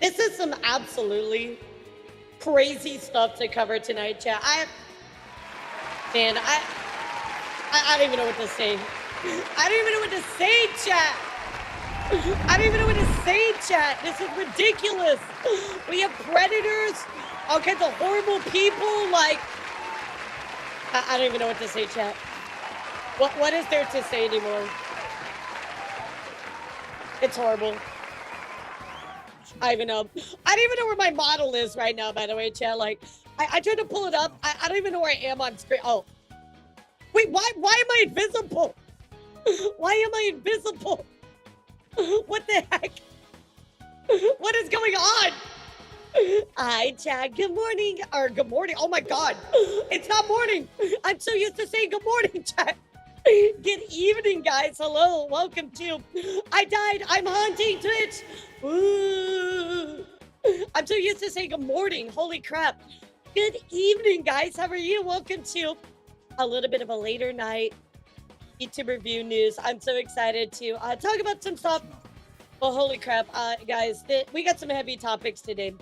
This is some absolutely crazy stuff to cover tonight, chat. Man, I don't even know what to say. I don't even know what to say, chat. I don't even know what to say, chat. This is ridiculous. We have predators, all kinds of horrible people. Like, I don't even know what to say, chat. What is there to say anymore? It's horrible. I don't even know. I don't even know where my model is right now, by the way, chat. Like, I tried to pull it up. I don't even know where I am on screen. Oh. Wait, why am I invisible? Why am I invisible? What the heck? What is going on? Hi, chat. Good morning. Or good morning. Oh my God. It's not morning. I'm so used to saying good morning, chat. Good evening, guys. Hello. Welcome to I Died. I'm Haunting Twitch. Ooh. I'm so used to saying good morning. Holy crap. Good evening, guys. How are you? Welcome to a little bit of a later night YouTube review news. I'm so excited to talk about some stuff. Well, holy crap, guys. We got some heavy topics today.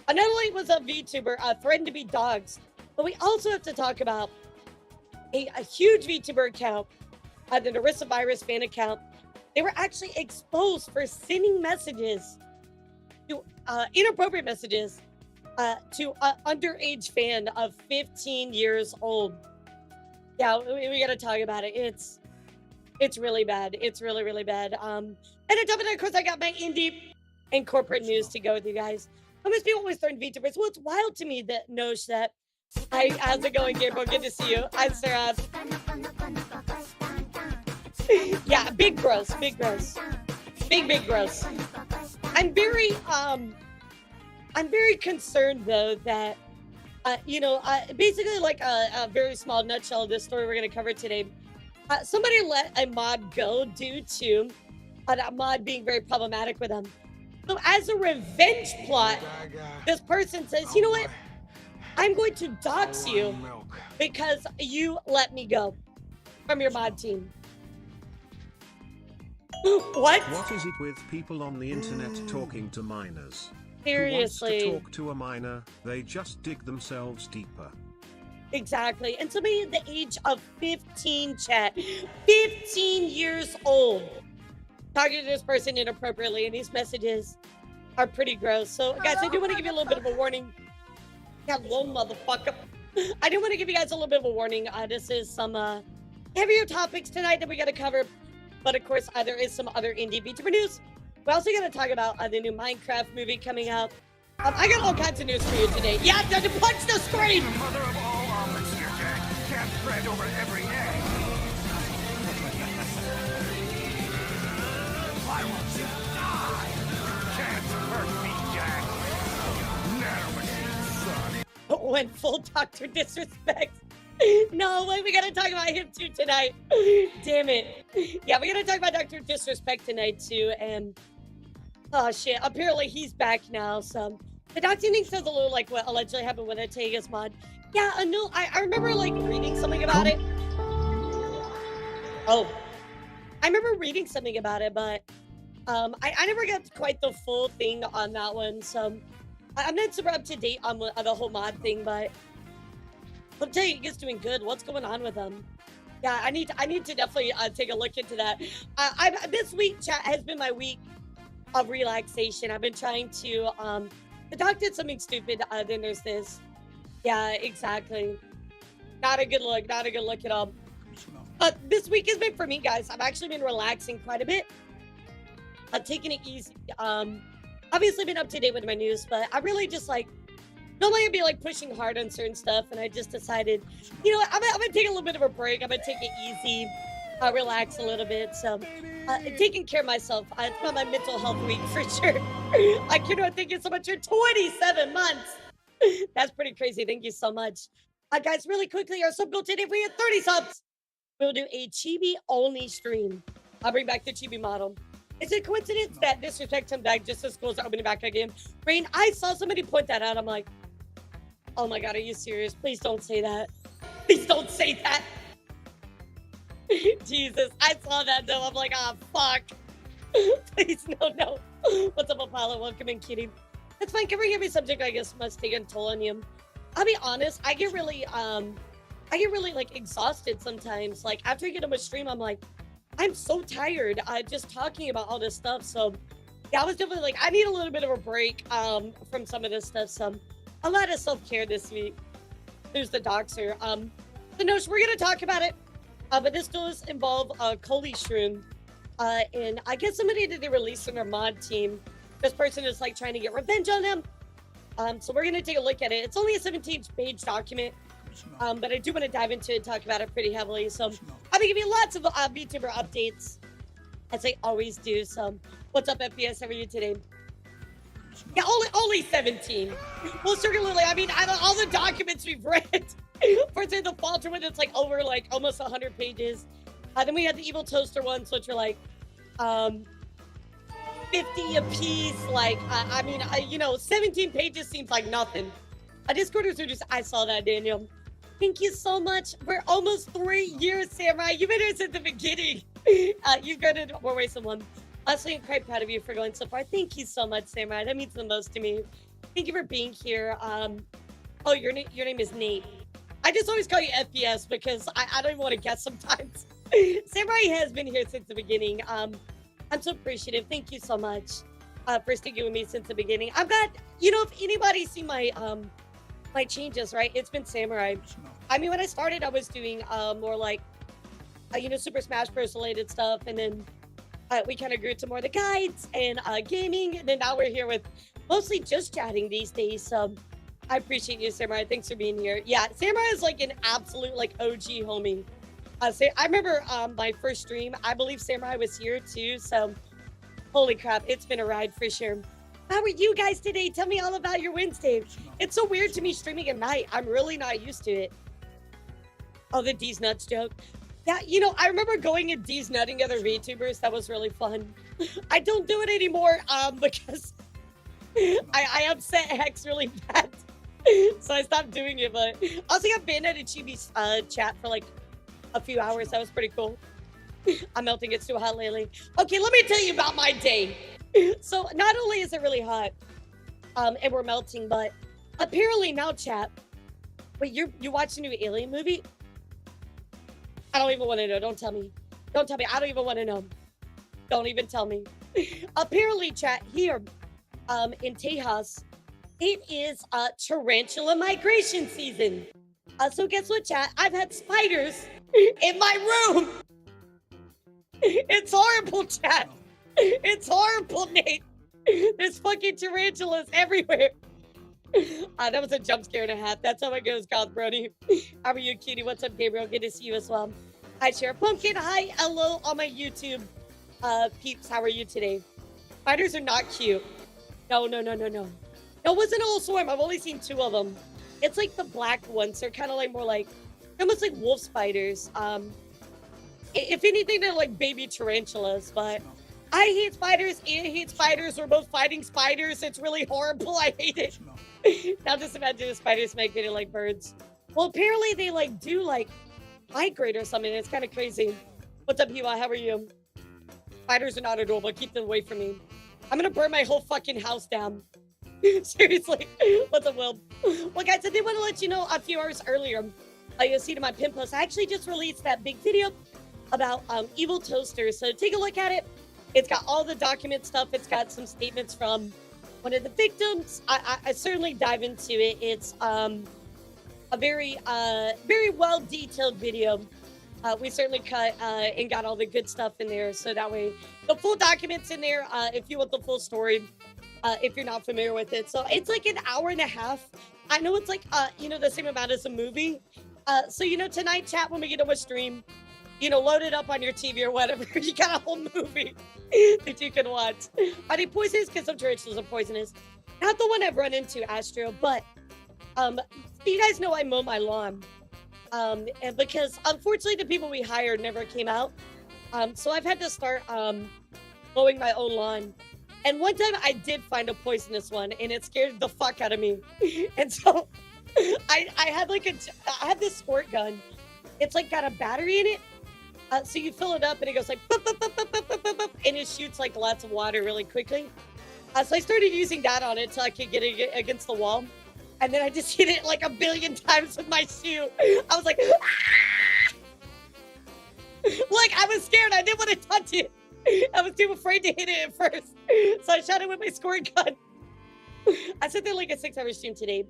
Not only was a VTuber threatened to be dogs, but we also have to talk about a huge VTuber account, the Rissa Virus fan account. They were actually exposed for sending messages to inappropriate messages to an underage fan of 15 years old. Yeah, we got to talk about it. It's really bad. It's really, really bad. And on top of that, of course, I got my indie and corporate news to go with you guys. Most people always throw VTubers. Well, it's wild to me that knows that. Hi, how's it going, Gabriel? Good to see you. I'm Sarah. Yeah, big gross, big gross, big gross. I'm very concerned though that basically like a very small nutshell of this story we're gonna cover today. Somebody let a mod go due to that mod being very problematic with them. So as a revenge plot, this person says, you know what? I'm going to dox you because you let me go from your mod team. What? What is it with people on the internet talking to minors? Seriously. Who wants to talk to a minor, they just dig themselves deeper. Exactly. And somebody at the age of 15, chat, 15 years old, talking to this person inappropriately, and these messages are pretty gross. So, guys, I do want to give you a little bit of a warning. Hello, motherfucker. I do want to give you guys a little bit of a warning. This is some heavier topics tonight that we got to cover. But, of course, there is some other indie VTuber news. We're also going to talk about the new Minecraft movie coming out. I got all kinds of news for you today. Yeah, to punch the screen! The mother of all omelets, dear Jack, can't spread over every egg. I want you to die. Can't hurt me, Jack. Nanomachine, son. Went full Dr. Disrespect. No way, we gotta talk about him too tonight. Damn it. Yeah, we gotta talk about Dr. Disrespect tonight too. And oh shit, apparently he's back now. So the Doxxing thing sounds a little like what allegedly happened with a Tegas mod. Yeah, no, I remember like reading something about it. Oh, I remember reading something about it, but I never got quite the full thing on that one. So I'm not super up to date on the whole mod thing, but I'll tell you, he's doing good. What's going on with him? Yeah, I need to definitely take a look into that. This week, chat, has been my week of relaxation. I've been trying to, the doc did something stupid, then there's this. Yeah, exactly. Not a good look, not a good look at all. But this week has been for me, guys. I've actually been relaxing quite a bit. I've taken it easy. Obviously been up to date with my news, but I really just like, normally I'd be like pushing hard on certain stuff, and I just decided, you know what, I'm gonna take a little bit of a break. I'm gonna take it easy, relax a little bit. So, taking care of myself. It's not my mental health week for sure. I cannot thank you so much for 27 months. That's pretty crazy. Thank you so much. Guys, really quickly, our sub goal today, if we hit 30 subs, we'll do a chibi only stream. I'll bring back the chibi model. Is it coincidence that Disrespect come back just as schools are opening back again? Rain, I saw somebody point that out. I'm like, oh my God, are you serious? Please don't say that. Please don't say that. Jesus, I saw that though. I'm like, oh, fuck. Please, no. What's up, Apollo? Welcome in, kitty. That's fine. Covering every subject, I guess, must take a toll on you. I'll be honest, I get really like exhausted sometimes. Like after I get on a stream, I'm like, I'm so tired just talking about all this stuff. So yeah, I was definitely like, I need a little bit of a break from some of this stuff. So a lot of self-care this week. There's the Doxxer. So no, we're gonna talk about it. But this does involve Coley Shroom. And I guess somebody that they released on their mod team. This person is like trying to get revenge on them. So we're gonna take a look at it. It's only a 17-page document. But I do want to dive into it and talk about it pretty heavily. So I'm gonna give you lots of VTuber updates, as I always do. So what's up, FPS? How are you today? Yeah, only 17. Well, certainly, I mean, out of all the documents we've read, for the Falter one, it's like over like almost 100 pages. Then we had the Evil Toaster ones, which are like 50 a piece. Like, I mean, you know, 17 pages seems like nothing. Discorders are just, I saw that, Daniel. Thank you so much for almost 3 years, Samurai. You've been here since the beginning. You've got to more way someone. Honestly, I'm quite proud of you for going so far. Thank you so much, Samurai. That means the most to me. Thank you for being here. Oh, your name is Nate. I just always call you FPS because I don't even want to guess sometimes. Samurai has been here since the beginning. I'm so appreciative. Thank you so much for sticking with me since the beginning. I've got, you know, if anybody's seen my my changes, right? It's been Samurai. I mean, when I started, I was doing more like, you know, Super Smash Bros. Related stuff, and then we kind of grew to more the guides and gaming, and then now we're here with mostly just chatting these days. So I appreciate you, Samurai. Thanks for being here. Yeah, Samurai is like an absolute like OG homie. I remember my first stream. I believe Samurai was here too. So holy crap, it's been a ride for sure. How are you guys today? Tell me all about your Wednesday. It's so weird to me streaming at night. I'm really not used to it. Oh, the D's nuts joke. Yeah, you know, I remember going and D's nutting other VTubers. That was really fun. I don't do it anymore because I upset Hex really bad. So I stopped doing it, but I also got banned at a Chibi's chat for like a few hours. That was pretty cool. I'm melting. It's too hot lately. Okay, let me tell you about my day. So not only is it really hot and we're melting, but apparently now, chat. Wait, you watched a new Alien movie? I don't even want to know. Don't tell me. Don't tell me. I don't even want to know. Don't even tell me. Apparently, chat, here in Tejas, it is tarantula migration season. So guess what, chat? I've had spiders in my room. It's horrible, chat. It's horrible, Nate. There's fucking tarantulas everywhere. That was a jump scare and a half. That's how it goes, God Brody. How are you, cutie? What's up, Gabriel? Good to see you as well. Hi, Share Pumpkin. Hi, hello, all my YouTube peeps. How are you today? Spiders are not cute. No. No, it wasn't a whole swarm. I've only seen 2 of them. It's like the black ones. They're kind of like more like, almost like wolf spiders. If anything, they're like baby tarantulas, but I hate spiders. Ian hates spiders. We're both fighting spiders. It's really horrible. I hate it. Now just imagine the spiders migrating like birds. Well, apparently they like do like migrate or something. It's kind of crazy. What's up, Hiwa? How are you? Spiders are not adorable. Keep them away from me. I'm gonna burn my whole fucking house down. Seriously. What's up, Will? Well, guys, I did want to let you know a few hours earlier. You'll see to my pin post. I actually just released that big video about Evil Toaster. So take a look at it. It's got all the document stuff. It's got some statements from one of the victims. I certainly dive into it. It's a very well detailed video. We certainly cut and got all the good stuff in there. So that way the full documents in there if you want the full story, if you're not familiar with it. So it's like an hour and a half. I know it's like, you know, the same amount as a movie. So, you know, tonight, chat, when we get to a stream, you know, load it up on your TV or whatever. You got a whole movie that you can watch. Are they poisonous? Because some tarantulas are poisonous. Not the one I've run into, Astro, but you guys know I mow my lawn. And because unfortunately the people we hired never came out. So I've had to start mowing my own lawn. And one time I did find a poisonous one, and it scared the fuck out of me. And so I had like I had this squirt gun. It's like got a battery in it. So you fill it up, and it goes like, boop, boop, boop, boop, boop, boop, boop, and it shoots like lots of water really quickly. So I started using that on it so I could get it against the wall. And then I just hit it like a billion times with my shoe. I was like, ah! Like I was scared. I didn't want to touch it. I was too afraid to hit it at first. So I shot it with my squirt gun. I said there like a 6-hour stream today.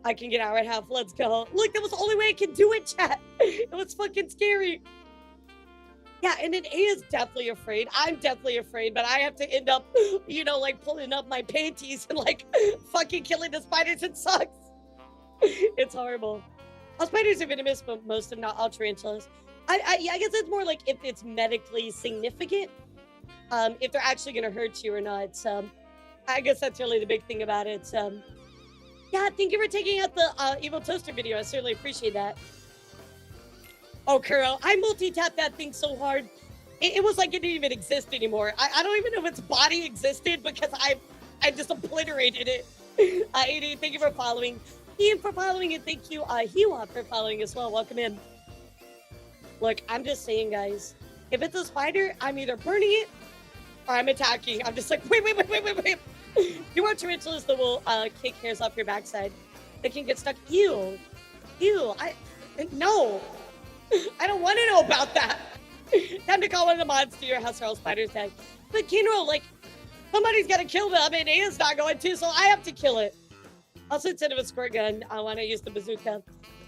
I can get an hour and a half. Let's go. Look, that was the only way I could do it, chat. It was fucking scary. Yeah, and then A is definitely afraid. I'm definitely afraid, but I have to end up, you know, like pulling up my panties and like fucking killing the spiders. It sucks. It's horrible. All spiders are venomous, but most are not. All tarantulas. I guess it's more like if it's medically significant, if they're actually gonna hurt you or not. I guess that's really the big thing about it. Yeah, thank you for taking out the evil toaster video. I certainly appreciate that. Oh, Kuro, I multi-tapped that thing so hard. It was like it didn't even exist anymore. I don't even know if its body existed because I just obliterated it. AD, thank you for following. Ian for following, and thank you, Hiwa, for following as well. Welcome in. Look, I'm just saying, guys, if it's a spider, I'm either burning it or I'm attacking. I'm just like, wait. You are tarantulas that will kick hairs off your backside. They can get stuck. Ew. No. I don't want to know about that. Time to call one of the mods to your house or else spiders tag. But Kinro, like, somebody's got to kill them, and Aya's not going to, so I have to kill it. Also, instead of a squirt gun, I want to use the bazooka.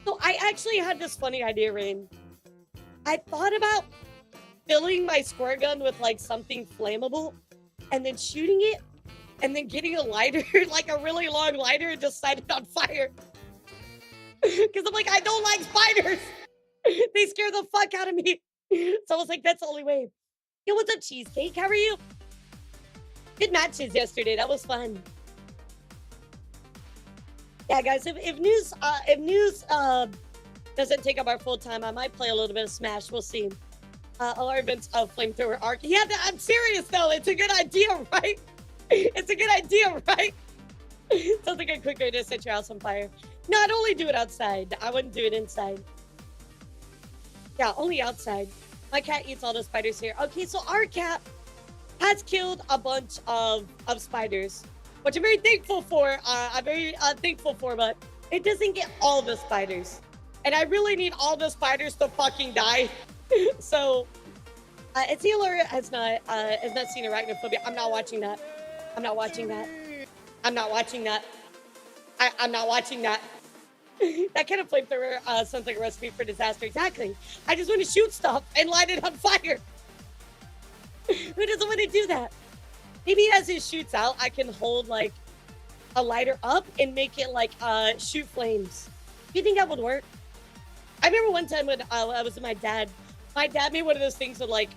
So I actually had this funny idea, Rain. I thought about filling my squirt gun with, like, something flammable and then shooting it and then getting a lighter, like a really long lighter, and just set it on fire. Because I'm like, I don't like spiders. They scare the fuck out of me. So I was like, that's the only way. Yo, what's up, Cheesecake? How are you? Good matches yesterday. That was fun. Yeah, guys, if news doesn't take up our full time, I might play a little bit of Smash. We'll see. Our events of Flamethrower Arc. Yeah, I'm serious, though. It's a good idea, right? It's a good idea, right? Sounds like a quick way to set your house on fire. No, I'd only do it outside. I wouldn't do it inside. Yeah, only outside. My cat eats all the spiders here. Okay, so our cat has killed a bunch of spiders, which I'm very thankful for. I'm very thankful for, but it doesn't get all the spiders. And I really need all the spiders to fucking die. So, it's Elara has not seen arachnophobia. I'm not watching that. I'm not watching that. I'm not watching that. I'm not watching that. That kind of flamethrower sounds like a recipe for disaster. Exactly. I just want to shoot stuff and light it on fire. Who doesn't want to do that? Maybe as it shoots out, I can hold like a lighter up and make it like shoot flames. Do you think that would work? I remember one time when I was with my dad made one of those things with like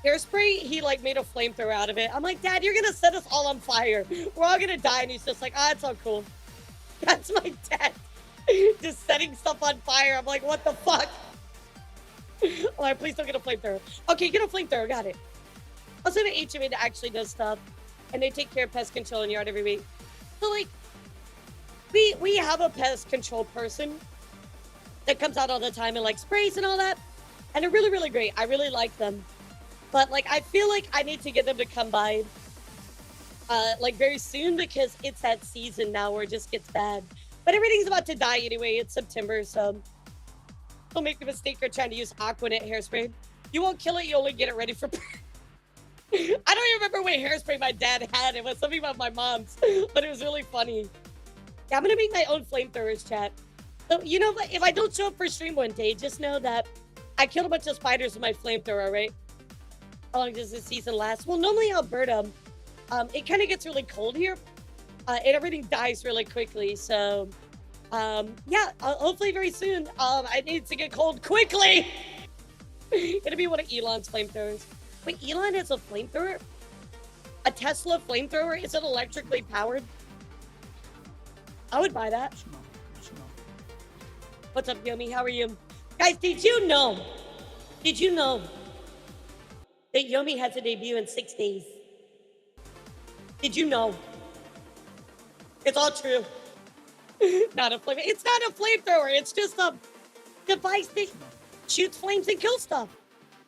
hairspray. He like made a flamethrower out of it. I'm like, Dad, you're gonna set us all on fire. We're all gonna die. And he's just like, it's all cool. That's my dad. Just setting stuff on fire. I'm like, what the fuck? All right, please don't get a flamethrower. Okay, get a flamethrower. Got it. Also, the HMA that actually does stuff, and they take care of pest control in yard every week. So, like, we have a pest control person that comes out all the time and like sprays and all that, and they're really, really great. I really like them, but like, I feel like I need to get them to come by, like very soon because it's that season now where it just gets bad. But everything's about to die anyway. It's September, so don't make the mistake of trying to use Aquanet hairspray. You won't kill it. You only get it ready for. I don't even remember what hairspray my dad had. It was something about my mom's, but it was really funny. Yeah, I'm gonna make my own flamethrowers, chat. So you know, if I don't show up for stream one day, just know that I killed a bunch of spiders with my flamethrower. Right? How long does this season last? Well, normally Alberta, it kind of gets really cold here. And everything dies really quickly, so yeah, hopefully very soon. I need to get cold quickly. It'll be one of Elon's flamethrowers. Wait, Elon has a flamethrower? A Tesla flamethrower? Is it electrically powered? I would buy that. What's up, Yomi? How are you? Guys, did you know that Yomi has a debut in 6 days. Did you know? It's all true. Not a flame. It's not a flamethrower. It's just a device that shoots flames and kills stuff.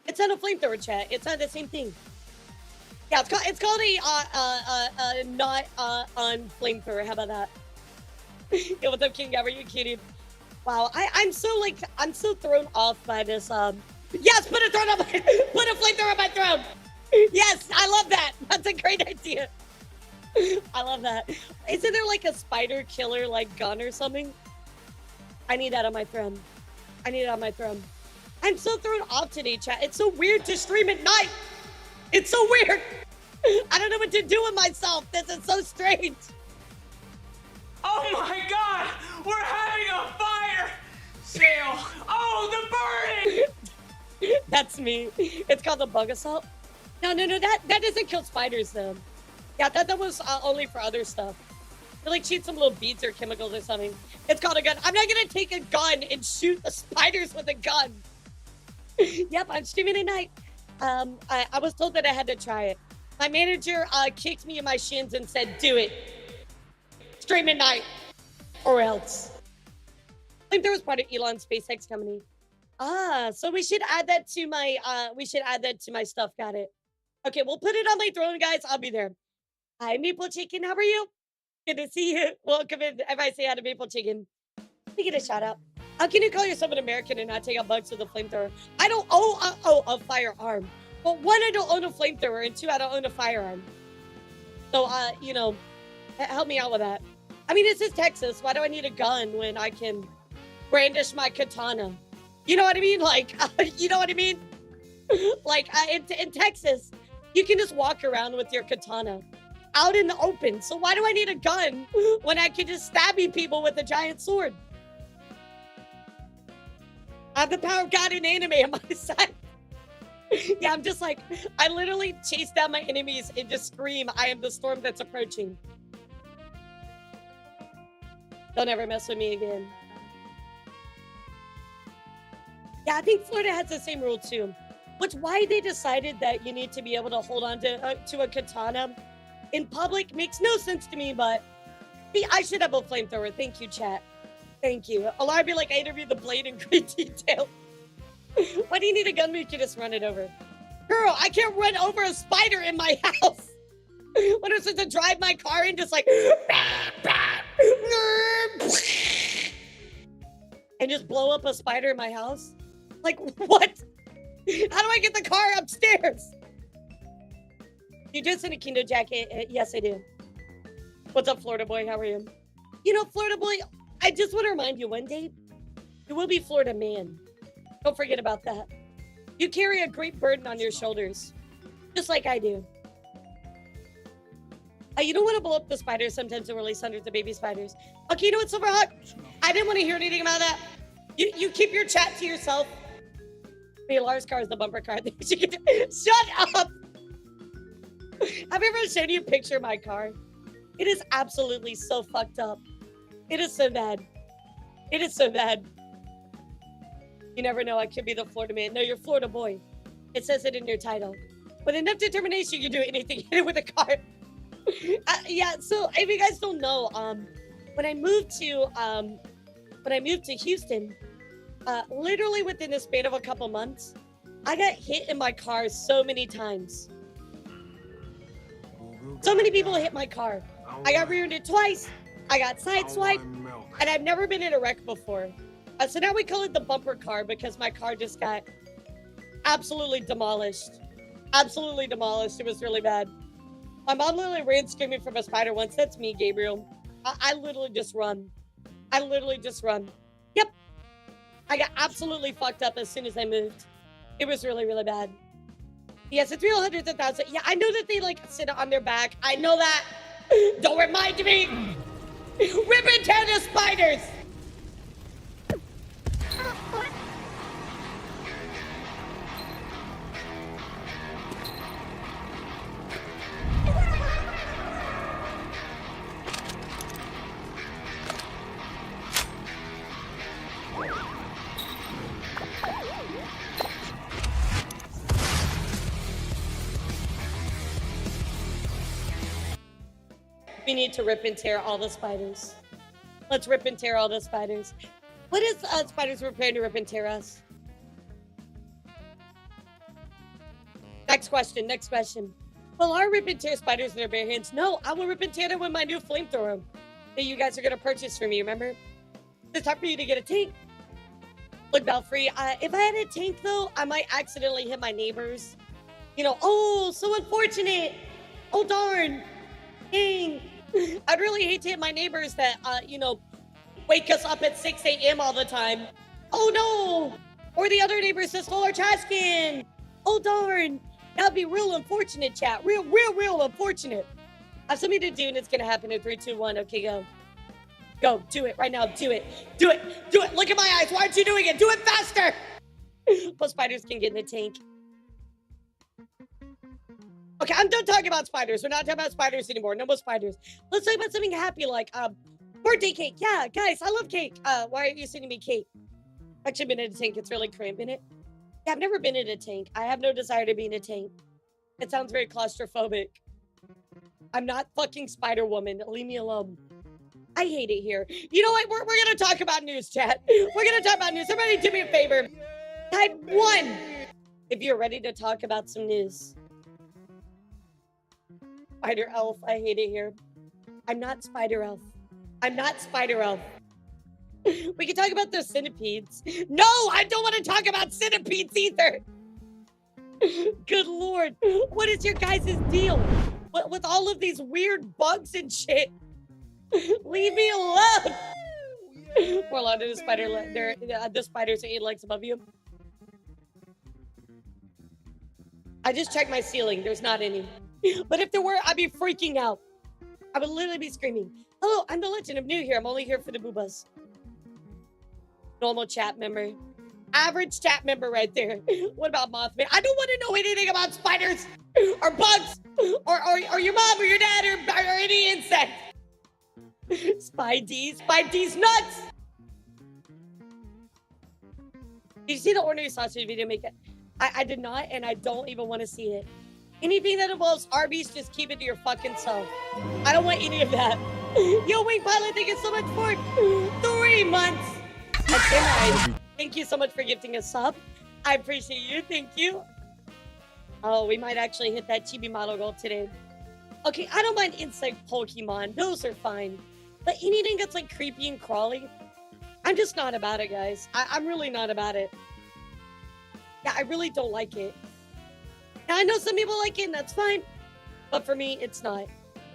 It's not a flamethrower, chat. It's not the same thing. Yeah, it's called a not on flamethrower. How about that? Yeah, what's up, King? How are you kidding? Wow, I'm so thrown off by this. Yes, put a flamethrower on my throne. Yes, I love that. That's a great idea. I love that. Isn't there like a spider killer like gun or something? I need that on my throne. I need it on my throne. I'm so thrown off today, chat. It's so weird to stream at night. It's so weird. I don't know what to do with myself. This is so strange. Oh my God! We're having a fire sale! Oh, the burning! That's me. It's called the bug assault. No, that doesn't kill spiders though. Yeah, that was only for other stuff. They like shoot some little beads or chemicals or something. It's called a gun. I'm not gonna take a gun and shoot the spiders with a gun. Yep, I'm streaming at night. I was told that I had to try it. My manager kicked me in my shins and said, "Do it. Stream at night, or else." I think there was part of Elon's SpaceX company. So we should add that to my stuff. Got it. Okay, we'll put it on my throne, guys. I'll be there. Hi, Maple Chicken. How are you? Good to see you. Welcome in. Everybody say hi to Maple Chicken. Let me get a shout out. How can you call yourself an American and not take out bugs with a flamethrower? I don't own a firearm. Well, one, I don't own a flamethrower, and two, I don't own a firearm. So, you know, help me out with that. I mean, this is Texas. Why do I need a gun when I can brandish my katana? You know what I mean? Like, you know what I mean? Like, in Texas, you can just walk around with your katana out in the open. So why do I need a gun when I can just stabby people with a giant sword? I have the power of God and anime on my side. Yeah, I'm just like, I literally chase down my enemies and just scream, "I am the storm that's approaching." Don't ever mess with me again. Yeah, I think Florida has the same rule too. Which why they decided that you need to be able to hold on to a katana in public makes no sense to me, but I should have a flamethrower. Thank you, chat. Thank you. Elara be like, I interviewed the blade in great detail. Why do you need a gun when you can just run it over? Girl, I can't run over a spider in my house. What is it to drive my car in just like and just blow up a spider in my house? Like, what? How do I get the car upstairs? You just in a Kendo jacket? Yes, I do. What's up, Florida boy? How are you? You know, Florida boy, I just want to remind you, one day, you will be Florida man. Don't forget about that. You carry a great burden on your shoulders, just like I do. You don't want to blow up the spiders sometimes and release hundreds of baby spiders. Okay, you know what, Silverhawk? I didn't want to hear anything about that. You keep your chat to yourself. Elara's car is the bumper car. Shut up! Have I ever shown you a picture of my car? It is absolutely so fucked up. It is so bad. It is so bad. You never know. I could be the Florida man. No, you're Florida boy. It says it in your title. With enough determination, you can do anything with a car. Yeah. So if you guys don't know, when I moved to Houston, literally within the span of a couple months, I got hit in my car so many times. So many people hit my car. I got rear-ended twice. I got sideswiped, and I've never been in a wreck before. So now we call it the bumper car because my car just got absolutely demolished. Absolutely demolished. It was really bad. My mom literally ran screaming from a spider once. That's me, Gabriel. I literally just run. I literally just run. Yep. I got absolutely fucked up as soon as I moved. It was really, really bad. Yes, it's real hundreds of thousands. Yeah, I know that they like sit on their back. I know that. Don't remind me. Rip and tear the spiders. need to rip and tear all the spiders. Let's rip and tear all the spiders. What is spiders preparing to rip and tear us? Next question. Will our rip and tear spiders in their bare hands? No, I will rip and tear them with my new flamethrower that you guys are going to purchase for me, remember? It's time for you to get a tank. Look, Belfry, if I had a tank, though, I might accidentally hit my neighbors. You know, oh, so unfortunate. Oh, darn. Dang. I'd really hate to hit my neighbors that, you know, wake us up at 6 a.m. all the time. Oh, no. Or the other neighbors that stole our trash can. Oh, darn. That'd be real unfortunate, chat. Real unfortunate. I have something to do, and it's going to happen in 3, 2, 1. Okay, go. Go. Do it right now. Do it. Do it. Do it. Look at my eyes. Why aren't you doing it? Do it faster. Well, spiders can get in the tank. Okay, I'm done talking about spiders. We're not talking about spiders anymore. No more spiders. Let's talk about something happy like birthday cake. Yeah, guys, I love cake. Why aren't you sending me cake? I've actually been in a tank. It's really cramping it. Yeah, I've never been in a tank. I have no desire to be in a tank. It sounds very claustrophobic. I'm not fucking Spider-Woman. Leave me alone. I hate it here. You know what? We're going to talk about news, chat. We're going to talk about news. Everybody do me a favor. Type 1 if you're ready to talk about some news. Spider Elf. I hate it here. I'm not Spider Elf. I'm not Spider Elf. We can talk about those centipedes. No, I don't want to talk about centipedes either. Good Lord. What is your guys' deal? What with all of these weird bugs and shit? Leave me alone. Well, under the spider, the spiders are 8 legs above you. I just checked my ceiling. There's not any. But if there were, I'd be freaking out. I would literally be screaming. Hello, I'm the Legend. I'm new here. I'm only here for the boobas. Normal chat member. Average chat member right there. What about Mothman? I don't want to know anything about spiders or bugs or your mom or your dad or any insect. Spidey's nuts. Did you see the ordinary sausage video make it? I did not, and I don't even want to see it. Anything that involves Arby's, just keep it to your fucking self. I don't want any of that. Yo, Wing Pilot, thank you so much for 3 months. Thank you so much for gifting a sub. I appreciate you. Thank you. Oh, we might actually hit that chibi model goal today. Okay, I don't mind insect Pokemon. Those are fine. But anything that's like creepy and crawly, I'm just not about it, guys. I'm really not about it. Yeah, I really don't like it. Now, I know some people like it, and that's fine. But for me, it's not.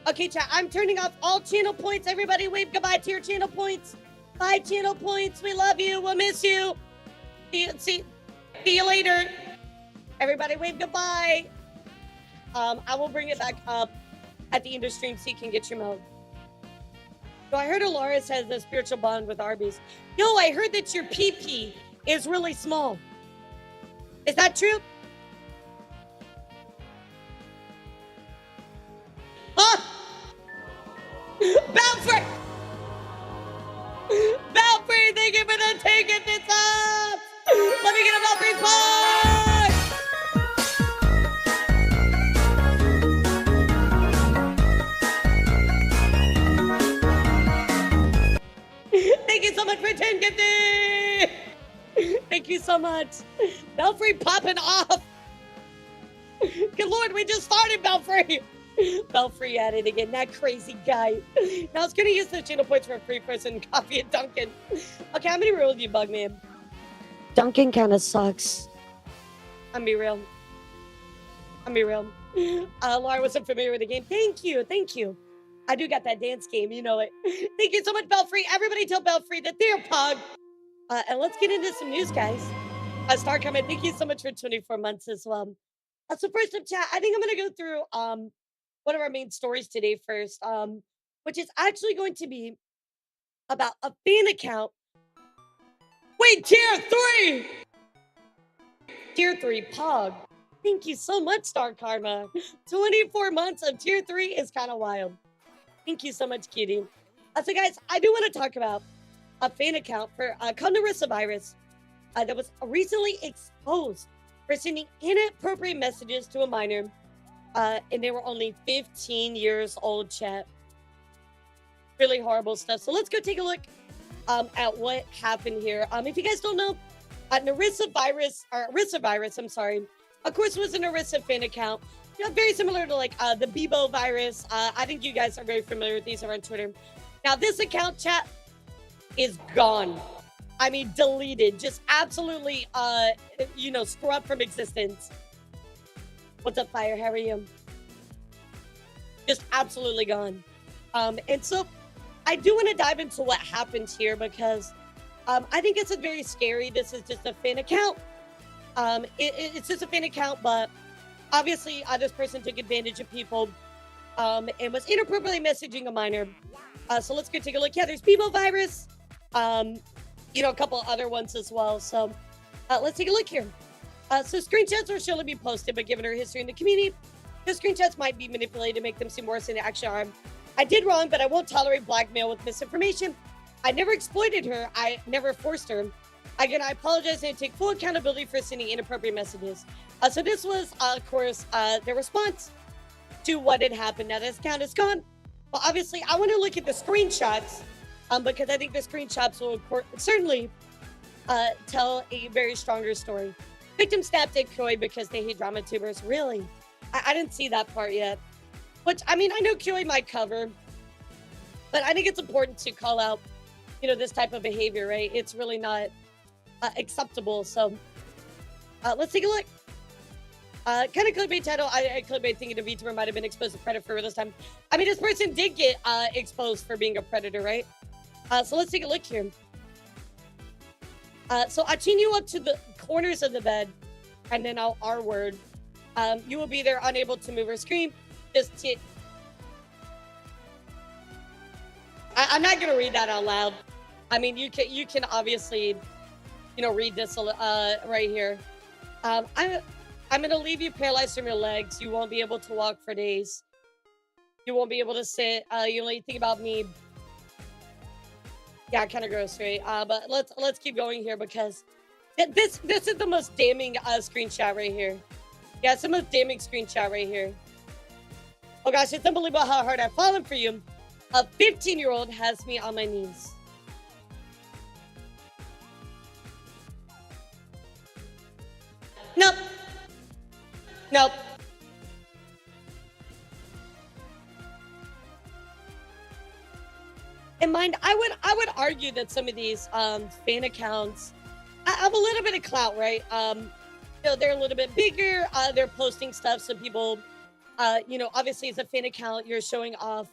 Okay, chat, I'm turning off all channel points. Everybody wave goodbye to your channel points. Bye, channel points. We love you. We'll miss you. See you later. Everybody wave goodbye. I will bring it back up at the end of stream so you can get your mode. So I heard Elara has a spiritual bond with Arby's. Yo, I heard that your pee-pee is really small. Is that true? Huh? Belfry! Belfry, thank you for the taking this up! Let me get a Belfry pie! Thank you so much for 10 gifted! Thank you so much. Belfry popping off. Good Lord, we just started, Belfry. Belfry at it again, that crazy guy. Now I was gonna use the channel points for a free person coffee at Dunkin'. Okay, I'm gonna be real with you, Bugman. Dunkin' kind of sucks. I'm gonna be real. Laura wasn't familiar with the game. Thank you. I do got that dance game, you know it. Thank you so much, Belfry. Everybody tell Belfry that they're pug. And let's get into some news, guys. Star comment, thank you so much for 24 months as well. So first up, chat, I think I'm gonna go through one of our main stories today first, which is actually going to be about a fan account. Wait, tier 3! Tier 3 Pog. Thank you so much, Star Karma. 24 months of tier 3 is kind of wild. Thank you so much, cutie. So guys, I do want to talk about a fan account for Rissa Virus that was recently exposed for sending inappropriate messages to a minor, and they were only 15 years old, chat. really horrible stuff. So let's go take a look at what happened here. If you guys don't know, Rissa Virus, I'm sorry, of course, was an Rissa fan account. You know, very similar to like the Bebo virus. I think you guys are very familiar with these around Twitter. Now, this account, chat, is gone. I mean, deleted. Just absolutely, you know, scrubbed from existence. What's up, Fire? How are you? Just absolutely gone. And so I do want to dive into what happened here because I think it's a very scary. This is just a fan account. It's just a fan account, but obviously this person took advantage of people and was inappropriately messaging a minor. So let's go take a look. Yeah, there's Bebo Virus. You know, a couple other ones as well. So let's take a look here. So screenshots will surely be posted, but given her history in the community, the screenshots might be manipulated to make them seem worse than they actually are. I did wrong, but I won't tolerate blackmail with misinformation. I never exploited her. I never forced her. Again, I apologize and take full accountability for sending inappropriate messages. So this was, of course, their response to what had happened. Now, this account is gone. Well, obviously, I want to look at the screenshots because I think the screenshots will certainly tell a very stronger story. Victim snapped at Koi because they hate drama tubers. Really? I didn't see that part yet. Which, I mean, I know Koi might cover, but I think it's important to call out, you know, this type of behavior, right? It's really not acceptable. So let's take a look. Kind of clickbait title. I clickbait thinking a VTuber might have been exposed to predator this time. I mean, this person did get exposed for being a predator, right? So let's take a look here. So I chain you up to the corners of the bed, and then I'll R-word. You will be there unable to move or scream. Just I'm not gonna read that out loud. I mean, you can obviously, you know, read this right here. I'm gonna leave you paralyzed from your legs. You won't be able to walk for days. You won't be able to sit. You only think about me. Yeah, kind of gross, right? But let's keep going here because this is the most damning screenshot right here. Yeah, it's the most damning screenshot right here. Oh gosh, it's unbelievable how hard I've fallen for you. A 15-year-old has me on my knees. Nope. Nope. In mind, I would argue that some of these fan accounts have a little bit of clout, right? You know, they're a little bit bigger. They're posting stuff so people, you know, obviously as a fan account, you're showing off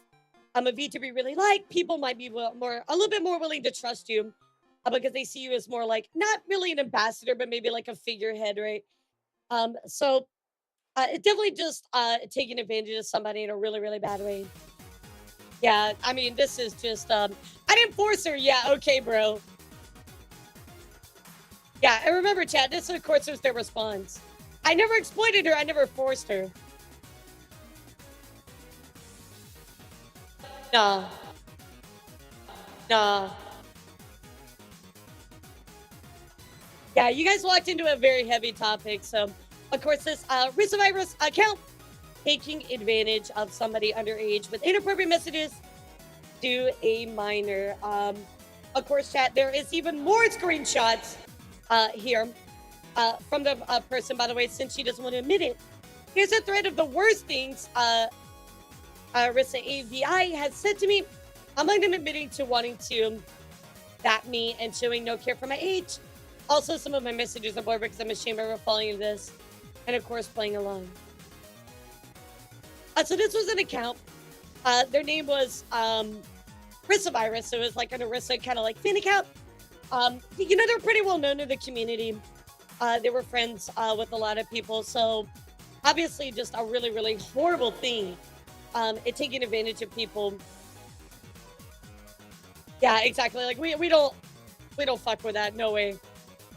a VTuber you really like. People might be a little bit more willing to trust you because they see you as more like not really an ambassador, but maybe like a figurehead, right? So it's definitely just taking advantage of somebody in a really, really bad way. Yeah, I mean, this is just, I didn't force her. Yeah, okay, bro. Yeah, and remember, chat, this, of course, was their response. I never exploited her. I never forced her. Nah. Nah. Yeah, you guys walked into a very heavy topic. So, of course, this Rissa Virus account taking advantage of somebody underage with inappropriate messages to a minor. Of course, chat, there is even more screenshots here from the person, by the way, since she doesn't want to admit it. Here's a thread of the worst things Rissa AVI has said to me, among them admitting to wanting to bat me and showing no care for my age. Also, some of my messages are blurred because I'm ashamed of falling into this. And of course, playing along. So this was an account. Their name was Rissa Virus. So it was like an Rissa kind of like fan account. You know, they're pretty well known in the community. They were friends with a lot of people. So obviously just a really, really horrible thing. It taking advantage of people. Yeah, exactly. Like we don't fuck with that. No way.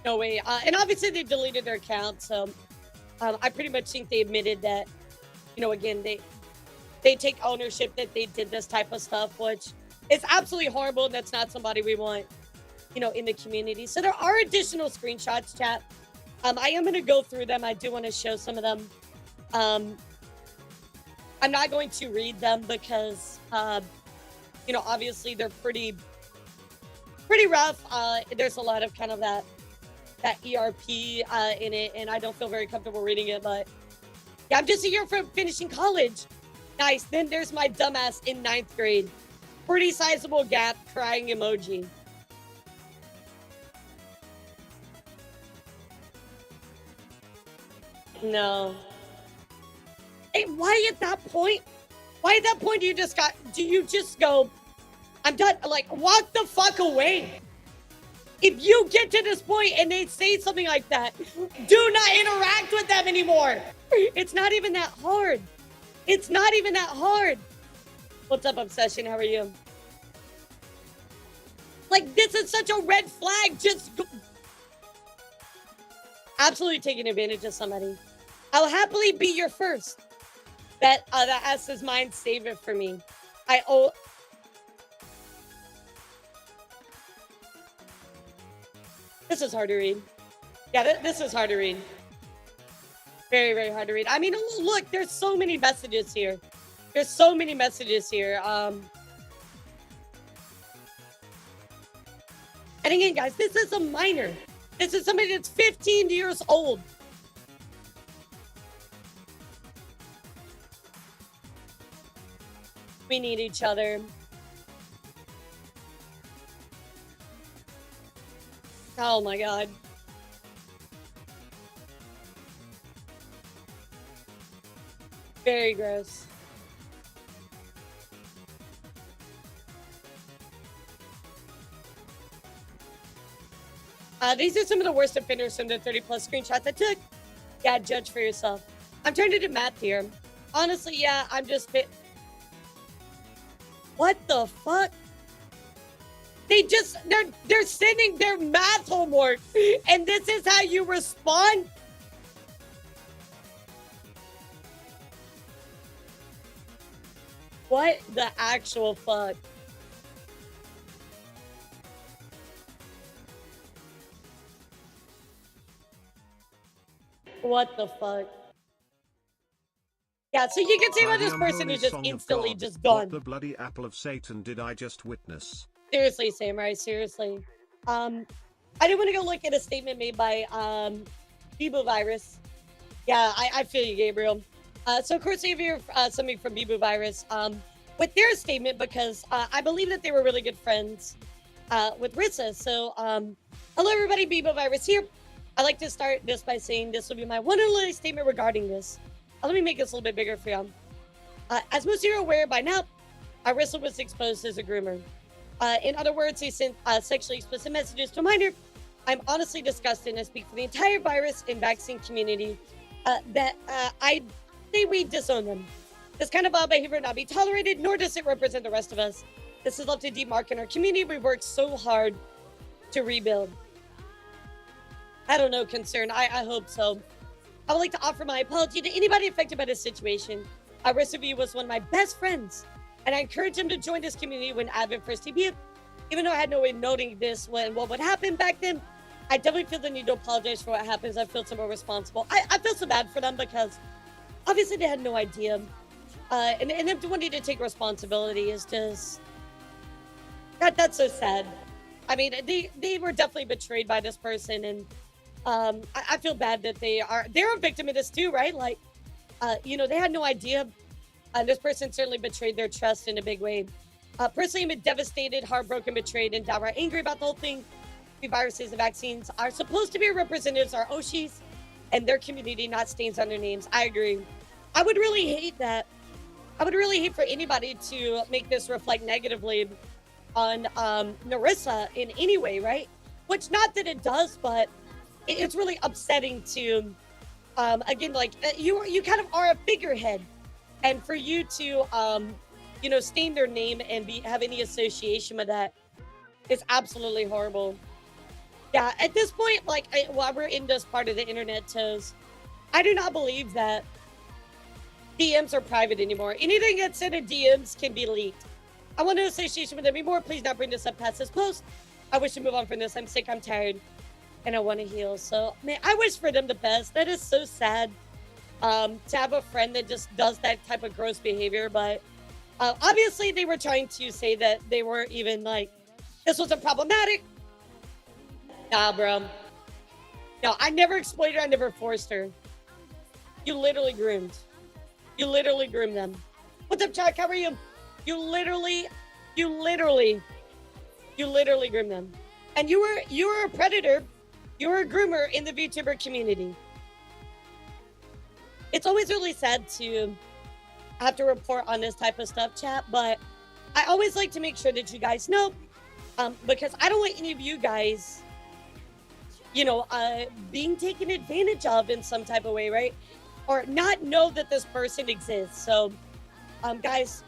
No way. And obviously they deleted their account. So I pretty much think they admitted that, you know, again, they take ownership that they did this type of stuff, which is absolutely horrible. And that's not somebody we want, you know, in the community. So there are additional screenshots, chat. I am going to go through them. I do want to show some of them. I'm not going to read them because you know, obviously they're pretty rough. There's a lot of kind of that ERP in it, and I don't feel very comfortable reading it, but yeah, I'm just a year from finishing college. Nice. Then there's my dumbass in 9th grade. Pretty sizable gap, crying emoji. No. Hey, why at that point? Why at that point do you just go, I'm done? Like, walk the fuck away. If you get to this point and they say something like that, do not interact with them anymore. It's not even that hard. It's not even that hard. What's up, Obsession? How are you? Like, this is such a red flag. Just go. Absolutely taking advantage of somebody. I'll happily be your first. That S is mine. Save it for me. I owe. This is hard to read. Yeah, this is hard to read. Very, very hard to read. I mean, look, there's so many messages here. There's so many messages here. And again, guys, this is a minor. This is somebody that's 15 years old. We need each other. Oh my God. Very gross. These are some of the worst offenders from the 30+ screenshots I took. Yeah, judge for yourself. I'm trying to do math here. Honestly, yeah, I'm just what the fuck? They're sending their math homework, and this is how you respond? What the actual fuck? What the fuck? Yeah, so you can see why this person is just instantly just gone. What the bloody apple of Satan did I just witness? Seriously, Samurai, seriously. I didn't want to go look at a statement made by Rissa Virus. Yeah, I feel you, Gabriel. So of course, if you're something from Rissa Virus, with their statement, because I believe that they were really good friends with Rissa. So hello everybody, Rissa Virus here. I'd like to start this by saying this will be my one and only statement regarding this. Let me make this a little bit bigger for y'all. As most of you are aware by now, Rissa was exposed as a groomer. In other words, he sent sexually explicit messages to a minor. I'm honestly disgusted, and I speak for the entire virus and vaccine community that I say we disown them. This kind of vile behavior not be tolerated, nor does it represent the rest of us. This is left a deep mark in our community. We worked so hard to rebuild. I don't know, concern. I hope so. I would like to offer my apology to anybody affected by this situation. Rissa V was one of my best friends, and I encouraged him to join this community when Advent first debuted. Even though I had no way of noting this when what would happen back then, I definitely feel the need to apologize for what happens. I feel somewhat responsible. I feel so bad for them because obviously they had no idea. And them wanting to take responsibility is just... That's so sad. I mean, they were definitely betrayed by this person, and I feel bad that they're a victim of this too, right? Like, you know, they had no idea. This person certainly betrayed their trust in a big way. Personally, I'm devastated, heartbroken, betrayed, and downright angry about the whole thing. The viruses and vaccines are supposed to be representatives, our Oshis, and their community, not stains on their names. I agree. I would really hate that. I would really hate for anybody to make this reflect negatively on Rissa in any way, right? Which, not that it does, but it's really upsetting to, again, like, you kind of are a figurehead. And for you to, you know, stain their name and have any association with that is absolutely horrible. Yeah, at this point, like, while we're in this part of the internet, Toes, I do not believe that DMs are private anymore. Anything that's said in DMs can be leaked. I want no association with them anymore. Please not bring this up past this post. I wish to move on from this. I'm sick, I'm tired, and I want to heal. So, man, I wish for them the best. That is so sad. To have a friend that just does that type of gross behavior, but Obviously, they were trying to say that they weren't even like, this wasn't problematic. Nah, bro. No, I never exploited her. I never forced her. You literally groomed. You literally groomed them. What's up, Chuck? How are you? You literally groomed them. And you were a predator. You were a groomer in the VTuber community. It's always really sad to have to report on this type of stuff, chat, but I always like to make sure that you guys know, because I don't want any of you guys, you know, being taken advantage of in some type of way, right? Or not know that this person exists. So, guys,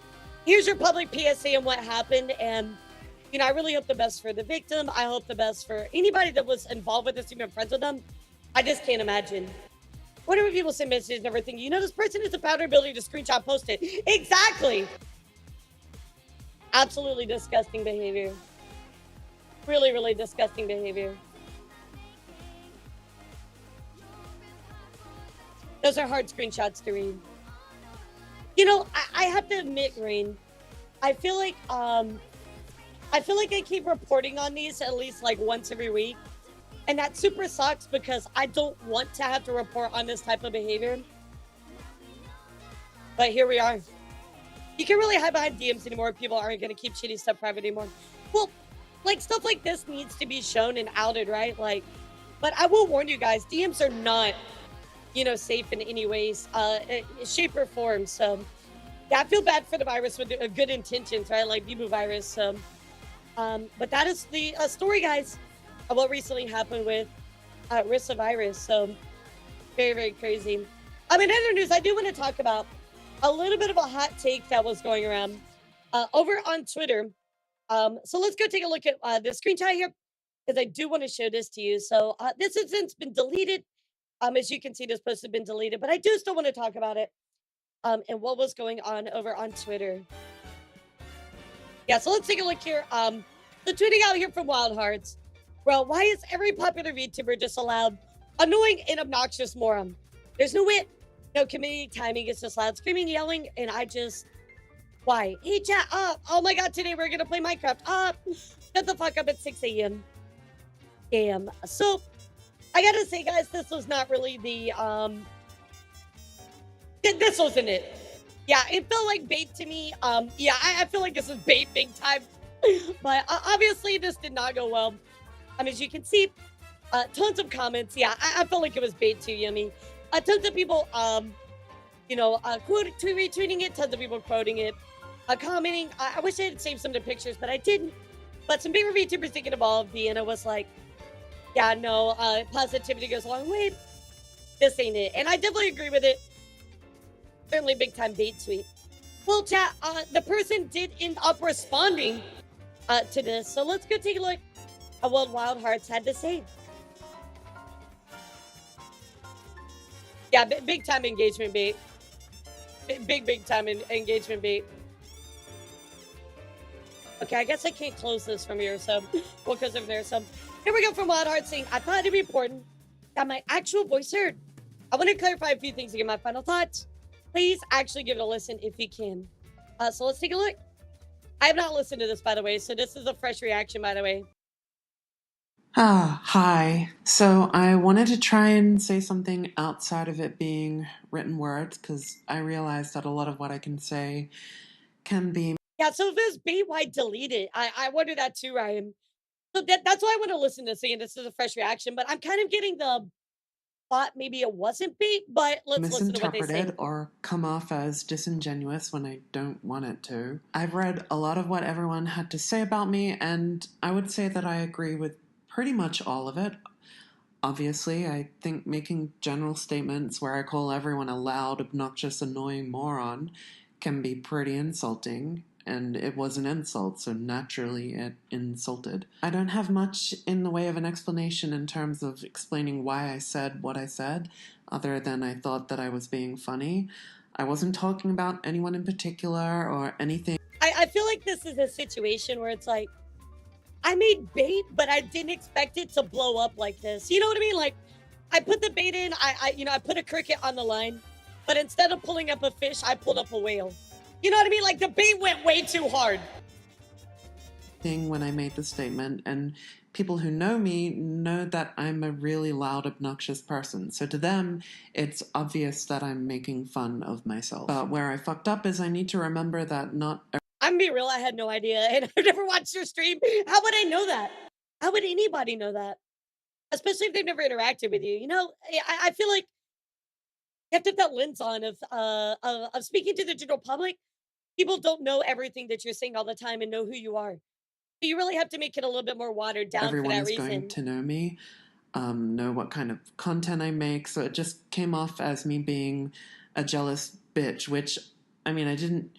here's your public PSA on what happened. And, you know, I really hope the best for the victim. I hope the best for anybody that was involved with this, even friends with them. I just can't imagine. Whenever people send messages and everything, you know, this person has the power ability to screenshot post it. Exactly. Absolutely disgusting behavior. Really, really disgusting behavior. Those are hard screenshots to read. You know, I have to admit, Rain, I feel like I keep reporting on these at least like once every week. And that super sucks because I don't want to have to report on this type of behavior. But here we are. You can't really hide behind DMs anymore. People aren't going to keep shitty stuff private anymore. Well, like stuff like this needs to be shown and outed, right? Like, but I will warn you guys, DMs are not, you know, safe in any ways, shape or form. So yeah, I feel bad for the virus with good intentions, right? Like Vtuber virus. But that is the story, guys, of what recently happened with Rissa Virus. So very, very crazy. In other news, I do want to talk about a little bit of a hot take that was going around over on Twitter. So let's go take a look at the screenshot here, because I do want to show this to you. So this has since been deleted. As you can see, this post has been deleted, but I do still want to talk about it and what was going on over on Twitter. Yeah, so let's take a look here. The tweeting out here from Wild Hearts. Bro, why is every popular VTuber just allowed annoying and obnoxious moron? There's no wit, no comedic timing. It's just loud screaming, yelling, and I just... Why? Hey, chat, up. Oh my god, today we're going to play Minecraft. Up. Shut the fuck up at 6 a.m. Damn. So, I gotta say, guys, this was not really the... This wasn't it. Yeah, it felt like bait to me. Yeah, I feel like this was bait big time. But obviously, this did not go well. As you can see, tons of comments. Yeah, I felt like it was bait too, Yummy. Tons of people, you know, retweeting it. Tons of people quoting it. Commenting. I wish I had saved some of the pictures, but I didn't. But some bigger VTubers did get involved. Vienna was like, yeah, no, positivity goes a long way. This ain't it. And I definitely agree with it. Certainly big time bait tweet. Well, chat, the person did end up responding to this. So let's go take a look at what Wild Hearts had to say. Yeah, big time engagement bait. Big time engagement bait. Okay, I guess I can't close this from here, so well, because of there. So here we go from Wild Hearts saying, I thought it'd be important that my actual voice heard. I want to clarify a few things to get my final thoughts. Please actually give it a listen if you can. So let's take a look. I have not listened to this, by the way, so this is a fresh reaction, by the way. Hi. So I wanted to try and say something outside of it being written words, because I realized that a lot of what I can say can be... Yeah, so if it's bait, why delete it? I wonder that too, Ryan. So that's why I want to listen to this again. This is a fresh reaction, but I'm kind of getting the thought maybe it wasn't bait, but let's listen to what they say. Misinterpreted or come off as disingenuous when I don't want it to. I've read a lot of what everyone had to say about me, and I would say that I agree with pretty much all of it. Obviously, I think making general statements where I call everyone a loud, obnoxious, annoying moron can be pretty insulting, and it was an insult, so naturally it insulted. I don't have much in the way of an explanation in terms of explaining why I said what I said, other than I thought that I was being funny. I wasn't talking about anyone in particular or anything. I feel like this is a situation where it's like, I made bait, but I didn't expect it to blow up like this. You know what I mean? Like, I put the bait in, I put a cricket on the line, but instead of pulling up a fish, I pulled up a whale. You know what I mean? Like the bait went way too hard. Thing when I made the statement, and people who know me know that I'm a really loud, obnoxious person. So to them, it's obvious that I'm making fun of myself. But where I fucked up is I need to remember that not I'm gonna be real, I had no idea, and I've never watched your stream. How would I know that? How would anybody know that? Especially if they've never interacted with you. You know, I feel like you have to have that lens on of speaking to the general public. People don't know everything that you're saying all the time and know who you are. So you really have to make it a little bit more watered down for everyone that is going reason. to know me, know what kind of content I make. So it just came off as me being a jealous bitch, which, I mean, I didn't,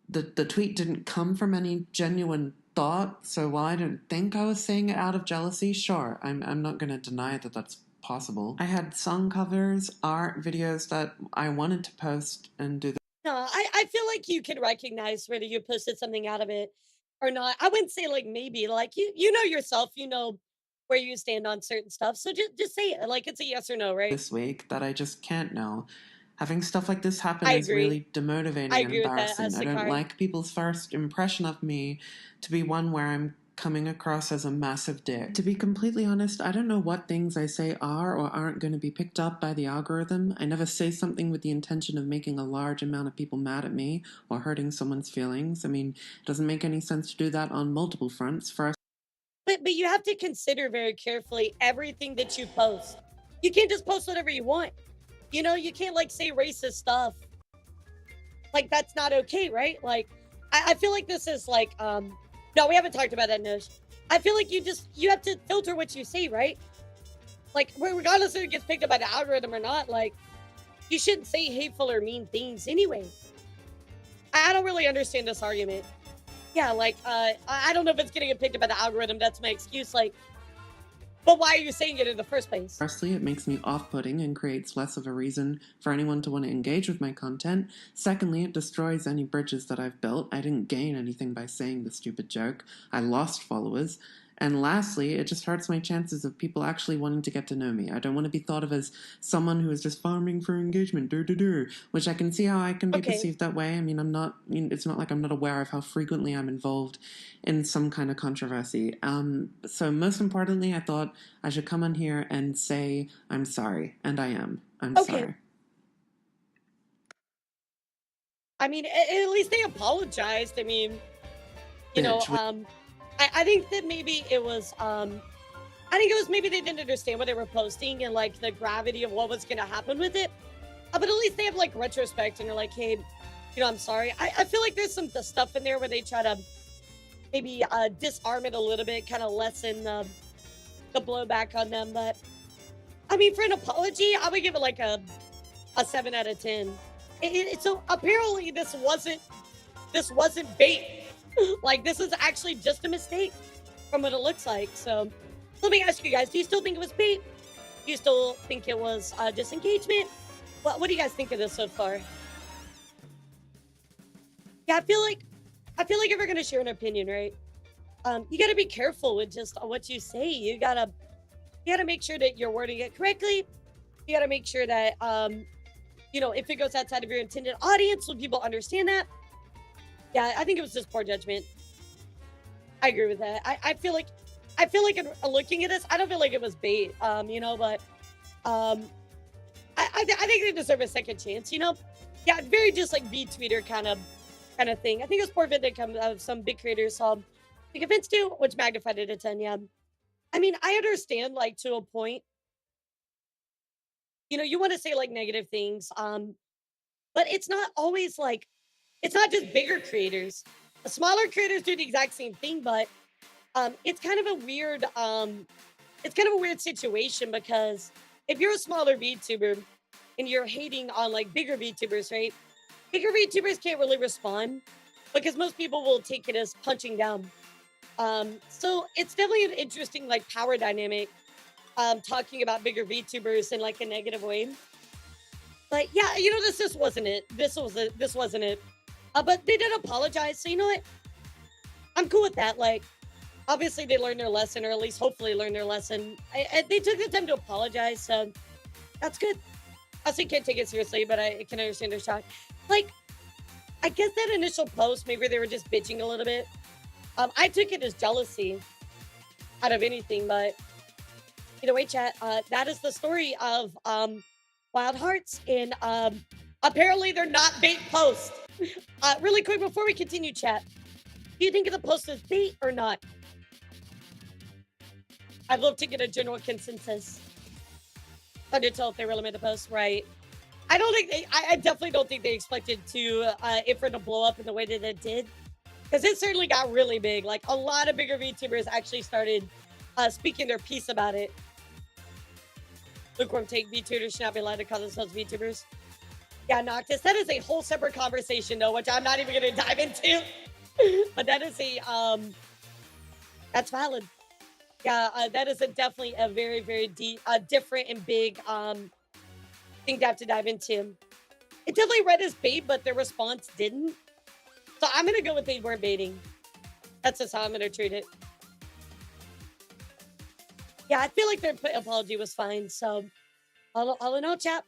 the tweet didn't come from any genuine thought. So while I don't think I was saying it out of jealousy, sure, I'm not going to deny that that's possible. I had song covers, art, videos that I wanted to post and do. No, I feel like you can recognize whether you posted something out of it or not. I wouldn't say like maybe, like you know yourself, you know where you stand on certain stuff. So just say it. Like it's a yes or no, right? This week that I just can't know. Having stuff like this happen I is agree. really demotivating I and agree with that, embarrassing. I don't Sakari. like people's first impression of me to be one where I'm coming across as a massive dick. To be completely honest, I don't know what things I say are or aren't going to be picked up by the algorithm. I never say something with the intention of making a large amount of people mad at me or hurting someone's feelings. I mean, it doesn't make any sense to do that on multiple fronts. First, But you have to consider very carefully everything that you post. You can't just post whatever you want. You know, you can't like say racist stuff. Like that's not okay, right? Like I feel like this is like no, we haven't talked about that, Nush. I feel like you have to filter what you say, right? Like regardless if it gets picked up by the algorithm or not, like you shouldn't say hateful or mean things anyway. I don't really understand this argument. Yeah, like I don't know if it's getting picked up by the algorithm. That's my excuse. Like, but why are you saying it in the first place? firstly, it makes me off-putting and creates less of a reason for anyone to want to engage with my content. Secondly, it destroys any bridges that I've built. I didn't gain anything by saying the stupid joke. I lost followers. And lastly, it just hurts my chances of people actually wanting to get to know me. I don't want to be thought of as someone who is just farming for engagement, which I can see how I can be Okay. perceived that way. I mean, it's not like I'm not aware of how frequently I'm involved in some kind of controversy. So most importantly, I thought I should come on here and say I'm sorry, and I am. I'm Okay. sorry. I mean, at least they apologized. I mean, you know, Bitch, I think that maybe it was I think it was maybe they didn't understand what they were posting and like the gravity of what was gonna happen with it. But at least they have like retrospect and they're like, hey, you know, I'm sorry. I feel like there's some stuff in there where they try to maybe disarm it a little bit, kind of lessen the blowback on them. But I mean, for an apology, I would give it like a 7 out of 10. So apparently this wasn't bait. Like this is actually just a mistake from what it looks like. So let me ask you guys, do you still think it was bait? Do you still think it was disengagement? What do you guys think of this so far? Yeah, I feel like if we're gonna share an opinion, right? You gotta be careful with just what you say. You gotta make sure that you're wording it correctly. You gotta make sure that you know, if it goes outside of your intended audience, so people understand that. Yeah, I think it was just poor judgment. I agree with that. I feel like in looking at this, I don't feel like it was bait. You know, but I think they deserve a second chance. You know, yeah, very just like V-tweeter kind of thing. I think it was poor vid that comes out of some big creators take offense to, which magnified it to 10. Yeah, I mean, I understand like to a point. You know, you want to say like negative things, but it's not always like. It's not just bigger creators. Smaller creators do the exact same thing, but it's kind of a weird situation because if you're a smaller VTuber and you're hating on like bigger VTubers, right? Bigger VTubers can't really respond because most people will take it as punching down. So it's definitely an interesting like power dynamic talking about bigger VTubers in like a negative way. But yeah, you know, this just wasn't it. This wasn't it. But they did apologize, so you know what? I'm cool with that. Like, obviously they learned their lesson, or at least hopefully learned their lesson. They took the time to apologize, so that's good. I still can't take it seriously, but I can understand their shock. Like, I guess that initial post, maybe they were just bitching a little bit. I took it as jealousy out of anything, but either way, chat, that is the story of Wild Hearts, and apparently they're not bait posts. Really quick before we continue, chat, do you think of the post as bait or not? I'd love to get a general consensus. Hard to tell if they really made the post right. I don't think I definitely don't think they expected to it for it to blow up in the way that it did, because it certainly got really big. Like, a lot of bigger VTubers actually started speaking their piece about it. Lukewarm take, VTubers should not be allowed to call themselves VTubers. Yeah, Noctis, that is a whole separate conversation, though, which I'm not even going to dive into. But that is that's valid. Yeah, that is definitely a very, very deep, different and big thing to have to dive into. It definitely read as bait, but their response didn't. So I'm going to go with they weren't baiting. That's just how I'm going to treat it. Yeah, I feel like their apology was fine. So all in all, chat,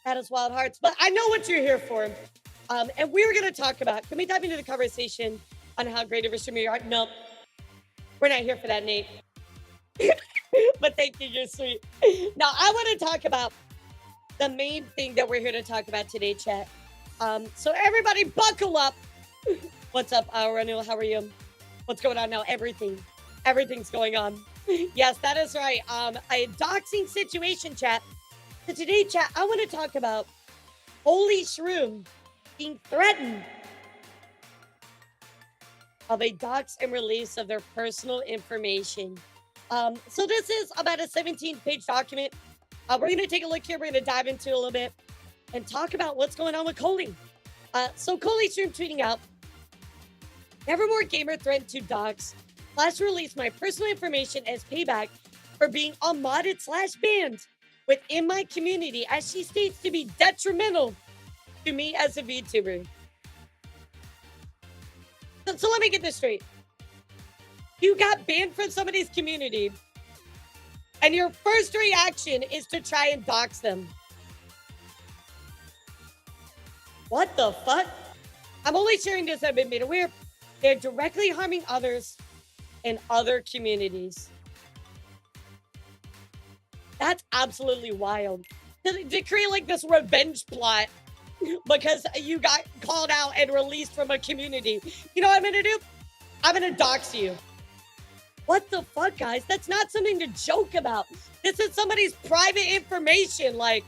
that is Wild Hearts. But I know what you're here for. And we were going to talk about, can we dive into the conversation on how great of a streamer you are? No, we're not here for that, Nate. But thank you, you're sweet. Now, I want to talk about the main thing that we're here to talk about today, chat. So everybody buckle up. What's up, Ranul? How are you? What's going on now? Everything's going on. Yes, that is right. A doxing situation, chat. So today, chat, I want to talk about Holy Shroom being threatened of a dox and release of their personal information. So this is about a 17-page document. We're going to take a look here. We're going to dive into it a little bit and talk about what's going on with Coley. So Holy Shroom tweeting out, Nevermore Gamer threatened to dox / release my personal information as payback for being unmodded / banned within my community, as she states to be detrimental to me as a VTuber. So let me get this straight. You got banned from somebody's community, and your first reaction is to try and dox them. What the fuck? I'm only sharing this. I've been made aware they're directly harming others in other communities. That's absolutely wild. To create like this revenge plot because you got called out and released from a community. You know what I'm gonna do? I'm gonna dox you. What the fuck, guys? That's not something to joke about. This is somebody's private information. Like,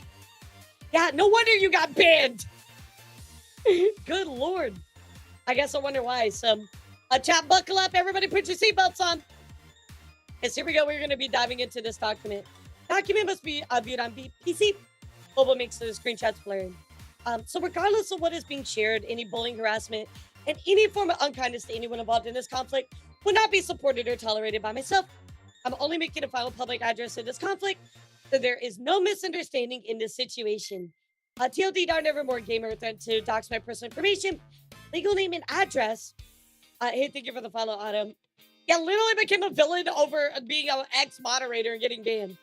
yeah, no wonder you got banned. Good Lord. I guess I wonder why. So, chat, buckle up. Everybody put your seatbelts on. Yes, here we go. We're going to be diving into this document. Document must be viewed on PC. Mobile makes the screenshots blurred. So regardless of what is being shared, any bullying, harassment, and any form of unkindness to anyone involved in this conflict will not be supported or tolerated by myself. I'm only making a final public address in this conflict, so there is no misunderstanding in this situation. TLD Nevermore Gamer threatened to dox my personal information, legal name, and address. Hey, thank you for the follow, Autumn. Yeah, literally became a villain over being an ex-moderator and getting banned.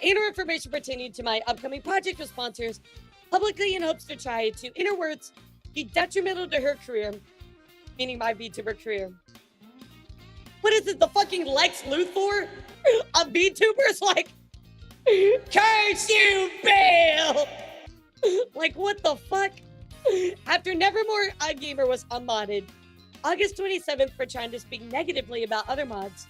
Inner information pertaining to my upcoming project with sponsors, publicly in hopes to try to, in her words, be detrimental to her career, meaning my VTuber career. What is it, the fucking Lex Luthor of VTubers? Like, curse you, Bale! Like, what the fuck? After Nevermore Gamer was unmodded, August 27th for trying to speak negatively about other mods,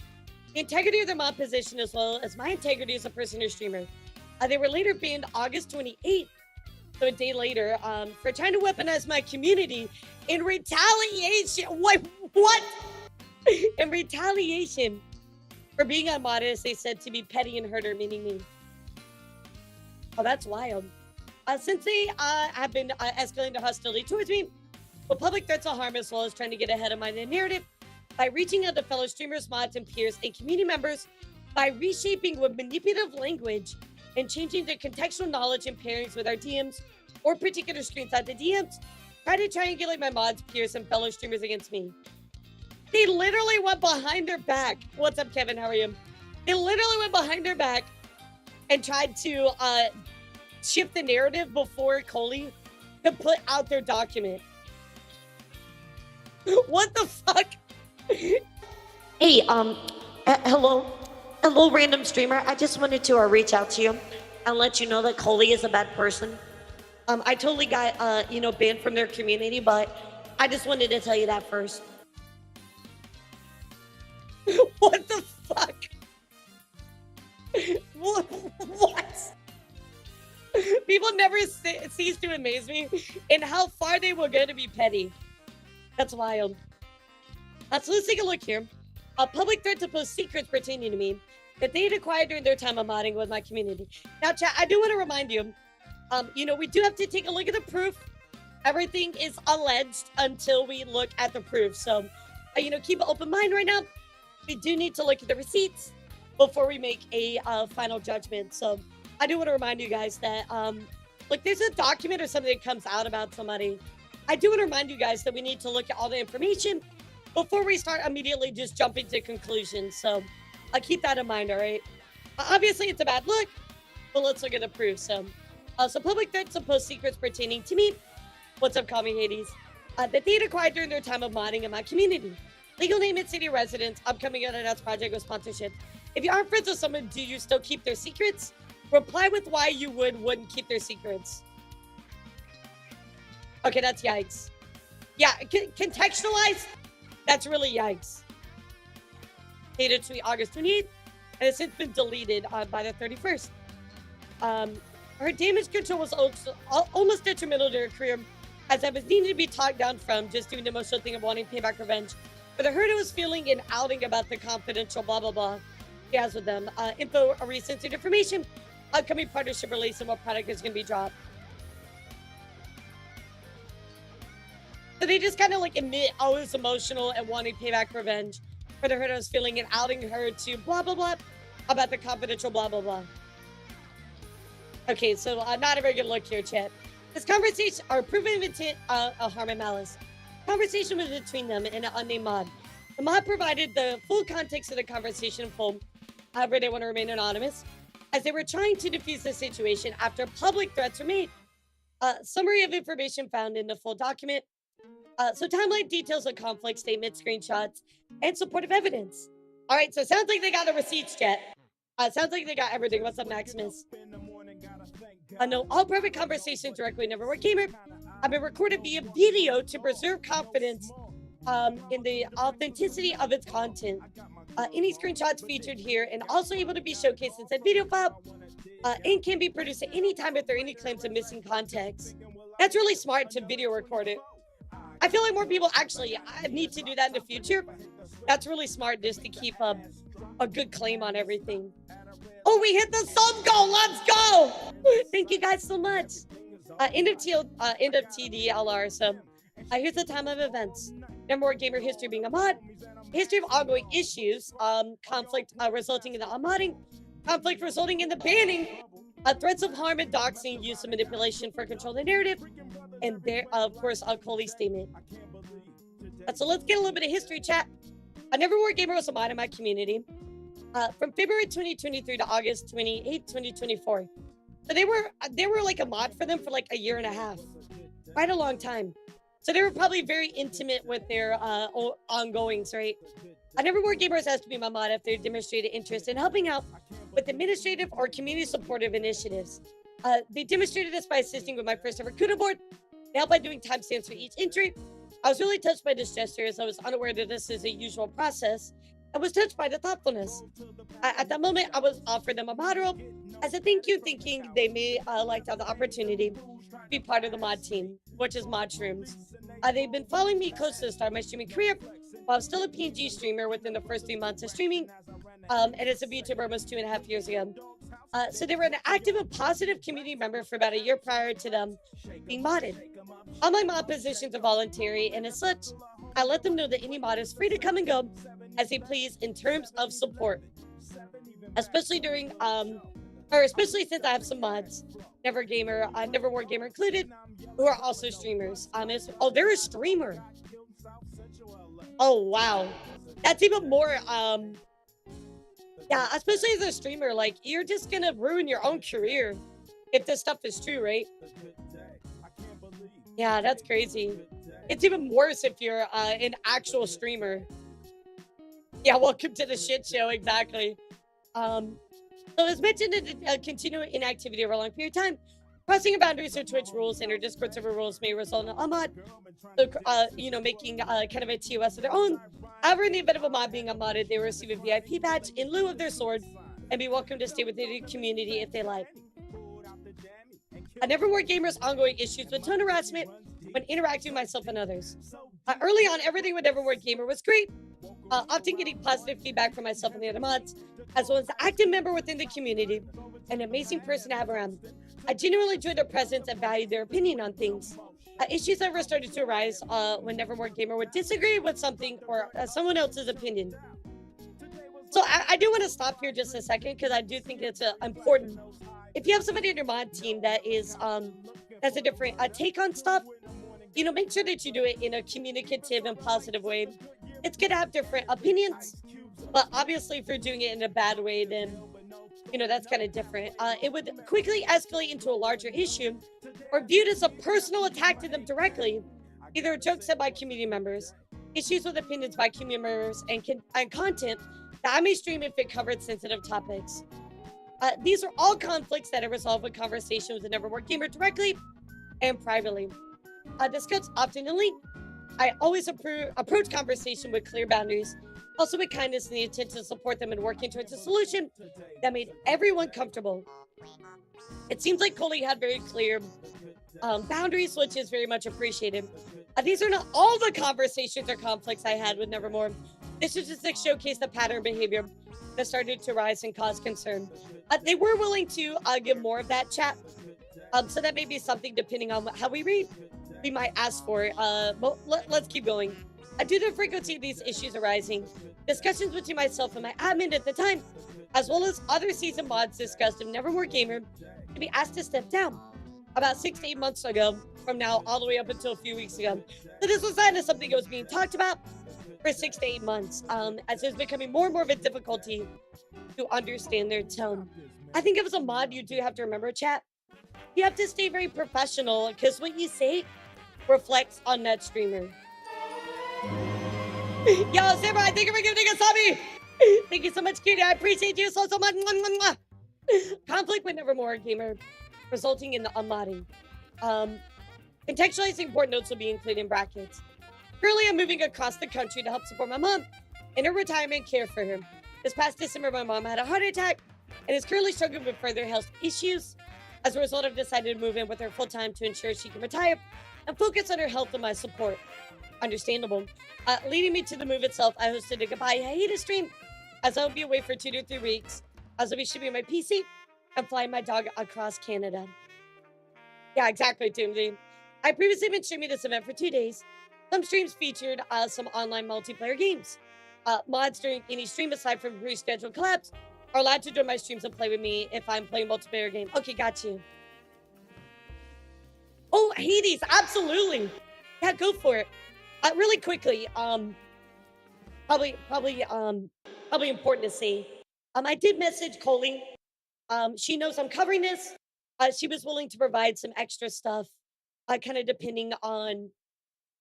the integrity of their mod position as well as my integrity as a person or streamer. They were later banned August 28th, so a day later, for trying to weaponize my community in retaliation. What? In retaliation for being unmodded, as they said, to be petty and hurt her, meaning me. Oh, that's wild. Since they have been escalating their hostility towards me, with public threats of harm as well as trying to get ahead of my narrative, by reaching out to fellow streamers, mods, and peers, and community members, by reshaping with manipulative language and changing the contextual knowledge and pairings with our DMs or particular screenshots of DMs, try to triangulate my mods, peers, and fellow streamers against me. They literally went behind their back. What's up, Kevin? How are you? They literally went behind their back and tried to shift the narrative before Coley could put out their document. What the fuck? Hey, hello, random streamer. I just wanted to reach out to you and let you know that Coley is a bad person. I totally got, banned from their community, but I just wanted to tell you that first. What the fuck? What? People never cease to amaze me in how far they will go to be petty. That's wild. So let's take a look here. A public threat to post secrets pertaining to me that they had acquired during their time of modding with my community. Now, chat, I do want to remind you, we do have to take a look at the proof. Everything is alleged until we look at the proof. So, keep an open mind right now. We do need to look at the receipts before we make a final judgment. So, I do want to remind you guys that, there's a document or something that comes out about somebody. I do want to remind you guys that we need to look at all the information before we start immediately just jumping to conclusions. So, keep that in mind, all right? Obviously, it's a bad look, but let's look at the proof. So public threats to post secrets pertaining to me. What's up, Call Me Hades? That they had acquired during their time of modding in my community. Legal name and city residence. Upcoming NNS project with sponsorship. If you aren't friends with someone, do you still keep their secrets? Reply with why you wouldn't keep their secrets. Okay, that's yikes. Yeah, contextualize. That's really yikes. Dated tweet August 28th, and it's since been deleted by the 31st. Her damage control was also almost detrimental to her career, as I was needed to be talked down from just doing the emotional thing of wanting payback revenge. For the hurt I was feeling and outing about the confidential blah blah blah she has with them. Info, recent information, upcoming partnership release, and what product is going to be dropped. So they just kind of admit I was emotional and wanting payback revenge for the hurt I was feeling and outing her to blah blah blah about the confidential blah blah blah. Okay, so not a very good look here, chat. This conversation, or proven intent of harm and malice. Conversation was between them and an unnamed mod. The mod provided the full context of the conversation in full. However, they want to remain anonymous, as they were trying to defuse the situation after public threats were made. Summary of information found in the full document. So timeline details of conflict statements, screenshots, and supportive evidence. All right, so it sounds like they got the receipts, chat. Sounds like they got everything. What's up, Maximus? No, all private conversations directly Never Work Gamer have been recorded via video to preserve confidence in the authenticity of its content. Any screenshots featured here and also able to be showcased in said video file and can be produced at any time if there are any claims of missing context. That's really smart to video record it. I feel like more people actually need to do that in the future. That's really smart just to keep a good claim on everything. Oh, we hit the sub goal. Let's go. Thank you guys so much. End of TD el-ara. So here's the time of events. Never Work Gamer history being a mod. History of ongoing issues. Conflict resulting in the unmodding. Conflict resulting in the banning. Threats of harm and doxing, use of manipulation for control the narrative. And there, of course, a Coley statement. So let's get a little bit of history, chat. I Never Work Gamer was a mod in my community. From February 2023 to August 28, 2024. So they were like a mod for them for like a year and a half. Quite a long time. So they were probably very intimate with their ongoings, right? I Never Work Gamers asked to be my mod if they demonstrated interest in helping out with administrative or community supportive initiatives. They demonstrated this by assisting with my first ever CUDA board. They helped by doing timestamps for each entry. I was really touched by this gesture as I was unaware that this is a usual process. I was touched by the thoughtfulness. At that moment, I was offered them a mod role as a thank you, thinking they may like to have the opportunity to be part of the mod team, which is Mod Shrooms. They've been following me close to the start of my streaming career, while I'm still a PNG streamer within the first 3 months of streaming, and as a Vtuber almost 2.5 years ago. So they were an active and positive community member for about a year prior to them being modded. All my mod positions are voluntary, and as such, I let them know that any mod is free to come and go as they please in terms of support. Especially during, especially since I have some mods, Never Work Gamer included, who are also streamers. They're a streamer. Oh, wow. That's even more, yeah, especially as a streamer, like, you're just gonna ruin your own career if this stuff is true, right? Yeah, that's crazy. It's even worse if you're an actual streamer. Yeah, welcome to the shit show, exactly. So as mentioned, continuing inactivity over a long period of time, crossing boundaries of Twitch rules and or Discord server rules may result in a mod, so, making kind of a TOS of their own. However, in the event of a mod being unmodded, they will receive a VIP badge in lieu of their sword and be welcome to stay within the community if they like. Nevermore Gamers' ongoing issues with tone harassment when interacting with myself and others. Early on, everything with Nevermore Gamer was great, often getting positive feedback from myself and the other mods, as well as an active member within the community, an amazing person to have around. I genuinely enjoyed their presence and valued their opinion on things. Issues ever started to arise when Nevermore Gamer would disagree with something or someone else's opinion. So I do want to stop here just a second because I do think it's important. If you have somebody on your mod team that is has a different take on stuff, make sure that you do it in a communicative and positive way. It's good to have different opinions, but obviously if you're doing it in a bad way, then that's kind of different. It would quickly escalate into a larger issue or viewed as a personal attack to them directly, either a joke said by community members, issues with opinions by community members, and content that I may stream if it covered sensitive topics. These are all conflicts that are resolved with conversation with the Nevermore Gamer directly and privately. Discussed often in length. I always approach conversation with clear boundaries, also with kindness and the intent to support them in working towards a solution that made everyone comfortable. It seems like Coley had very clear boundaries, which is very much appreciated. These are not all the conversations or conflicts I had with Nevermore. This is just to showcase the pattern of behavior that started to rise and cause concern. They were willing to give more of that chat, so that may be something depending on how we read. We might ask for it. But let's keep going. Due to the frequency of these issues arising, discussions between myself and my admin at the time, as well as other season mods discussed if Nevermore Gamer to be asked to step down about 6 to 8 months ago from now all the way up until a few weeks ago. So this was kind of something that was being talked about for 6 to 8 months, as it was becoming more and more of a difficulty to understand their tone. I think if it's a mod, you do have to remember, chat, you have to stay very professional because what you say reflects on that streamer. Yo, Samurai, thank you for giving us hobby. Thank you so much, cutie. I appreciate you so much. Conflict with Nevermore Gamer resulting in the unmodding. Contextualizing important notes will be included in brackets. Currently, I'm moving across the country to help support my mom in her retirement care for her. This past December, my mom had a heart attack and is currently struggling with further health issues. As a result, I've decided to move in with her full time to ensure she can retire and focus on her health and my support. Understandable. Leading me to the move itself, I hosted a goodbye hiatus stream as I'll be away for 2 to 3 weeks. As I'll be shipping my PC and flying my dog across Canada. Yeah, exactly, Timothy. I previously been streaming this event for 2 days. Some streams featured some online multiplayer games. Mods during any stream aside from pre-scheduled collabs are allowed to join my streams and play with me if I'm playing multiplayer game. Okay, got you. Oh, Hades, absolutely. Yeah, go for it. Really quickly, probably important to say. I did message Coley. She knows I'm covering this. She was willing to provide some extra stuff, kind of depending on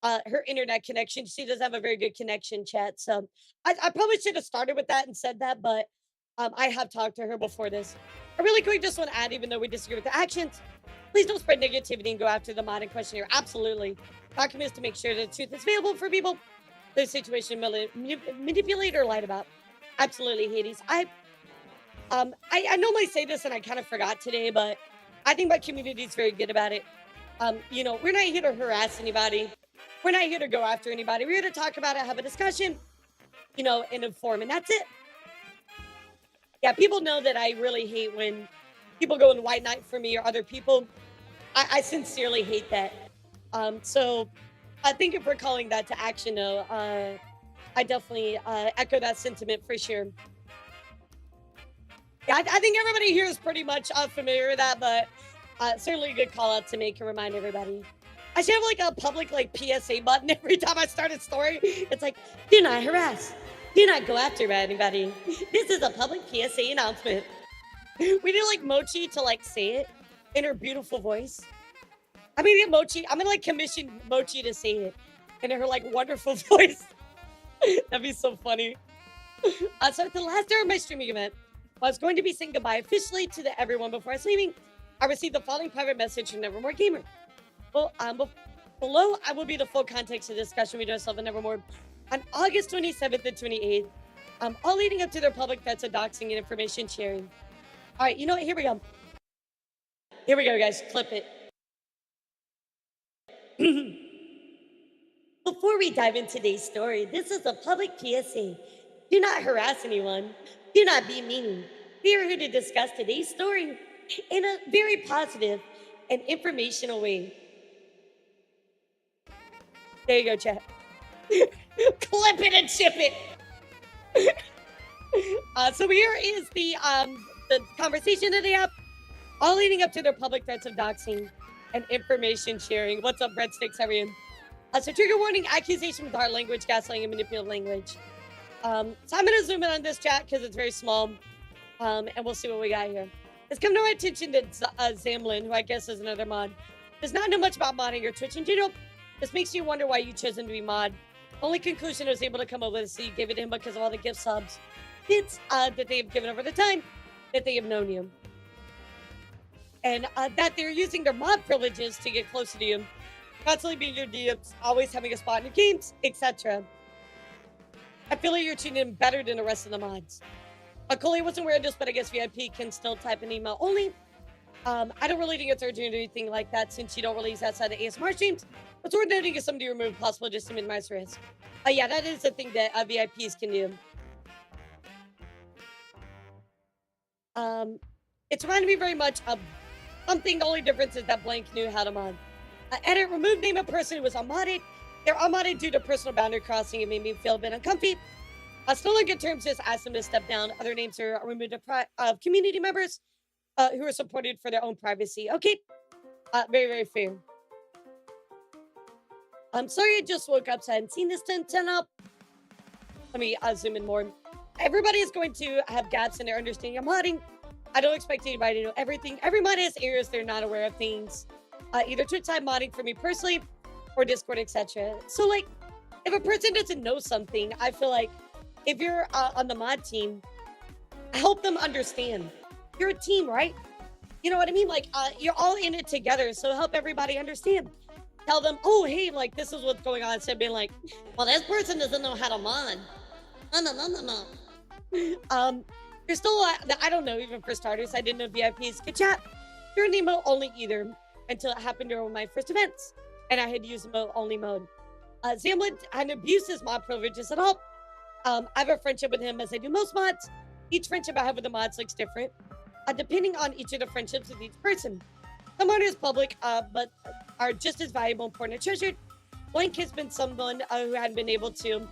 her internet connection. She does have a very good connection, chat. So I probably should have started with that and said that, but I have talked to her before this. I really quick just want to add, even though we disagree with the actions, please don't spread negativity and go after the mod in question here. Absolutely. Documents to make sure the truth is available for people the situation manipulate or lied about. Absolutely, Hades. I normally say this and I kind of forgot today, but I think my community is very good about it. We're not here to harass anybody. We're not here to go after anybody. We're here to talk about it, have a discussion, and inform, and that's it. Yeah, people know that I really hate when people go in white knight for me or other people. I sincerely hate that. So I think if we're calling that to action, though, I definitely echo that sentiment for sure. Yeah, I think everybody here is pretty much familiar with that, but certainly a good call out to make and remind everybody. I should have like a public PSA button every time I start a story. It's like, do not harass. Do not go after anybody. This is a public PSA announcement. We need Mochi to say it in her beautiful voice. I'm gonna get Mochi. I'm gonna commission Mochi to say it. in her like wonderful voice. That'd be so funny. So at the last hour of my streaming event, I was going to be saying goodbye officially to everyone before I was leaving. I received the following private message from Nevermore Gamer. Well, below I will be the full context of the discussion we do ourselves in Nevermore on August 27th and 28th. All leading up to their public threats of doxing and information sharing. All right, you know what? Here we go. Here we go, guys. Clip it. Before we dive into today's story, this is a public PSA. Do not harass anyone. Do not be mean. We are here to discuss today's story in a very positive and informational way. There you go, chat. Clip it and ship it. So here is the conversation that they have, all leading up to their public threats of doxing and information sharing. What's up, breadsticks? How are you? So trigger warning, accusation with hard language, gaslighting, and manipulative language. So I'm going to zoom in on this chat because it's very small, and we'll see what we got here. It's come to my attention that Zamlin, who I guess is another mod, does not know much about modding or Twitch in general. This makes you wonder why you chose him to be mod. Only conclusion I was able to come up with is you gave it to him because of all the gift subs bits that they have given over the time that they have known you. And that they're using their mod privileges to get closer to you. Constantly being your DMs, always having a spot in your games, etc. I feel like you're treating him better than the rest of the mods. Coley wasn't aware of this, but I guess VIP can still type an email only. I don't really think it's urgent or anything like that since you don't release outside the ASMR streams. What's worth noting is somebody removed possible just to minimize risk. Yeah, that is the thing that VIPs can do. It's reminded me very much of something. The only difference is that Blank knew how to mod. Edit, remove name of person who was unmodded. They're unmodded due to personal boundary crossing. It made me feel a bit uncomfy. Still on good terms, just asked them to step down. Other names are removed of community members who are supported for their own privacy. Okay, very, very fair. I'm sorry I just woke up, so I hadn't seen this 10 up. Let me zoom in more. Everybody is going to have gaps in their understanding of modding. I don't expect anybody to know everything. Every mod has areas they're not aware of things. Either Twitch side modding for me personally, or Discord, etc. So, like, if a person doesn't know something, I feel like if you're on the mod team, help them understand. You're a team, right? You know what I mean? Like, you're all in it together, so help everybody understand. Tell them, oh, hey, like, this is what's going on, instead of being like, well, this person doesn't know how to mod. No. There's still, I don't know, even for starters, I didn't know VIPs could chat. They're in emo only either, until it happened during my first events, and I had to use emo only mode. Zamlin hadn't abused his mod privileges at all. I have a friendship with him as I do most mods. Each friendship I have with the mods looks different, depending on each of the friendships with each person. Some are as public, but are just as valuable, important, and treasured. Blank has been someone who hadn't been able to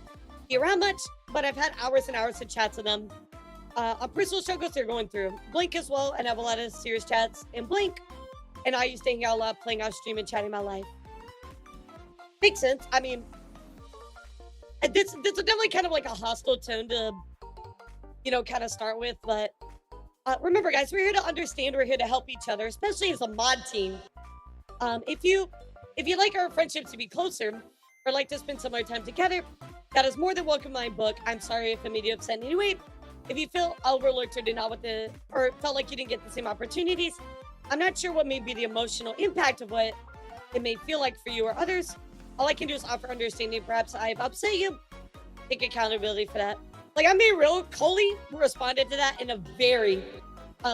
be around much, but I've had hours and hours of chats with them on personal struggles they're going through. Blank as well, and I have a lot of serious chats in Blank. And I used to hang out a lot, playing off stream and chatting my life. Makes sense. I mean, this is definitely kind of like a hostile tone to, you know, kind of start with. But remember, guys, we're here to understand. We're here to help each other, especially as a mod team. If you like our friendships to be closer, or like to spend some more time together, that is more than welcome in my book. I'm sorry if I made you upset in any way. If you feel overlooked or did not or felt like you didn't get the same opportunities, I'm not sure what may be the emotional impact of what it may feel like for you or others. All I can do is offer understanding. Perhaps I've upset you. Take accountability for that. Like, I'm being real. Coley responded to that in a very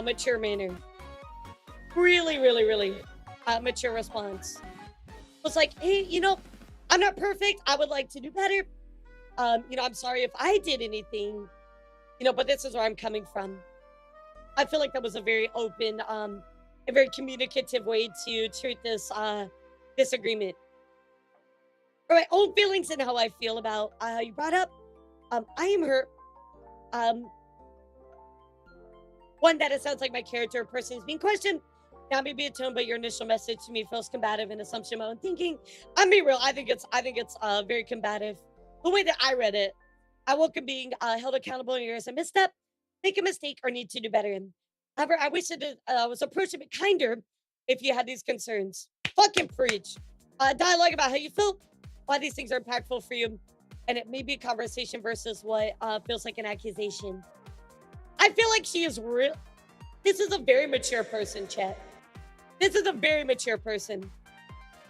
mature manner. Really, really, really mature response. It was like, hey, you know, I'm not perfect. I would like to do better. You know, I'm sorry if I did anything, you know, but this is where I'm coming from. I feel like that was a very open, a very communicative way to treat this disagreement. For my own feelings and how I feel about how you brought up, I am hurt. One, that it sounds like my character or person is being questioned. Now maybe a tone, but your initial message to me feels combative and assumption of my own thinking. I'm being real. I think it's very combative. The way that I read it, I welcome being held accountable in areas of misstep, make a mistake, or need to do better in. However, I wish it was approached a bit kinder if you had these concerns. Fucking preach. Dialogue about how you felt. why these things are impactful for you, and it may be a conversation versus what feels like an accusation. I feel like she is real. This is a very mature person, chat. This is a very mature person.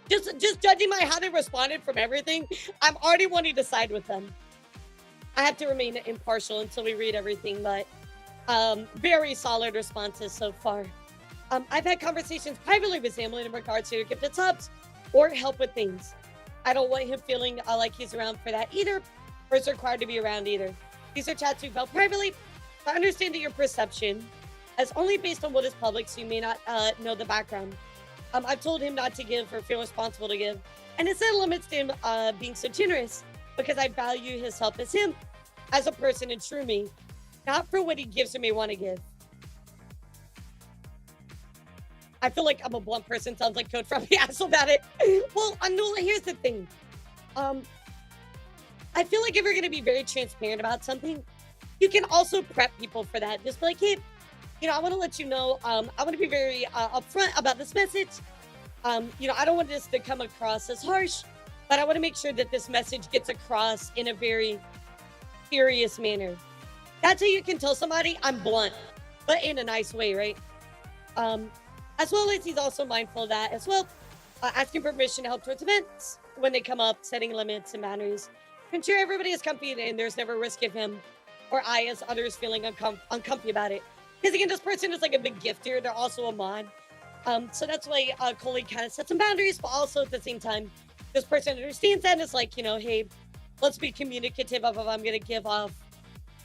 Just judging by how they responded from everything, I'm already wanting to side with them. I have to remain impartial until we read everything, but very solid responses so far. I've had conversations privately with Samuel in regards to gifted subs or help with things. I don't want him feeling like he's around for that either, or is required to be around either. These are chats we felt privately, but understanding your perception as only based on what is public, so you may not know the background. I've told him not to give or feel responsible to give, and instead limits to him being so generous because I value his help as him, as a person and true me, not for what he gives or may want to give. I feel like I'm a blunt person. Sounds like Code from asked about it. Well, Anula, here's the thing. I feel like if you're going to be very transparent about something, you can also prep people for that. Just be like, hey, I want to let you know, I want to be very upfront about this message. I don't want this to come across as harsh, but I want to make sure that this message gets across in a very serious manner. That's how you can tell somebody I'm blunt, but in a nice way, right? As well as he's also mindful of that as well. Asking permission to help towards events when they come up, setting limits and boundaries. Ensure everybody is comfy and there's never risk of him or I as others feeling uncomfy about it. Because again, this person is like a big gifter. They're also a mod. So that's why Coley kind of sets some boundaries, but also at the same time, this person understands that and is like, hey, let's be communicative of if I'm going to give off,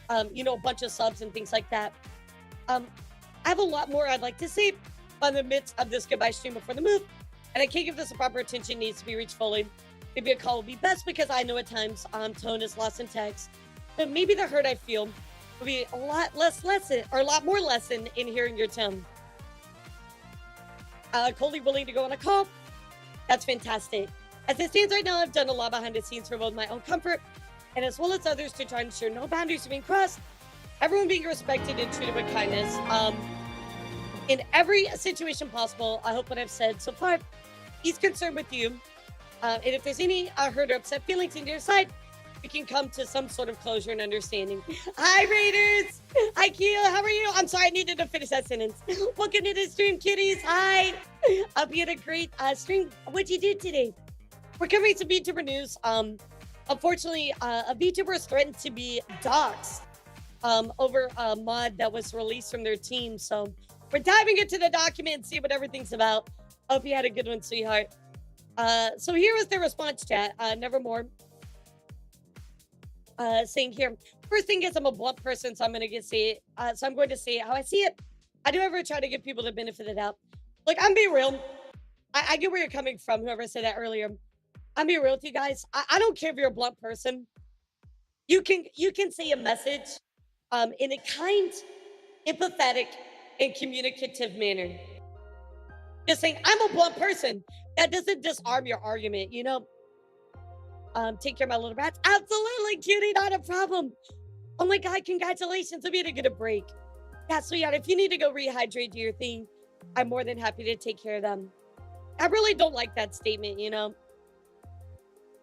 a bunch of subs and things like that. I have a lot more I'd like to say in the midst of this goodbye stream before the move, and I can't give this the proper attention needs to be reached fully. Maybe a call will be best because I know at times tone is lost in text, but maybe the hurt I feel will be a lot more lesson in hearing your tone. Coley willing to go on a call? That's fantastic. As it stands right now, I've done a lot behind the scenes for both my own comfort and as well as others to try and ensure no boundaries are being crossed, everyone being respected and treated with kindness. In every situation possible, I hope what I've said so far, he's concerned with you. And if there's any hurt or upset feelings on your side, we can come to some sort of closure and understanding. Hi, Raiders. Hi, Kia. How are you? I'm sorry, I needed to finish that sentence. Welcome to the stream, kitties. Hi. Hope you had a great stream. What'd you do today? We're covering some VTuber news. Unfortunately, a VTuber is threatened to be doxxed over a mod that was released from their team. So we're diving into the document and see what everything's about. Hope you had a good one, sweetheart. So here was the response chat. Nevermore. Saying here, first thing is I'm a blunt person, so I'm going to say it. So I'm going to say it how I see it. I do ever try to give people the benefit of the doubt. Like, I'm being real. I get where you're coming from, whoever said that earlier. I'm being real with you guys. I don't care if you're a blunt person. You can say a message in a kind, empathetic, and communicative manner. Just saying, I'm a blunt person. That doesn't disarm your argument, Take care of my little rats. Absolutely, cutie, not a problem. Oh my God, congratulations. Hope you had a good break. Yeah, sweetheart, if you need to go rehydrate, do your thing, I'm more than happy to take care of them. I really don't like that statement,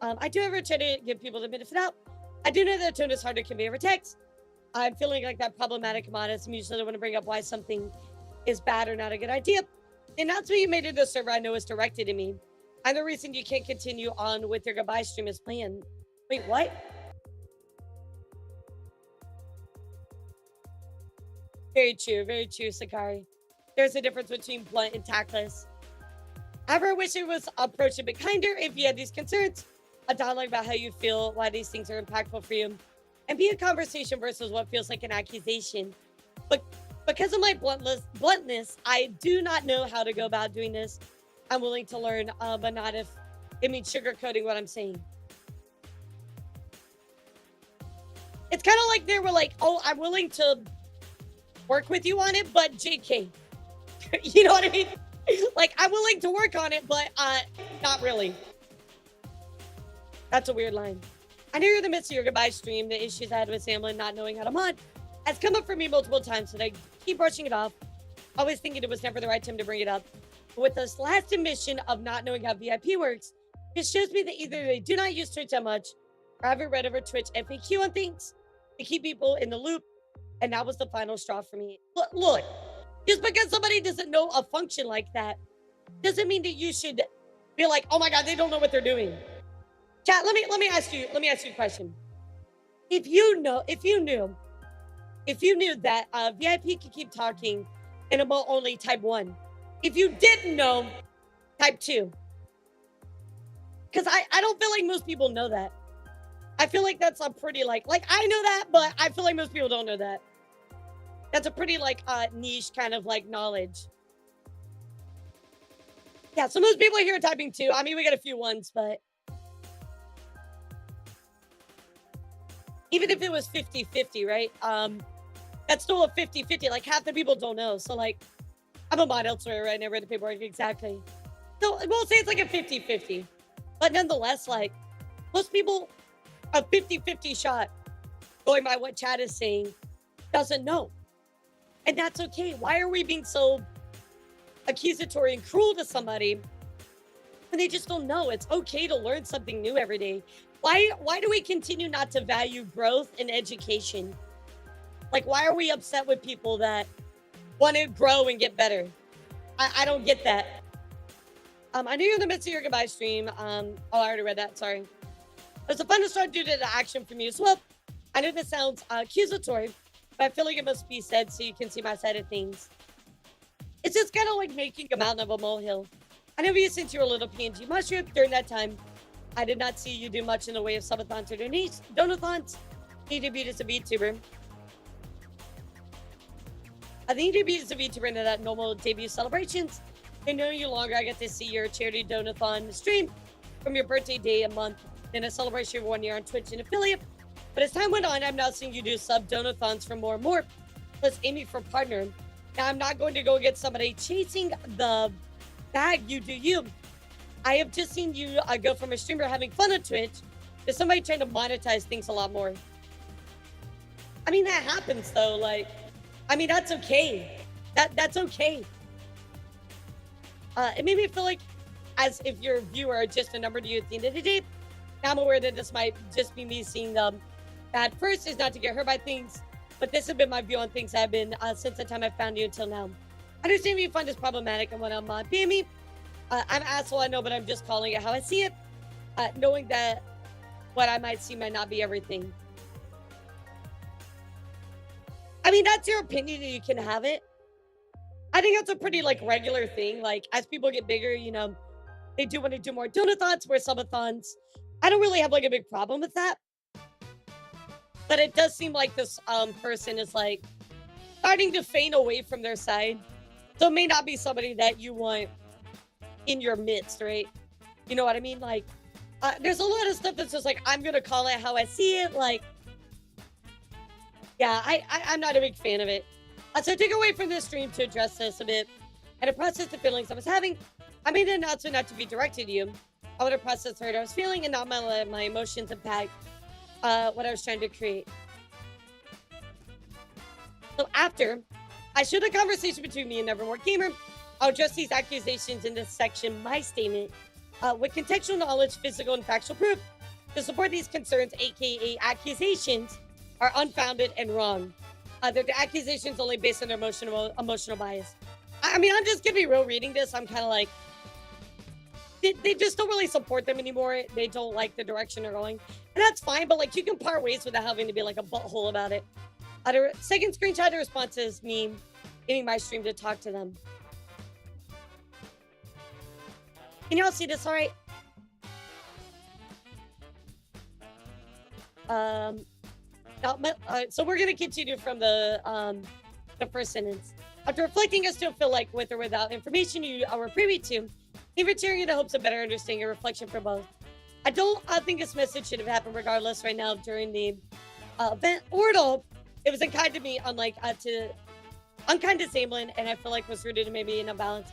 I do ever try to give people the benefit out. I do know that tone is hard to convey over text. I'm feeling like that problematic modesty. Usually I want to bring up why something is bad or not a good idea. And that's what you made in the server I know is directed to me. And the reason you can't continue on with your goodbye stream is planned. Wait, what? Very true, Sakari. There's a difference between blunt and tactless. However, I wish it was approached a bit kinder if you had these concerns. A dialogue about how you feel, why these things are impactful for you, and be a conversation versus what feels like an accusation. But because of my bluntness, I do not know how to go about doing this. I'm willing to learn, but not if it means sugarcoating what I'm saying. It's kind of like they were like, oh, I'm willing to work with you on it, but JK. You know what I mean? Like, I'm willing to work on it, but not really. That's a weird line. I know you're in the midst of your goodbye stream. The issues I had with Samlin not knowing how to mod has come up for me multiple times, and I keep brushing it off, always thinking it was never the right time to bring it up. But with this last admission of not knowing how VIP works, It shows me that either they do not use Twitch that much or haven't read over Twitch FAQ on things to keep people in the loop. And that was the final straw for me. Look, just because somebody doesn't know a function like that doesn't mean that you should be like, oh my God, they don't know what they're doing. Chat, let me ask you a question. If you knew that VIP could keep talking in emote only type 1, if you didn't know type 2, because I don't feel like most people know that. I feel like that's a pretty like I know that, but I feel like most people don't know that. That's a pretty like niche kind of like knowledge. Yeah, so most people here are typing 2. I mean, we got a few ones, but even if it was 50-50, right? That's still a 50-50. Like half the people don't know. So like, I'm a mod elsewhere, right? I never read the paperwork exactly. So we'll say it's like a 50-50. But nonetheless, like most people, a 50-50 shot, going by what chat is saying, doesn't know. And that's okay. Why are we being so accusatory and cruel to somebody when they just don't know? It's okay to learn something new every day. Why do we continue not to value growth and education? Like, why are we upset with people that want to grow and get better? I don't get that. I knew you're in the midst of your goodbye stream. Oh, I already read that. Sorry. It was a fun to start due to the action from you as well. I know this sounds accusatory, but I feel like it must be said so you can see my side of things. It's just kind of like making a mountain of a molehill. I know you since you were a little PNG mushroom during that time. I did not see you do much in the way of subathons or donathons. You debuted as a VTuber. I think you debuted as a VTuber into that normal debut celebrations. I know you longer. I get to see your charity donathon stream from your birthday day a month, then a celebration of 1 year on Twitch and affiliate. But as time went on, I'm now seeing you do sub donathons for more and more, plus aiming for partner. Now I'm not going to go get somebody chasing the bag. You do you. I have just seen you go from a streamer having fun on Twitch to somebody trying to monetize things a lot more. I mean, that happens though. Like, I mean, that's okay. That's okay. It made me feel like as if your viewer are just a number to you at the end of the day. Now I'm aware that this might just be me seeing them. At first is not to get hurt by things, but this has been my view on things I've been since the time I found you until now. I understand you find this problematic and when I'm being me. I'm asshole, I know, but I'm just calling it how I see it. Knowing that what I might see might not be everything. I mean, that's your opinion and you can have it. I think that's a pretty like regular thing. Like as people get bigger, you know, they do want to do more donathons, more subathons. I don't really have like a big problem with that. But it does seem like this person is like starting to fade away from their side. So it may not be somebody that you want in your midst, right? You know what I mean? Like, there's a lot of stuff that's just like, I'm going to call it how I see it. Like, yeah, I'm not a big fan of it. So I took away from this stream to address this a bit and to process the feelings I was having. I made an announcement not to be directed to you. I want to process the hurt I was feeling and not my emotions impact what I was trying to create. So after I showed a conversation between me and Nevermore Gamer, I'll address these accusations in this section, my statement, with contextual knowledge, physical and factual proof to support these concerns, aka accusations, are unfounded and wrong. They're the accusations only based on their emotional bias. I mean, I'm just gonna be real reading this. I'm kind of like, they just don't really support them anymore. They don't like the direction they're going. And that's fine, but like you can part ways without having to be like a butthole about it. The second screenshot of response is me getting my stream to talk to them. Can y'all see this all right? So we're gonna continue from the first sentence. After reflecting, I still feel like with or without information you were privy to, even sharing in the hopes of better understanding and reflection for both. I think this message should have happened regardless right now during the event or at all. It was unkind to me, unkind to Zamlin, and I feel like was rooted in maybe an imbalance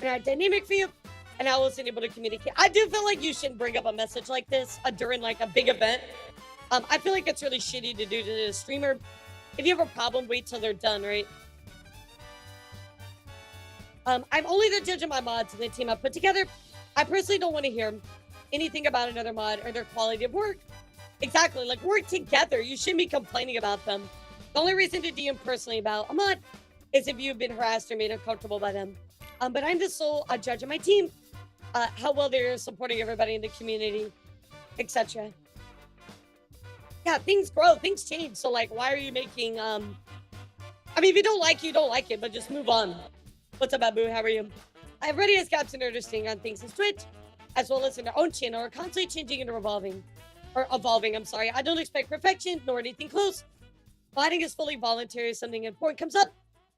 in our dynamic for you, and I wasn't able to communicate. I do feel like you shouldn't bring up a message like this during like a big event. I feel like it's really shitty to do to the streamer. If you have a problem, wait till they're done, right? I'm only the judge of my mods and the team I put together. I personally don't want to hear anything about another mod or their quality of work. Exactly, like work together. You shouldn't be complaining about them. The only reason to DM personally about a mod is if you've been harassed or made uncomfortable by them. But I'm the sole judge of my team, how well they're supporting everybody in the community, etc. Yeah, things grow, things change. So like, why are you making, I mean, if you don't like it, you don't like it, but just move on. What's up, Abu? How are you? Everybody has gaps and understanding on things in Twitch, as well as in their own channel, are constantly changing and evolving. I'm sorry. I don't expect perfection nor anything close. Modding is fully voluntary if something important comes up,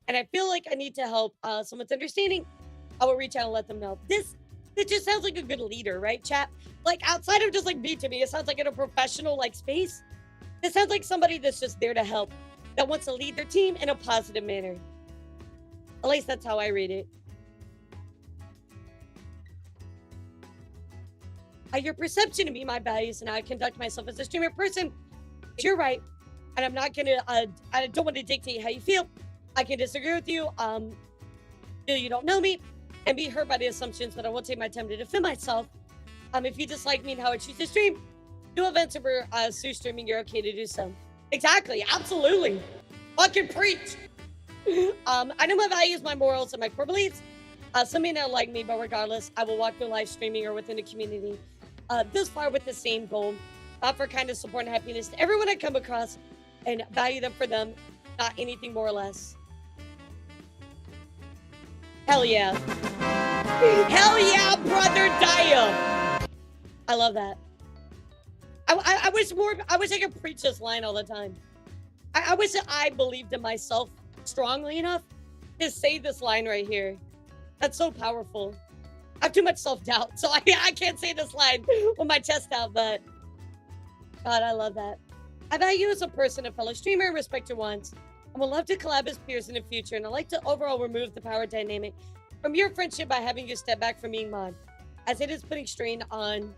and I feel like I need to help someone's understanding. I will reach out and let them know. This just sounds like a good leader, right, chat? Like, outside of just like me, to me, it sounds like in a professional like space. This sounds like somebody that's just there to help, that wants to lead their team in a positive manner. At least that's how I read it. Your perception of me, my values, and how I conduct myself as a streamer person. You're right, and I'm not gonna. I don't want to dictate how you feel. I can disagree with you. Feel you don't know me, and be hurt by the assumptions. But I will take my time to defend myself. If you dislike me and how I choose to stream, do events over Sue streaming. You're okay to do so. Exactly, absolutely. Fucking preach. I know my values, my morals, and my core beliefs. Some may not like me, but regardless, I will walk through live streaming or within the community. This far with the same goal, offer kindness, support, and happiness to everyone I come across, and value them for them, not anything more or less. Hell yeah. Hell yeah, brother Daya. I love that. I wish I could preach this line all the time. I wish that I believed in myself strongly enough to say this line right here. That's so powerful. I have too much self-doubt, so I can't say this line with my chest out, but God, I love that. I value you as a person, a fellow streamer, and respect your wants. I would love to collab as peers in the future, and I'd like to overall remove the power dynamic from your friendship by having you step back from being mod, as it is putting strain on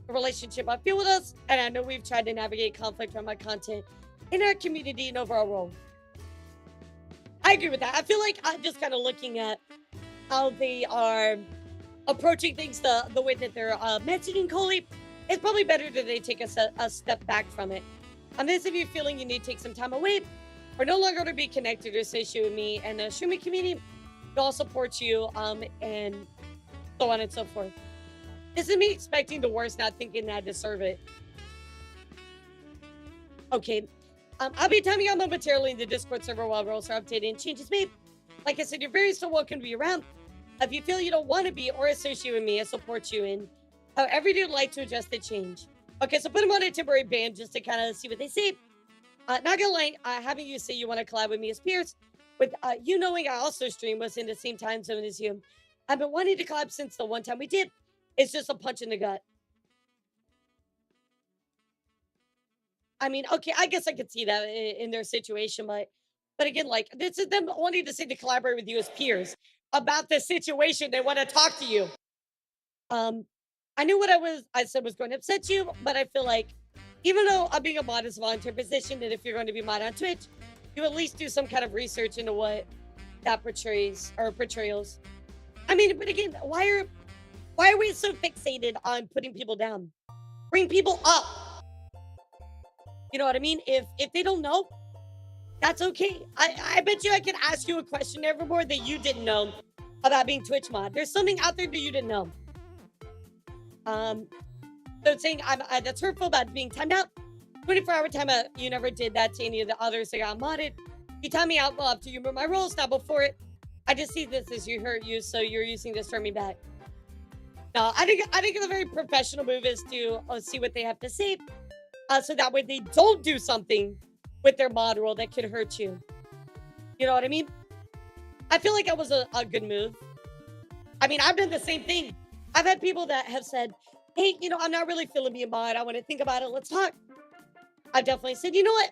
the relationship I feel with us, and I know we've tried to navigate conflict around my content in our community and overall role. I agree with that. I feel like I'm just kind of looking at how they are approaching things the way that they're mentioning Coley. It's probably better that they take a step back from it. On this, if you're feeling you need to take some time away or no longer to be connected or associated with me and the streaming community, I'll support you and so on and so forth. This is me expecting the worst, not thinking that I deserve it. Okay. I'll be timing out momentarily in the Discord server while roles are updated and changes made. Like I said, you're very still welcome to be around. If you feel you don't want to be or associate with me, I support you in however you'd like to adjust the change. Okay, so put them on a temporary ban just to kind of see what they say. Not gonna lie, having you say you want to collab with me as peers, with you knowing I also stream was in the same time zone as you. I've been wanting to collab since the one time we did. It's just a punch in the gut. I mean, okay, I guess I could see that in their situation, but again, like, this is them wanting to say to collaborate with you as peers about the situation. They want to talk to you. I knew what I said was going to upset you, but I feel like even though being a mod is a volunteer position, and if you're going to be mod on Twitch, you at least do some kind of research into what that portrays or portrayals. I mean, but again, why are we so fixated on putting people down? Bring people up. You know what I mean? If they don't know, that's okay. I bet you I could ask you a question evermore that you didn't know about being Twitch mod. There's something out there that you didn't know. So saying that's hurtful about being timed out. 24-hour timeout. You never did that to any of the others that got modded. You timed me out after you remove my roles, not before it. I just see this as you hurt you, so you're using this to turn me back. No, I think the very professional move is to see what they have to say, so that way they don't do something with their mod role that could hurt you. You know what I mean? I feel like that was a good move. I mean, I've done the same thing. I've had people that have said, hey, you know, I'm not really feeling being mod. I want to think about it. Let's talk. I've definitely said, you know what?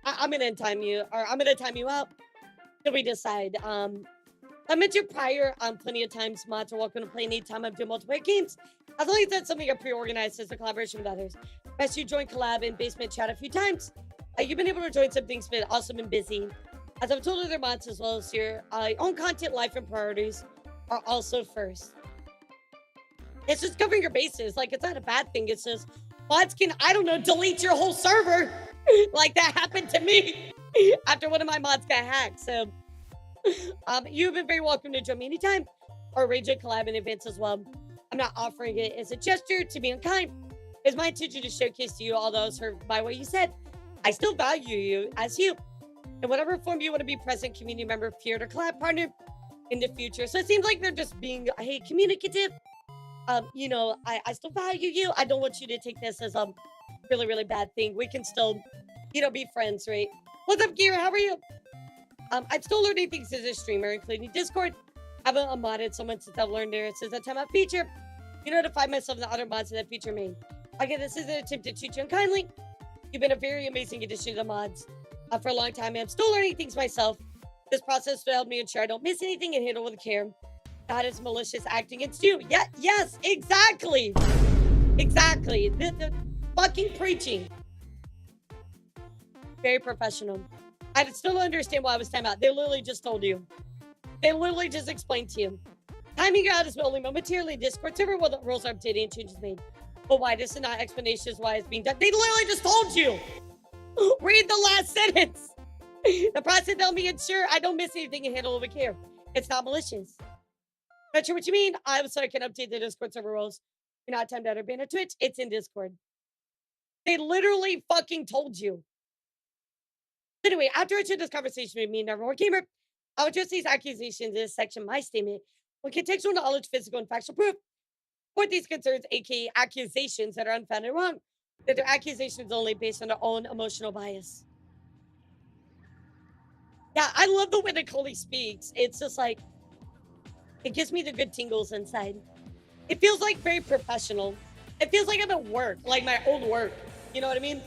I'm going to time you, or I'm going to time you out till we decide. I met you prior plenty of times, mods are welcome to play anytime I'm doing multiplayer games. As long as that's something I pre-organized as a collaboration with others. Best you join collab in basement chat a few times. You've been able to join some things, but also been busy. As I've told other mods as well as your own content, life, and priorities are also first. It's just covering your bases. Like, it's not a bad thing. It's just mods can, I don't know, delete your whole server. Like that happened to me after one of my mods got hacked. So you've been very welcome to join me anytime or arrange a collab in advance as well. I'm not offering it as a gesture to be unkind. It's my intention to showcase to you all those hurt by what you said. I still value you as you. In whatever form you want to be present, community member, peer, or collab partner in the future. So it seems like they're just being, hey, communicative. You know, I still value you. I don't want you to take this as a really, really bad thing. We can still, you know, be friends, right? What's up, Gear? How are you? I'm still learning things as a streamer, including Discord. I haven't modded someone since I've learned there. It says that time out feature. You notify myself and the other mods in that feature main. Again, this is an attempt to treat you unkindly. You've been a very amazing addition to the mods for a long time. I'm still learning things myself. This process will help me ensure I don't miss anything and handle with care. That is malicious acting against you. Yeah, yes, exactly. Exactly. The fucking preaching. Very professional. I still don't understand why I was time out. They literally just told you. They literally just explained to you. Timing out is only momentarily. Discord server while the rules are updated and changes made. But why? This is not explanations why it's being done. They literally just told you. Read the last sentence. The process will me ensure I don't miss anything and handle over care. It's not malicious. Not sure what you mean. I'm sorry, I can update the Discord server rules. You're not timed out or banned on Twitch. It's in Discord. They literally fucking told you. Anyway, after I shared this conversation with me and Nevermore Gamer, I'll address these accusations in this section of my statement with contextual knowledge, physical, and factual proof. For these concerns, aka accusations that are unfounded and wrong, that they're accusations only based on their own emotional bias. Yeah, I love the way that Coley speaks. It's just like, it gives me the good tingles inside. It feels like very professional. It feels like I'm at work, like my old work. You know what I mean?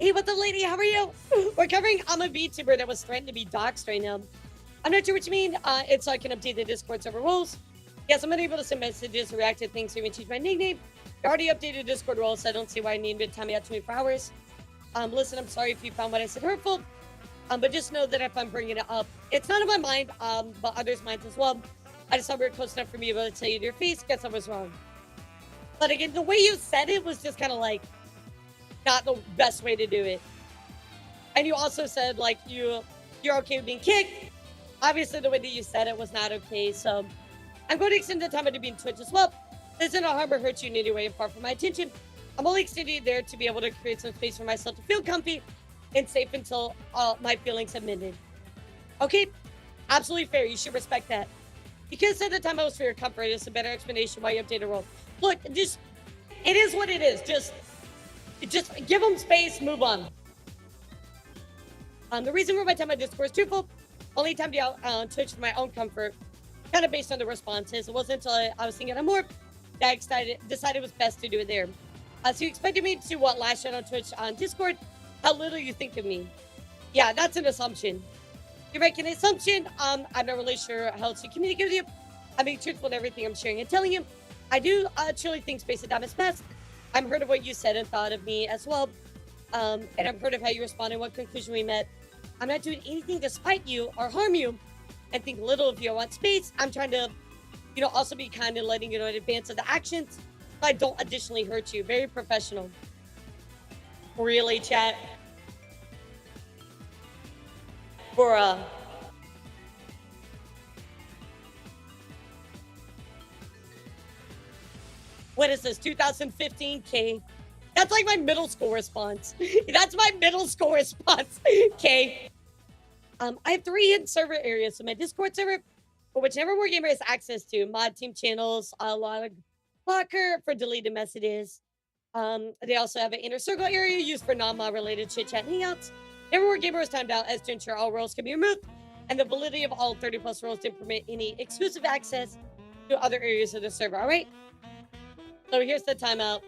Hey, what's up, lady? How are you? We're covering I'm a VTuber that was threatened to be doxxed right now. I'm not sure what you mean. It's so I can update the Discord server rules. Yes, I'm unable to send messages, react to things, or even change my nickname. I already updated Discord rules, so I don't see why I need to time me out 24 hours. Listen, I'm sorry if you found what I said hurtful. But just know that if I'm bringing it up, it's not in my mind, but others' minds as well. I just thought we were close enough for me to be able to tell you to your face. Guess I was wrong. But again, the way you said it was just kind of like not the best way to do it. And you also said like you're okay with being kicked. Obviously, the way that you said it was not okay. So I'm going to extend the time to be in Twitch as well. This isn't a harm or hurt you in any way, far from my attention. I'm only extending it there to be able to create some space for myself to feel comfy and safe until my feelings have mended. Okay? Absolutely fair. You should respect that. You could have said the time I was for your comfort. It's a better explanation why you updated role. Look, just, it is what it is. Just give them space, move on. The reason for my time on Discord is truthful. Only time to be out on Twitch for my own comfort, kind of based on the responses. It wasn't until I was thinking more that I decided it was best to do it there. So you expected me to lash out on Twitch on Discord? How little you think of me. Yeah, that's an assumption. You're making an assumption. I'm not really sure how else to communicate with you. I'm being truthful in everything I'm sharing and telling you. I do truly think Space and Time is best. I'm heard of what you said and thought of me as well. And I've heard of how you responded, what conclusion we met. I'm not doing anything to spite you or harm you and think little of you. I want space. I'm trying to, also be kind and letting you know in advance of the actions. So I don't additionally hurt you. Very professional. Really, chat? Bruh. What is this, 2015, That's like my middle school response. That's my middle school response, K. I have 3 hidden server areas. So my Discord server, for which Nevermore Gamer has access to, mod team channels, a log blocker for deleted messages. They also have an inner circle area used for non-mod related chit chat and hangouts. Nevermore Gamer is timed out as to ensure all roles can be removed, and the validity of all 30+ roles didn't permit any exclusive access to other areas of the server. All right. So here's the timeout.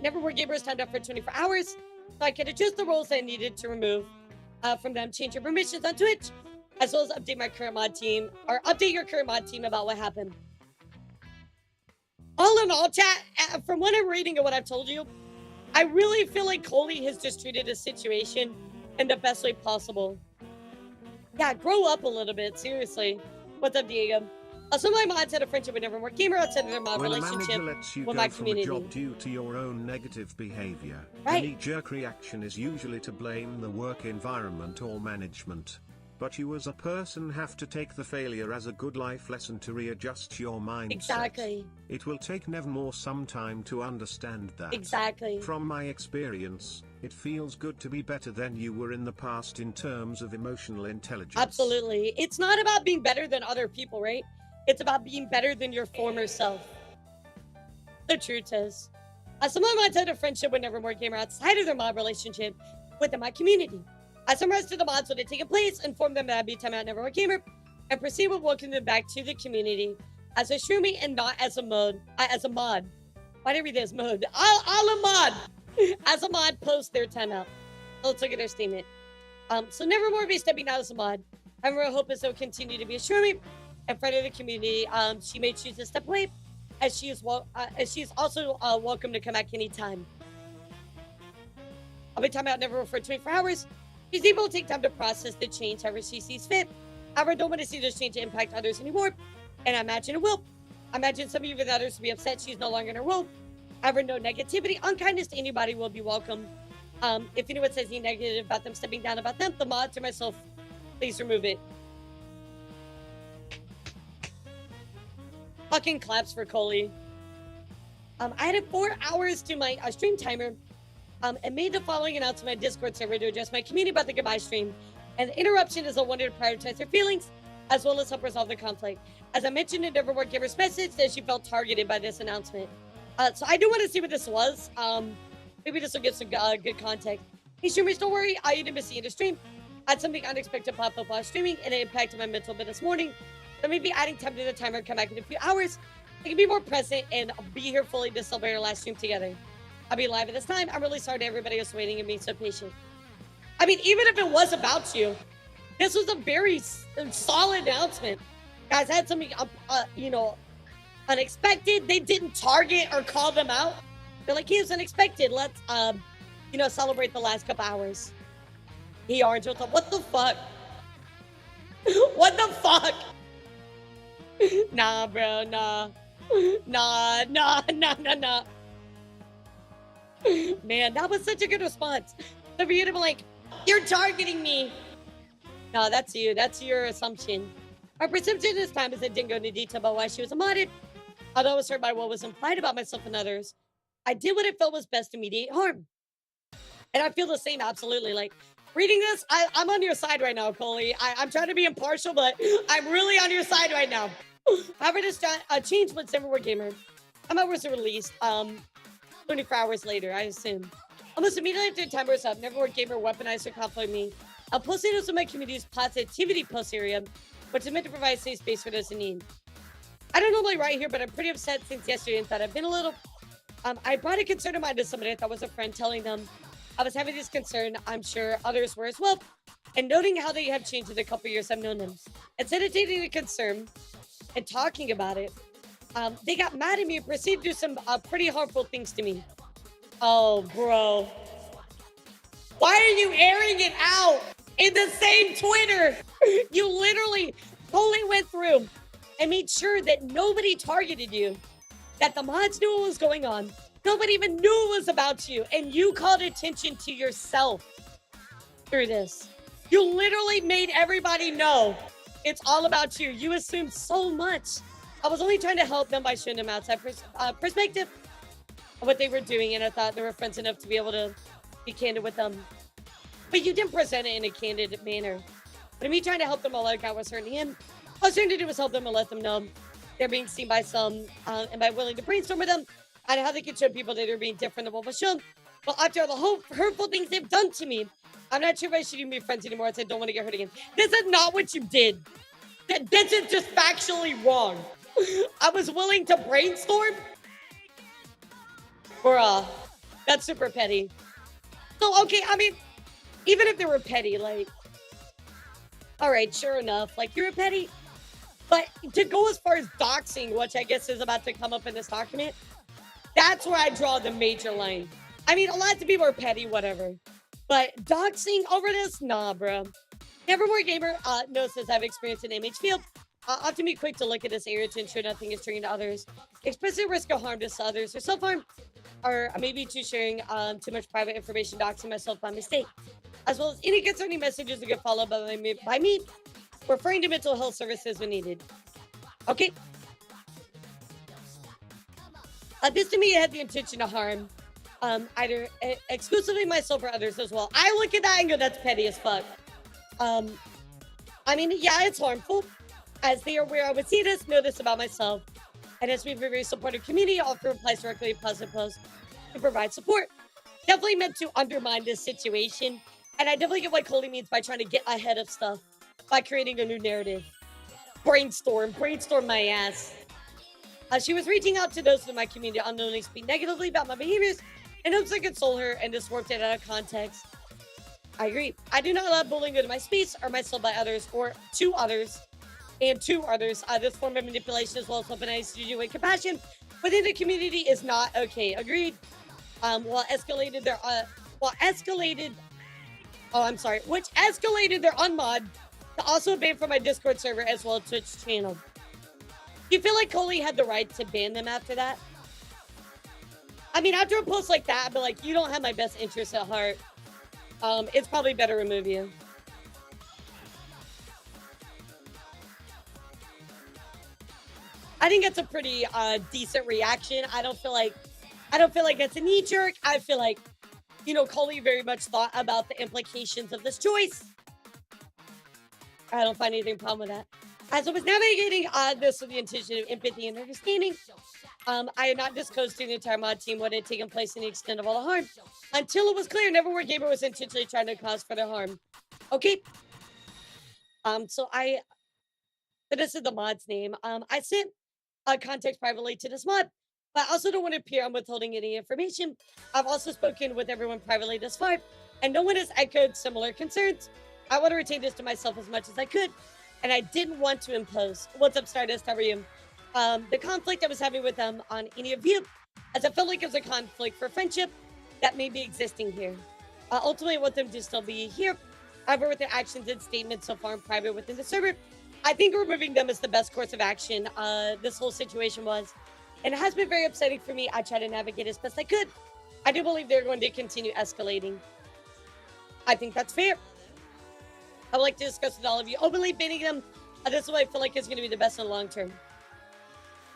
Nevermore Gamer is timed out for 24 hours, so I can adjust the roles I needed to remove from them, change your permissions on Twitch, as well as update my current mod team, or update your current mod team about what happened. All in all, chat, from what I'm reading and what I've told you, I really feel like Coley has just treated the situation in the best way possible. Yeah, grow up a little bit, seriously. What's up, Diego? Some of my mods had a friendship with Nevermore Gamer outside of their mod When a relationship manager lets you with go my from a community. job due to your own negative behavior, Right. the knee-jerk reaction is usually to blame the work environment or management. But you as a person have to take the failure as a good life lesson to readjust your mindset. Exactly. It will take Nevermore some time to understand that. Exactly. From my experience, it feels good to be better than you were in the past in terms of emotional intelligence. Absolutely. It's not about being better than other people, right? It's about being better than your former self. The truth is, some of my mods had a friendship with Nevermore Gamer outside of their mod relationship within my community. As some rest of the mods would have taken place, informed them that I'd be time out Nevermore Gamer, and proceed with welcoming them back to the community as a streaming and not as a mod. Why did I read this mode? I'll a mod. As a mod post their timeout. Let's look at their statement. So Nevermore will be stepping out as a mod. However, I hope is they'll continue to be a streaming and friend of the community. She may choose to step away, as she is also welcome to come back anytime. I'll be time out Nevermore for 24 hours. She's able to take time to process the change however she sees fit. However, I don't want to see this change to impact others anymore, and I imagine it will. I imagine some of you and others will be upset she's no longer in her role. However, no negativity, unkindness to anybody will be welcome. If anyone says anything negative about them stepping down about them, the mod to myself, please remove it. Fucking claps for Coley. I added 4 hours to my stream timer and made the following announcement on my Discord server to address my community about the goodbye stream. And the interruption is a wanted to prioritize their feelings as well as help resolve the conflict. As I mentioned in Nevermore Gamer's message, that she felt targeted by this announcement. So I do want to see what this was. Maybe this will get some good context. Hey streamers, don't worry, I didn't miss the stream. I had something unexpected pop up while streaming and it impacted my mental bit this morning. So maybe adding time to the timer and come back in a few hours. I can be more present and be here fully to celebrate our last stream together. I'll be live at this time. I'm really sorry to everybody who's waiting and being so patient. I mean, even if it was about you, this was a very solid announcement. Guys, I had something, unexpected. They didn't target or call them out. They're like, he was unexpected. Let's, celebrate the last couple hours. He orange, what the fuck? What the fuck? Nah, bro, nah. Nah. Man, that was such a good response. So for you to be like, you're targeting me. No, that's you. That's your assumption. Our perception this time is it didn't go into detail about why she was modded. Although I was hurt by what was implied about myself and others, I did what it felt was best to mediate harm. And I feel the same, absolutely. Like, reading this, I'm on your side right now, Coley. I'm trying to be impartial, but I'm really on your side right now. However, this change when Nevermore Gamer. Was released 24 hours later, I assume. Almost immediately after the timer was up, Nevermore Gamer weaponized her conflict with me. Posting this in my community's positivity post area, which is meant to provide a safe space for those in need. I don't normally write here, but I'm pretty upset since yesterday and thought I've been a little... I brought a concern of mine to somebody I thought was a friend, telling them I was having this concern. I'm sure others were as well. And noting how they have changed in the couple years I've known them. Instead of taking the concern and talking about it, they got mad at me and proceeded to do some pretty harmful things to me. Oh, bro. Why are you airing it out in the same Twitter? You literally totally went through and made sure that nobody targeted you, that the mods knew what was going on. Nobody even knew it was about you, and you called attention to yourself through this. You literally made everybody know it's all about you. You assumed so much. I was only trying to help them by showing them outside perspective of what they were doing, and I thought they were friends enough to be able to be candid with them. But you didn't present it in a candid manner. But me trying to help them all like I was hurting him, all I was trying to do was help them and let them know they're being seen by some, and by willing to brainstorm with them on how they can show people that they're being different than what was shown. Well, after all the hurtful things they've done to me, I'm not sure if I should even be friends anymore. I said, don't want to get hurt again. This is not what you did. This is just factually wrong. I was willing to brainstorm? Bruh, that's super petty. So, okay, I mean, even if they were petty, like, all right, sure enough, like, you're a petty. But to go as far as doxing, which I guess is about to come up in this document, that's where I draw the major line. I mean, a lot of people are petty, whatever. But doxing over this? Nah, bro. Nevermore Gamer knows this. I've experienced an image field. often be quick to look at this area to ensure nothing is triggering to others, especially risk of harm to others or self-harm, or maybe to sharing too much private information, doxing myself by mistake, as well as any concerning messages that get followed by me, referring to mental health services when needed. Okay. This to me had the intention to harm either exclusively myself or others as well. I look at that and go, that's petty as fuck. I mean, yeah, it's harmful. As they are aware, I would see this, know this about myself. And as we have a very supportive community, offer replies directly to positive posts to provide support. Definitely meant to undermine this situation. And I definitely get what Coley means by trying to get ahead of stuff by creating a new narrative. Brainstorm my ass. She was reaching out to those in my community unknowingly speak negatively about my behaviors in hopes I console her and just worked it out of context. I agree. I do not allow bullying into my space or myself by others or to others. And to others, this form of manipulation as well as weaponized to with compassion within the community is not okay. Agreed. Which escalated their unmod to also ban from my Discord server as well as Twitch channel. Do you feel like Coley had the right to ban them after that? I mean, after a post like that, I'd be like, you don't have my best interests at heart. It's probably better to remove you. I think that's a pretty decent reaction. I don't feel like it's a knee jerk. I feel like, you know, Coley very much thought about the implications of this choice. I don't find anything problem with that. As I was navigating this with the intention of empathy and understanding, I had not disclosed to the entire mod team what had taken place in the extent of all the harm until it was clear Neverwhere Gamer was intentionally trying to cause further harm. Okay. So this is the mod's name. I sent context privately to this mod, but I also don't want to appear I'm withholding any information. I've also spoken with everyone privately this far, and no one has echoed similar concerns. I want to retain this to myself as much as I could, and I didn't want to impose. What's up, Stardust? How are you? The conflict I was having with them on any of you, as I felt like it was a conflict for friendship that may be existing here. Ultimately, I want them to still be here. However, with their actions and statements so far in private within the server, I think removing them is the best course of action. This whole situation was, and it has been very upsetting for me. I try to navigate as best I could. I do believe they're going to continue escalating. I think that's fair. I would like to discuss with all of you openly banning them. This is what I feel like is going to be the best in the long term.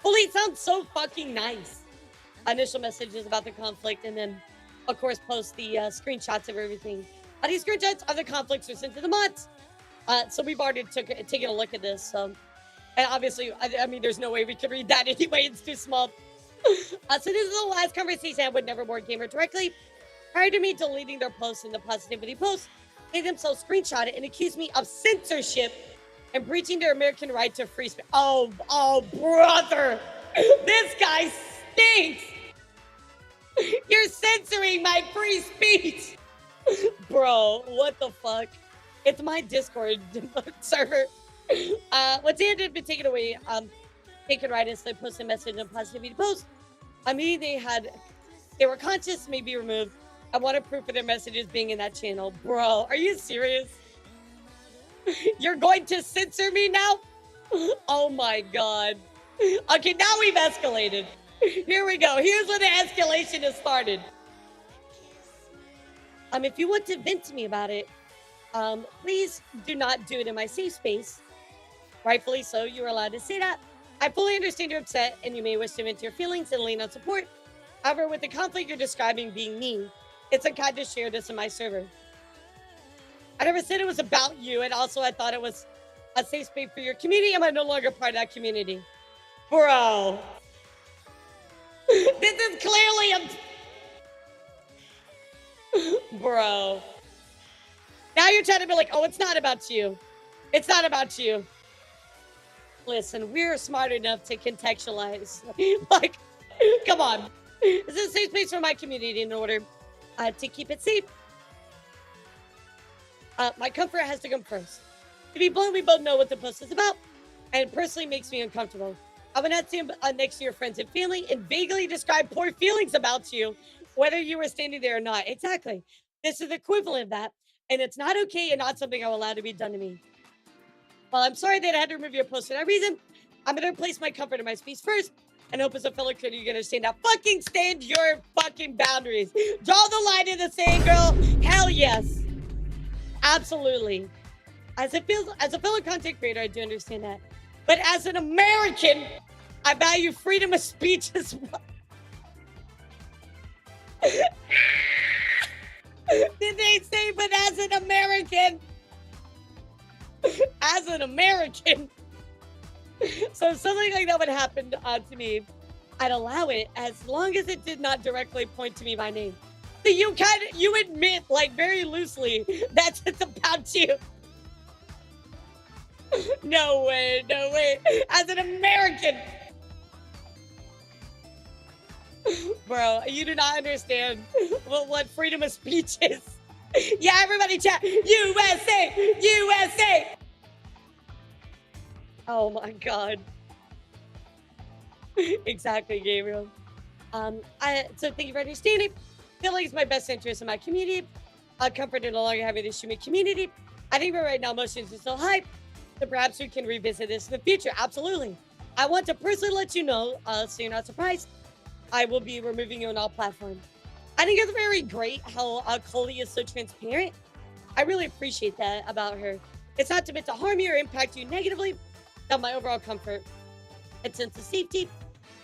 Holy, it sounds so fucking nice. Initial messages about the conflict, and then, of course, post the screenshots of everything. These screenshots of the conflicts are sent to the mods. So we've already taken a look at this. And obviously, I mean, there's no way we could read that anyway. It's too small. So this is the last conversation I had with Nevermore Gamer directly. Prior to me deleting their posts in the positivity post, they themselves screenshot it and accused me of censorship and breaching their American right to free speech. Oh, brother. This guy stinks. You're censoring my free speech. Bro, what the fuck? It's my Discord server. Once it had been taken away, taken right as they posted a message in positivity post. Immediately they were conscious, may be removed. I wanted proof of their messages being in that channel. Bro, are you serious? You're going to censor me now? Oh my god. Okay, now we've escalated. Here we go. Here's where the escalation has started. If you want to vent to me about it, please do not do it in my safe space. Rightfully so, you're allowed to say that. I fully understand you're upset and you may wish to vent your feelings and lean on support. However, with the conflict you're describing being me, it's unkind to share this in my server. I never said it was about you, and also I thought it was a safe space for your community. Am I no longer part of that community? Bro. This is clearly Bro. Now you're trying to be like, oh, it's not about you. It's not about you. Listen, we're smart enough to contextualize. Like, come on. This is a safe space for my community in order to keep it safe. My comfort has to come first. To be blunt, we both know what the post is about, and it personally makes me uncomfortable. I would not stand next to your friends and family and vaguely describe poor feelings about you, whether you were standing there or not. Exactly. This is the equivalent of that, and it's not okay and not something I will allow to be done to me. Well, I'm sorry that I had to remove your post for that reason. I'm gonna place my comfort in my speech first and hope as a fellow critic you're gonna understand now. Fucking stand your fucking boundaries. Draw the line in the sand, girl. Hell yes. Absolutely. As a fellow content creator, I do understand that. But as an American, I value freedom of speech as well. Did they say, but as an American? As an American. So if something like that would happen to me, I'd allow it as long as it did not directly point to me by name. So you admit, like, very loosely that it's about you. No way, no way. As an American. Bro, you do not understand what freedom of speech is. Yeah, everybody chat. USA! USA! Oh my god. Exactly, Gabriel. So thank you for understanding. I feel like it's my best interest in my community. Comfort in no longer having this streaming community. I think right now emotions are still high. So perhaps we can revisit this in the future. Absolutely. I want to personally let you know, so you're not surprised, I will be removing you on all platforms. I think it's very great how Coley is so transparent. I really appreciate that about her. It's not meant to harm you or impact you negatively. Not my overall comfort and sense of safety.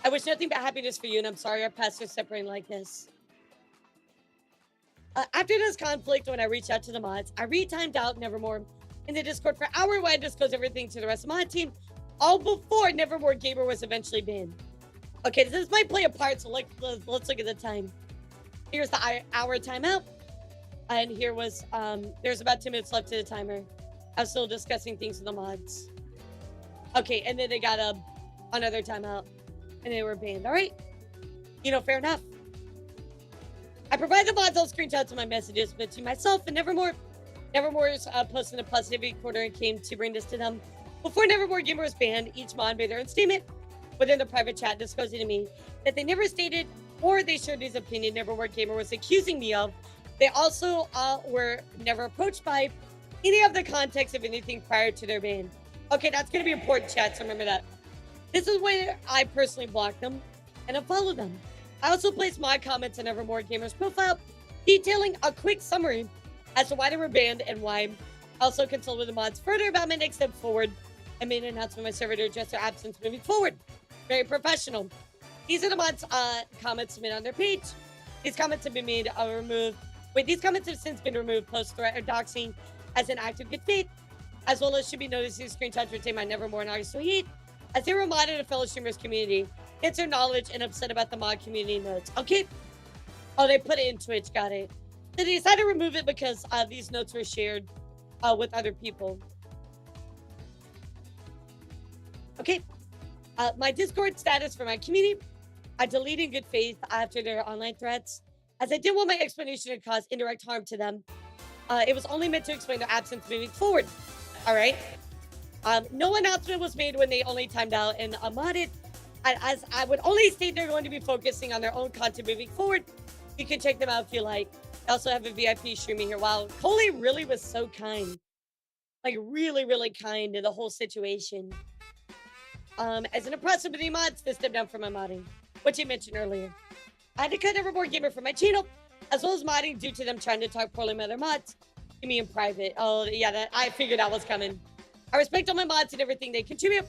I wish nothing but happiness for you, and I'm sorry our paths are separating like this. After this conflict, when I reached out to the mods, I retimed out Nevermore in the Discord for an hour where I disclosed everything to the rest of my team, all before Nevermore Gamer was eventually banned. Okay, this might play a part, so let's look at the time. Here's the hour timeout, and here was, there's about 2 minutes left to the timer. I was still discussing things with the mods. Okay, and then they got another timeout, and they were banned. All right, you know, fair enough. I provide the mods all screenshots of my messages, but to myself and Nevermore's posting a positivity quarter and came to bring this to them. Before Nevermore Gamer was banned, each mod made their own statement within the private chat disclosing to me that they never stated or they shared his opinion Nevermore Gamer was accusing me of. They also were never approached by any of the context of anything prior to their ban. Okay, that's going to be important, chat, so remember that. This is where I personally blocked them and unfollowed them. I also placed my comments on Nevermore Gamer's profile, detailing a quick summary as to why they were banned and why. I also consulted with the mods further about my next step forward and made an announcement on my server to address their absence moving forward. Very professional. These are the mods' comments submitted on their page. These comments have been made removed. Wait, these comments have since been removed post-threat or doxing as an act of good faith, as well as should be noticed these screenshots retain my Nevermore and August 28th, as they were modded in a fellow streamer's community. It's their knowledge and upset about the mod community notes. Okay. Oh, they put it in Twitch. Got it. They decided to remove it because these notes were shared with other people. Okay. My Discord status for my community. I deleted in good faith after their online threats, as I didn't want my explanation to cause indirect harm to them. It was only meant to explain their absence moving forward. All right. No announcement was made when they only timed out and modded. As I would only state they're going to be focusing on their own content moving forward. You can check them out if you like. I also have a VIP streaming here. Wow, Coley really was so kind. Like, really, really kind to the whole situation. As an impressive with the mods, to step down from my modding, which you mentioned earlier. I had to cut Nevermore Gamer from my channel, as well as modding due to them trying to talk poorly about other mods to me in private. Oh, yeah, I figured that was coming. I respect all my mods and everything they contribute.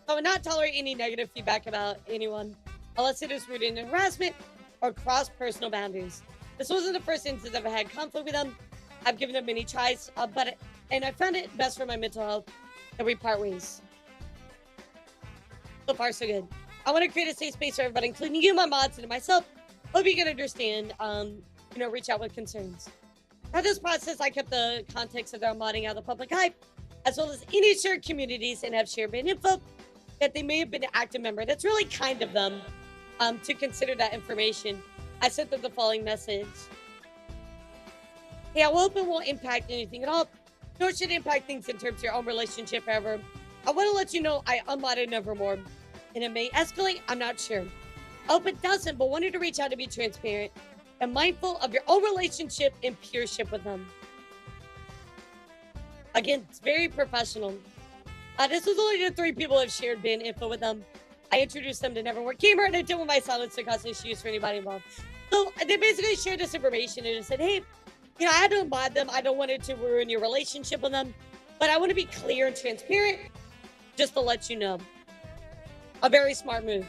I would not tolerate any negative feedback about anyone, unless it is rooted in harassment or cross personal boundaries. This wasn't the first instance I've had conflict with them. I've given them many tries, and I found it best for my mental health that we part ways. So far, so good. I want to create a safe space for everybody, including you, my mods, and myself. Hope you can understand, reach out with concerns. Throughout this process, I kept the context of their modding out of the public eye, as well as any shared communities and have shared ban info that they may have been an active member. That's really kind of them to consider that information. I sent them the following message. Hey, I hope it won't impact anything at all, nor should it impact things in terms of your own relationship. However, I want to let you know I unmodded Nevermore, and it may escalate. I'm not sure. I hope it doesn't, but wanted to reach out to be transparent and mindful of your own relationship and peership with them. Again, it's very professional. This was only the 3 people I've shared ban info with them. I introduced them to Nevermore Gamer, and I did with my silence to cause issues for anybody involved. So they basically shared this information and just said, hey, you know, I don't mod them. I don't want it to ruin your relationship with them, but I want to be clear and transparent just to let you know. A very smart move.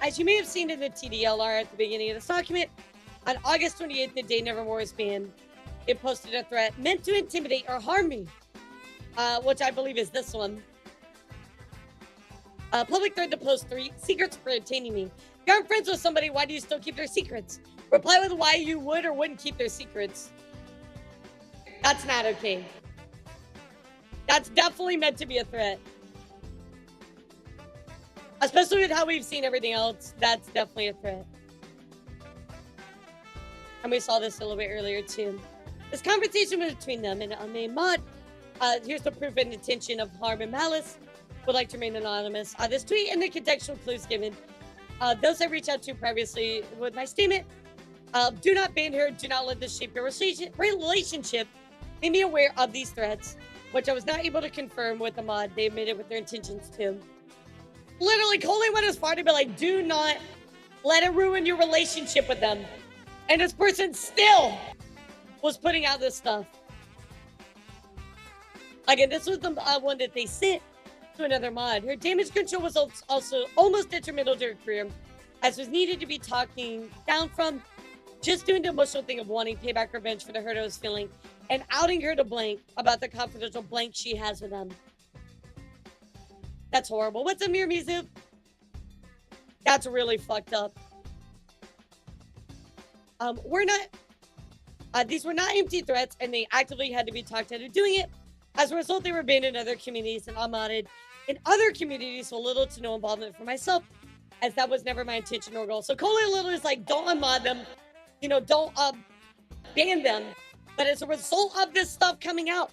As you may have seen in the TDLR at the beginning of this document, on August 28th, the day Nevermore was banned, it posted a threat meant to intimidate or harm me, which I believe is this one. Public thread to post 3 secrets for attaining me. If you aren't friends with somebody, why do you still keep their secrets? Reply with why you would or wouldn't keep their secrets. That's not okay. That's definitely meant to be a threat. Especially with how we've seen everything else, that's definitely a threat. And we saw this a little bit earlier too. This conversation was between them and an unnamed mod. Here's the proof and intention of harm and malice. Would like to remain anonymous. This tweet and the contextual clues given. Those I reached out to previously with my statement. Do not ban her. Do not let this shape your relationship. Made me aware of these threats, which I was not able to confirm with the mod. They admitted with their intentions too. Literally, Coley went as far to be like, do not let it ruin your relationship with them. And this person still was putting out this stuff. Again, this was the one that they sent to another mod. Her damage control was also almost detrimental to her career, as was needed to be talking down from just doing the emotional thing of wanting payback revenge for the hurt I was feeling and outing her to Blank about the confidential blank she has with them. That's horrible. What's up, Mizu? That's really fucked up. These were not empty threats, and they actively had to be talked out of doing it. As a result, they were banned in other communities and unmodded in other communities, so little to no involvement for myself, as that was never my intention or goal. So Coley literally is like, don't unmod them, you know, don't ban them. But as a result of this stuff coming out,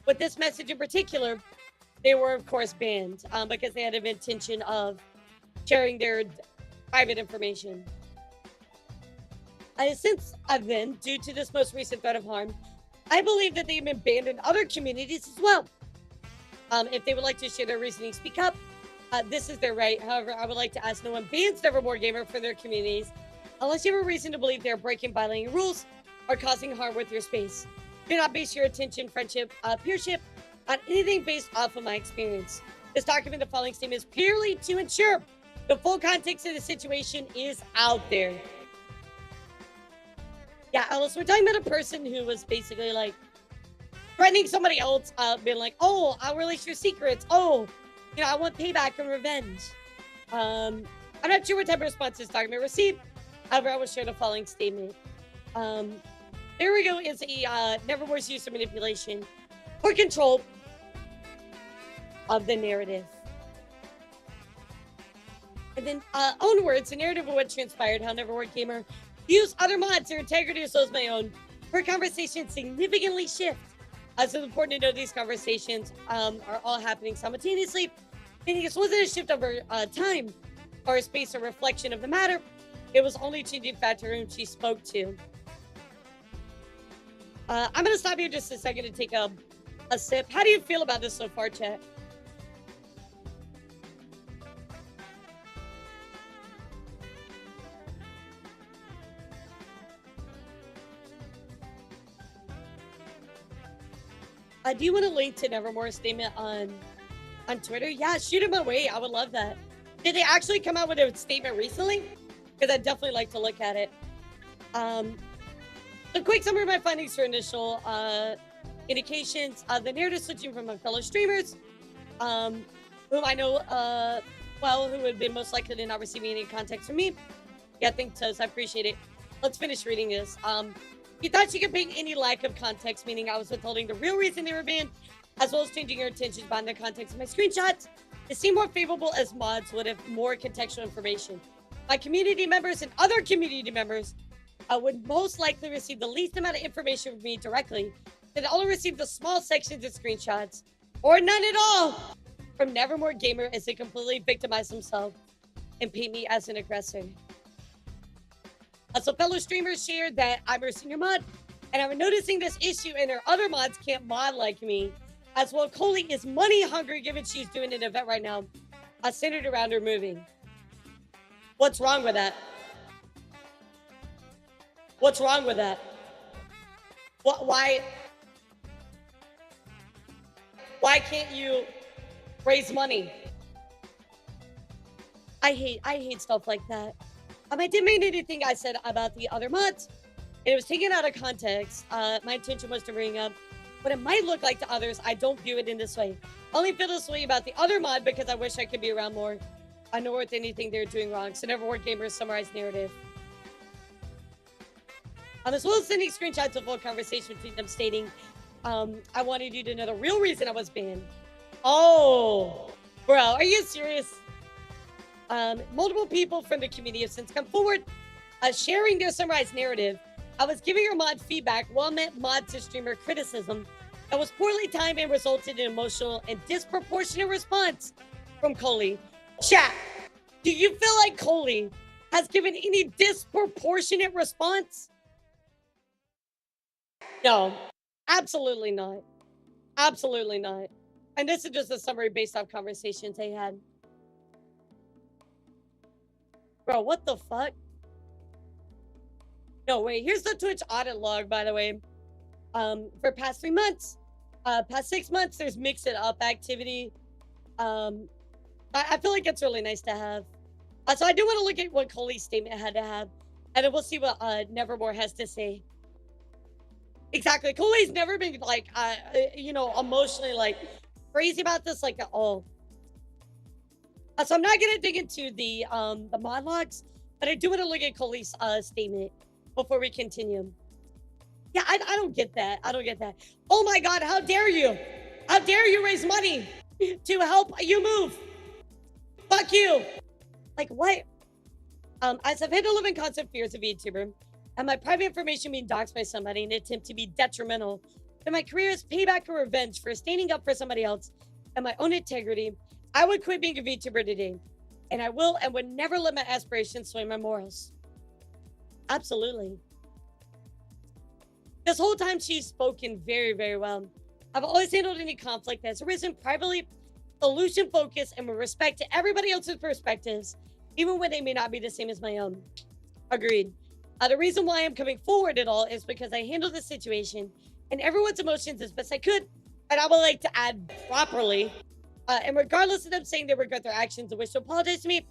with this message in particular, they were, of course, banned because they had an intention of sharing their private information. Since then, due to this most recent threat of harm, I believe that they've been banned in other communities as well. If they would like to share their reasoning, speak up. This is their right. However, I would like to ask no one bans Nevermore Gamer from their communities unless you have a reason to believe they're breaking violating rules or causing harm with your space. Do not base your attention, friendship, peership on anything based off of my experience. This document, the following statement, is purely to ensure the full context of the situation is out there. Yeah, Alice, we're talking about a person who was basically like threatening somebody else, being like, oh, I'll release your secrets. Oh, you know, I want payback and revenge. I'm not sure what type of response this document received. However, I will share the following statement. There we go, is a Nevermore's use of manipulation or control of the narrative. And then, own words, the narrative of what transpired, how Nevermore Gamer use other mods, their integrity as well as my own, for conversations significantly shift. So it's important to know these conversations are all happening simultaneously. Meaning this wasn't a shift over time or a space or reflection of the matter. It was only changing factor whom she spoke to. I'm going to stop here just a second to take a sip. How do you feel about this so far, chat? Do you want to link to Nevermore's statement on Twitter? Yeah, shoot him away. I would love that. Did they actually come out with a statement recently? Because I'd definitely like to look at it. A quick summary of my findings for initial indications. The narrative switching from my fellow streamers, whom I know well, who have been most likely to not receiving any context from me. Yeah, thanks, Toast. I appreciate it. Let's finish reading this. He thought she could bring any lack of context, meaning I was withholding the real reason they were banned, as well as changing her intentions behind the context of my screenshots. It seemed more favorable as mods would have more contextual information. My community members and other community members would most likely receive the least amount of information from me directly, and only receive the small sections of screenshots, or none at all, from Nevermore Gamer as they completely victimize themselves and paint me as an aggressor. So fellow streamers shared that I'm a senior mod, and I'm noticing this issue and our other mods can't mod like me. As well, Coley is money hungry given she's doing an event right now centered around her moving. What's wrong with that? What's wrong with that? Why can't you raise money? I hate stuff like that. I didn't mean anything I said about the other mods. It was taken out of context. My intention was to bring up what it might look like to others. I don't view it in this way. I only feel this way about the other mod because I wish I could be around more. I know worth anything they're doing wrong. So never word gamers summarize narrative. As well as sending screenshots of full conversation between them stating, I wanted you to know the real reason I was banned. Oh, bro, are you serious? Multiple people from the community have since come forward, sharing their summarized narrative. I was giving her mod feedback, well-meant mod to streamer criticism that was poorly timed and resulted in emotional and disproportionate response from Coley. Chat, do you feel like Coley has given any disproportionate response? No, absolutely not. Absolutely not. And this is just a summary based off conversations they had. Bro, what the fuck? No, wait, here's the Twitch audit log, by the way. For past 3 months, past 6 months, there's mix it up activity. I feel like it's really nice to have. So I do want to look at what Coley's statement had to have, and then we'll see what Nevermore has to say. Exactly, Coley's never been like, emotionally like crazy about this like at all. So I'm not gonna dig into the mod logs, but I do want to look at Coley's statement before we continue. Yeah, I don't get that. I don't get that. Oh my God, how dare you? How dare you raise money to help you move? Fuck you. Like what? As I've had to live in constant fears of Vtuber and my private information being doxxed by somebody in an attempt to be detrimental to my career's payback or revenge for standing up for somebody else and my own integrity, I would quit being a Vtuber today. And I will and would never let my aspirations sway my morals. Absolutely. This whole time she's spoken very, very well. I've always handled any conflict that's arisen privately, solution focused, and with respect to everybody else's perspectives, even when they may not be the same as my own. Agreed. The reason why I'm coming forward at all is because I handled the situation and everyone's emotions as best I could, and I would like to add properly. And regardless of them saying they regret their actions and wish to apologize to me,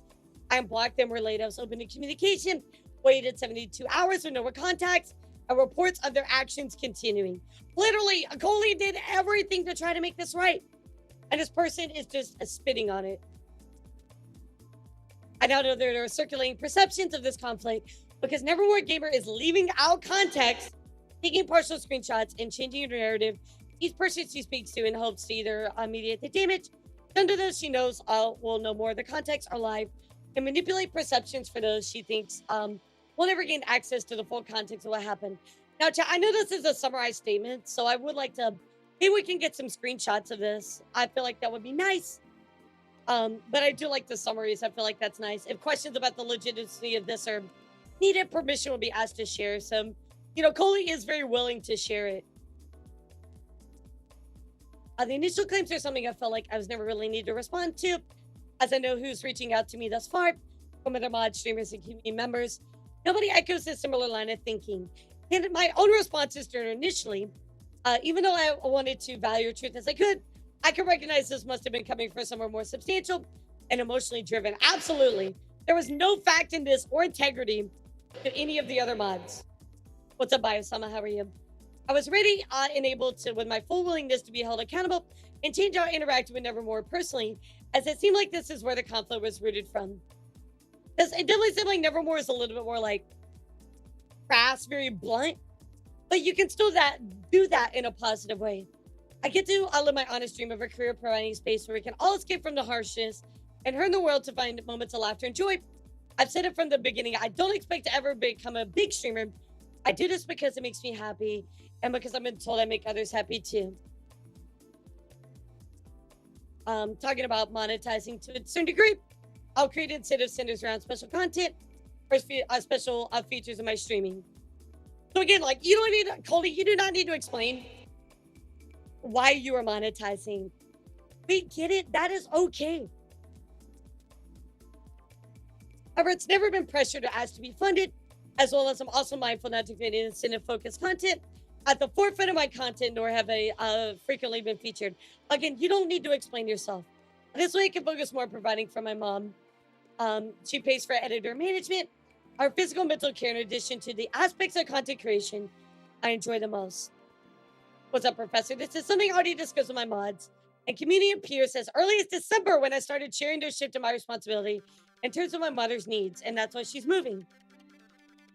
I blocked them, relayed I was open to communication, waited 72 hours with no contacts, and reports of their actions continuing. Literally, Coley did everything to try to make this right. And this person is just spitting on it. I now know there are circulating perceptions of this conflict because Nevermore Gamer is leaving out context, taking partial screenshots, and changing her narrative each person she speaks to in hopes to either mediate the damage done to those she knows will know more of the context are live and manipulate perceptions for those she thinks will never gain access to the full context of what happened. Now, I know this is a summarized statement, so I would like to, maybe we can get some screenshots of this. I feel like that would be nice. But I do like the summaries. I feel like that's nice. If questions about the legitimacy of this are needed, permission will be asked to share some. Coley is very willing to share it. The initial claims are something I felt like I was never really needed to respond to, as I know who's reaching out to me thus far, from other mod streamers and community members. Nobody echoes a similar line of thinking. And my own responses to her initially, even though I wanted to value her truth as I could recognize this must have been coming from somewhere more substantial and emotionally driven. Absolutely. There was no fact in this or integrity to any of the other mods. What's up, Biosama? How are you? I was ready and able to, with my full willingness to be held accountable and change how I interacted with Nevermore personally, as it seemed like this is where the conflict was rooted from. Because it definitely seemed like Nevermore is a little bit more like crass, very blunt, but you can still do that in a positive way. I get to live my honest dream of a career providing space where we can all escape from the harshness and hurt the world to find moments of laughter and joy. I've said it from the beginning, I don't expect to ever become a big streamer. I do this because it makes me happy and because I've been told I make others happy too. Talking about monetizing to a certain degree, I'll create incentives centers around special content or special features in my streaming. So again, like, you don't need, Coley, you do not need to explain why you are monetizing. We get it. That is okay. However, it's never been pressured to ask to be funded, as well as I'm also mindful not to create incentive-focused content at the forefront of my content, nor have I frequently been featured. Again, you don't need to explain yourself. This way I can focus more on providing for my mom. She pays for editor management, our physical and mental care, in addition to the aspects of content creation I enjoy the most. What's up, Professor? This is something I already discussed with my mods and community and peers as early as December when I started sharing their shift in my responsibility in terms of my mother's needs, and that's why she's moving.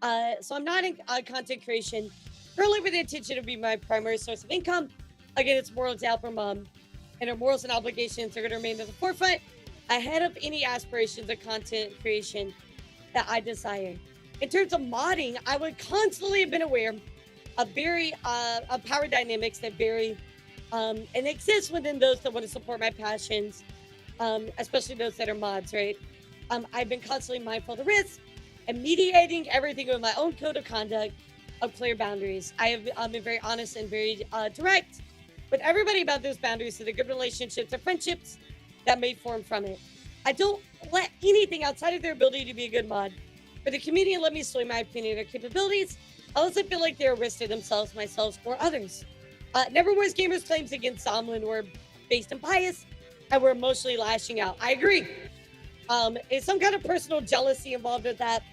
So I'm not in content creation currently with the intention to be my primary source of income. Again, it's morals to help her mom, and her morals and obligations are going to remain at the forefront ahead of any aspirations of content creation that I desire. In terms of modding, I would constantly have been aware of of power dynamics that vary and exist within those that want to support my passions, especially those that are mods, right? I've been constantly mindful of the risks and mediating everything with my own code of conduct of clear boundaries. I have been very honest and very direct with everybody about those boundaries, so the good relationships and friendships that may form from it. I don't let anything outside of their ability to be a good mod for the community and let me sway my opinion or capabilities unless I feel like they're a risk to themselves, myself, or others. Nevermore's gamers' claims against Somlin were based in bias and were emotionally lashing out. I agree. Is some kind of personal jealousy involved with that?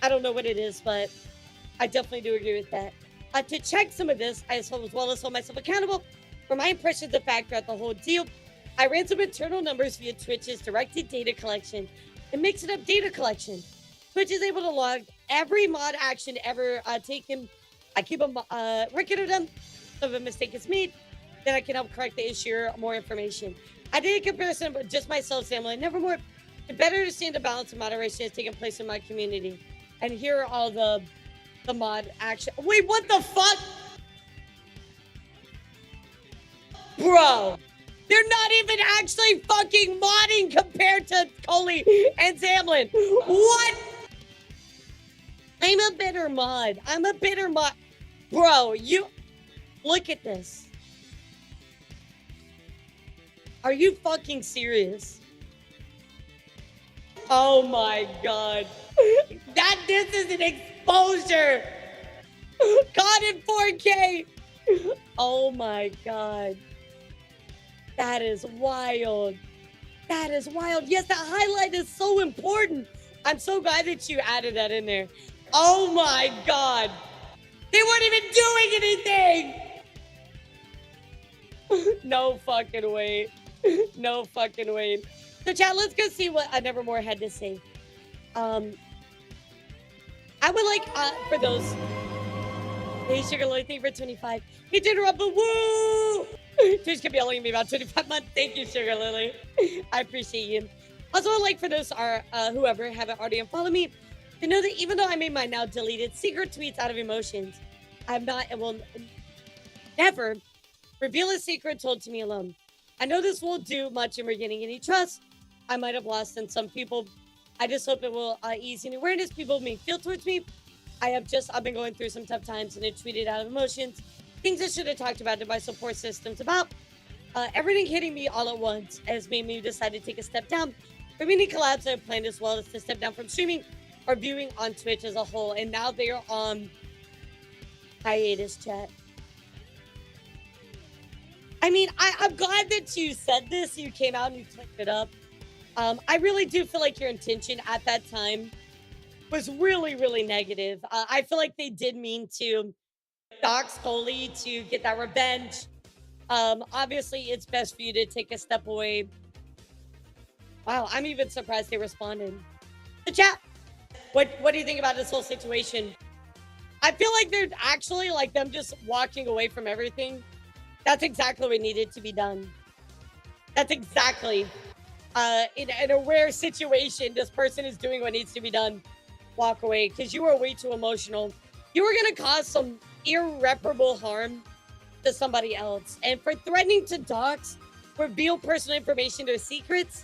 I don't know what it is, but I definitely do agree with that. To check some of this, as well as hold myself accountable for my impressions of fact throughout the whole deal, I ran some internal numbers via Twitch's directed data collection and mixed up data collection. Twitch is able to log every mod action ever taken. I keep a record of them. If a mistake is made, then I can help correct the issue or more information. I did a comparison with just myself, Samuel, and Nevermore to better understand the balance of moderation that's taking place in my community. And here are all the mod action. Wait, what the fuck? Bro, they're not even actually fucking modding compared to Coley and Zamlin. What? I'm a bitter mod. Bro, you look at this. Are you fucking serious? Oh my god. This is an exposure. Caught in 4K. Oh my god. That is wild. That is wild. Yes, that highlight is so important. I'm so glad that you added that in there. Oh my god. They weren't even doing anything. No fucking way. No fucking way. So chat, let's go see what Nevermore had to say. I would like, for those. Hey, Sugar Lily, thank you for 25. Hey, General, woo! Twitch could be only me about 25 months. Thank you, Sugar Lily. I appreciate you. Also, I'd like for those whoever haven't already unfollowed me to know that even though I made my now deleted secret tweets out of emotions, I have not and will never reveal a secret told to me alone. I know this won't do much in regaining any trust I might have lost in some people. I just hope it will ease any awareness people may feel towards me. I've been going through some tough times and I tweeted out of emotions. Things I should have talked about to my support systems about. Everything hitting me all at once has made me decide to take a step down from any collabs I've planned, as well as to step down from streaming or viewing on Twitch as a whole. And now they are on hiatus, chat. I mean, I'm glad that you said this. You came out and you clicked it up. I really do feel like your intention at that time was really, really negative. I feel like they did mean to dox Coley to get that revenge. Obviously, it's best for you to take a step away. Wow, I'm even surprised they responded. The chat, what do you think about this whole situation? I feel like they're actually like them just walking away from everything. That's exactly what needed to be done. That's exactly, in a rare situation, this person is doing what needs to be done. Walk away, because you are way too emotional. You are going to cause some irreparable harm to somebody else. And for threatening to dox, reveal personal information or secrets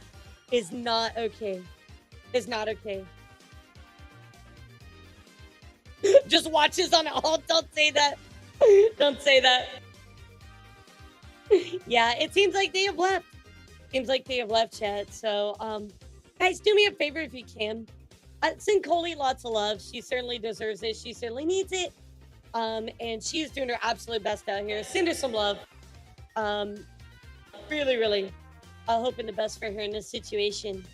is not okay. Is not okay. Just watch this on all. Don't say that. Don't say that. Yeah, it seems like they have left. Seems like they have left, chat. So, guys, do me a favor if you can. Send Coley lots of love. She certainly deserves it. She certainly needs it. And she's doing her absolute best out here. Send her some love. Really, really hoping the best for her in this situation.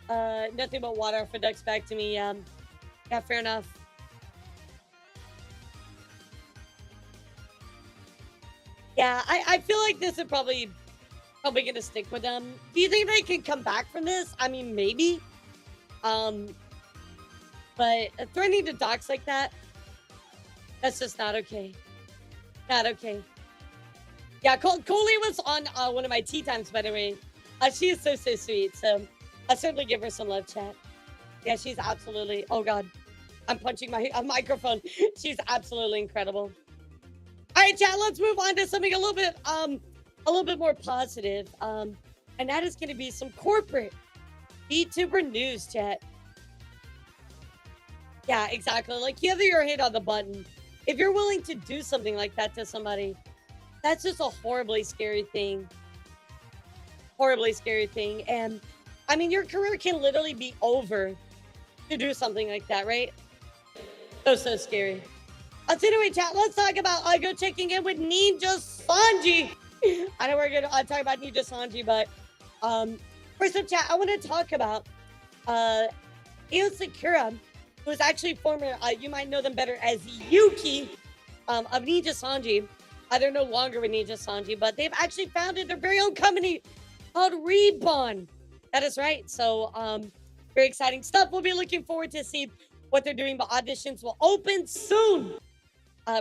Nothing but water for ducks back to me. Yeah, fair enough. Yeah, I feel like this is probably gonna stick with them. Do you think they can come back from this? I mean, maybe. But threatening to dox like that, that's just not okay. Not okay. Yeah, Coley was on one of my tea times, by the way. She is so sweet. So I'll certainly give her some love, chat. Yeah, she's absolutely. Oh God, I'm punching my microphone. She's absolutely incredible. All right, chat. Let's move on to something a little bit more positive. And that is going to be some corporate Vtuber news, chat. Yeah, exactly. Like, you have your hand on the button. If you're willing to do something like that to somebody, that's just a horribly scary thing. Horribly scary thing. And I mean, your career can literally be over to do something like that, right? So scary. Anyway, chat, let's talk about go checking in with Ninja Sanji. I know we're gonna talk about Ninja Sanji, but first up, chat, I want to talk about Io Sakura, who is actually former, you might know them better as Yuki of Ninja Sanji. They're no longer with Ninja Sanji, but they've actually founded their very own company called Reborn. That is right. So, very exciting stuff. We'll be looking forward to see what they're doing, but auditions will open soon.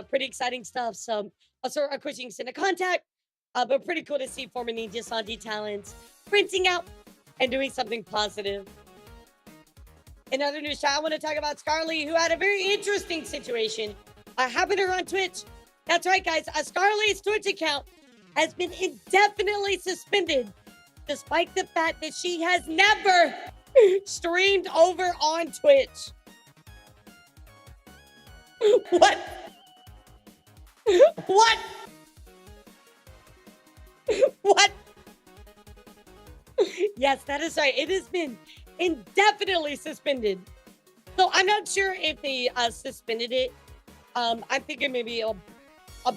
Pretty exciting stuff. So, also, of course, you can send a contact, but pretty cool to see former Ninja Sanji talents printing out and doing something positive. In other news, I want to talk about Scarly, who had a very interesting situation happen to her on Twitch. That's right, guys. Scarly's Twitch account has been indefinitely suspended, despite the fact that she has never streamed over on Twitch. What? What? What? Yes, that is right. It has been indefinitely suspended. So I'm not sure if they suspended it. I'm thinking maybe a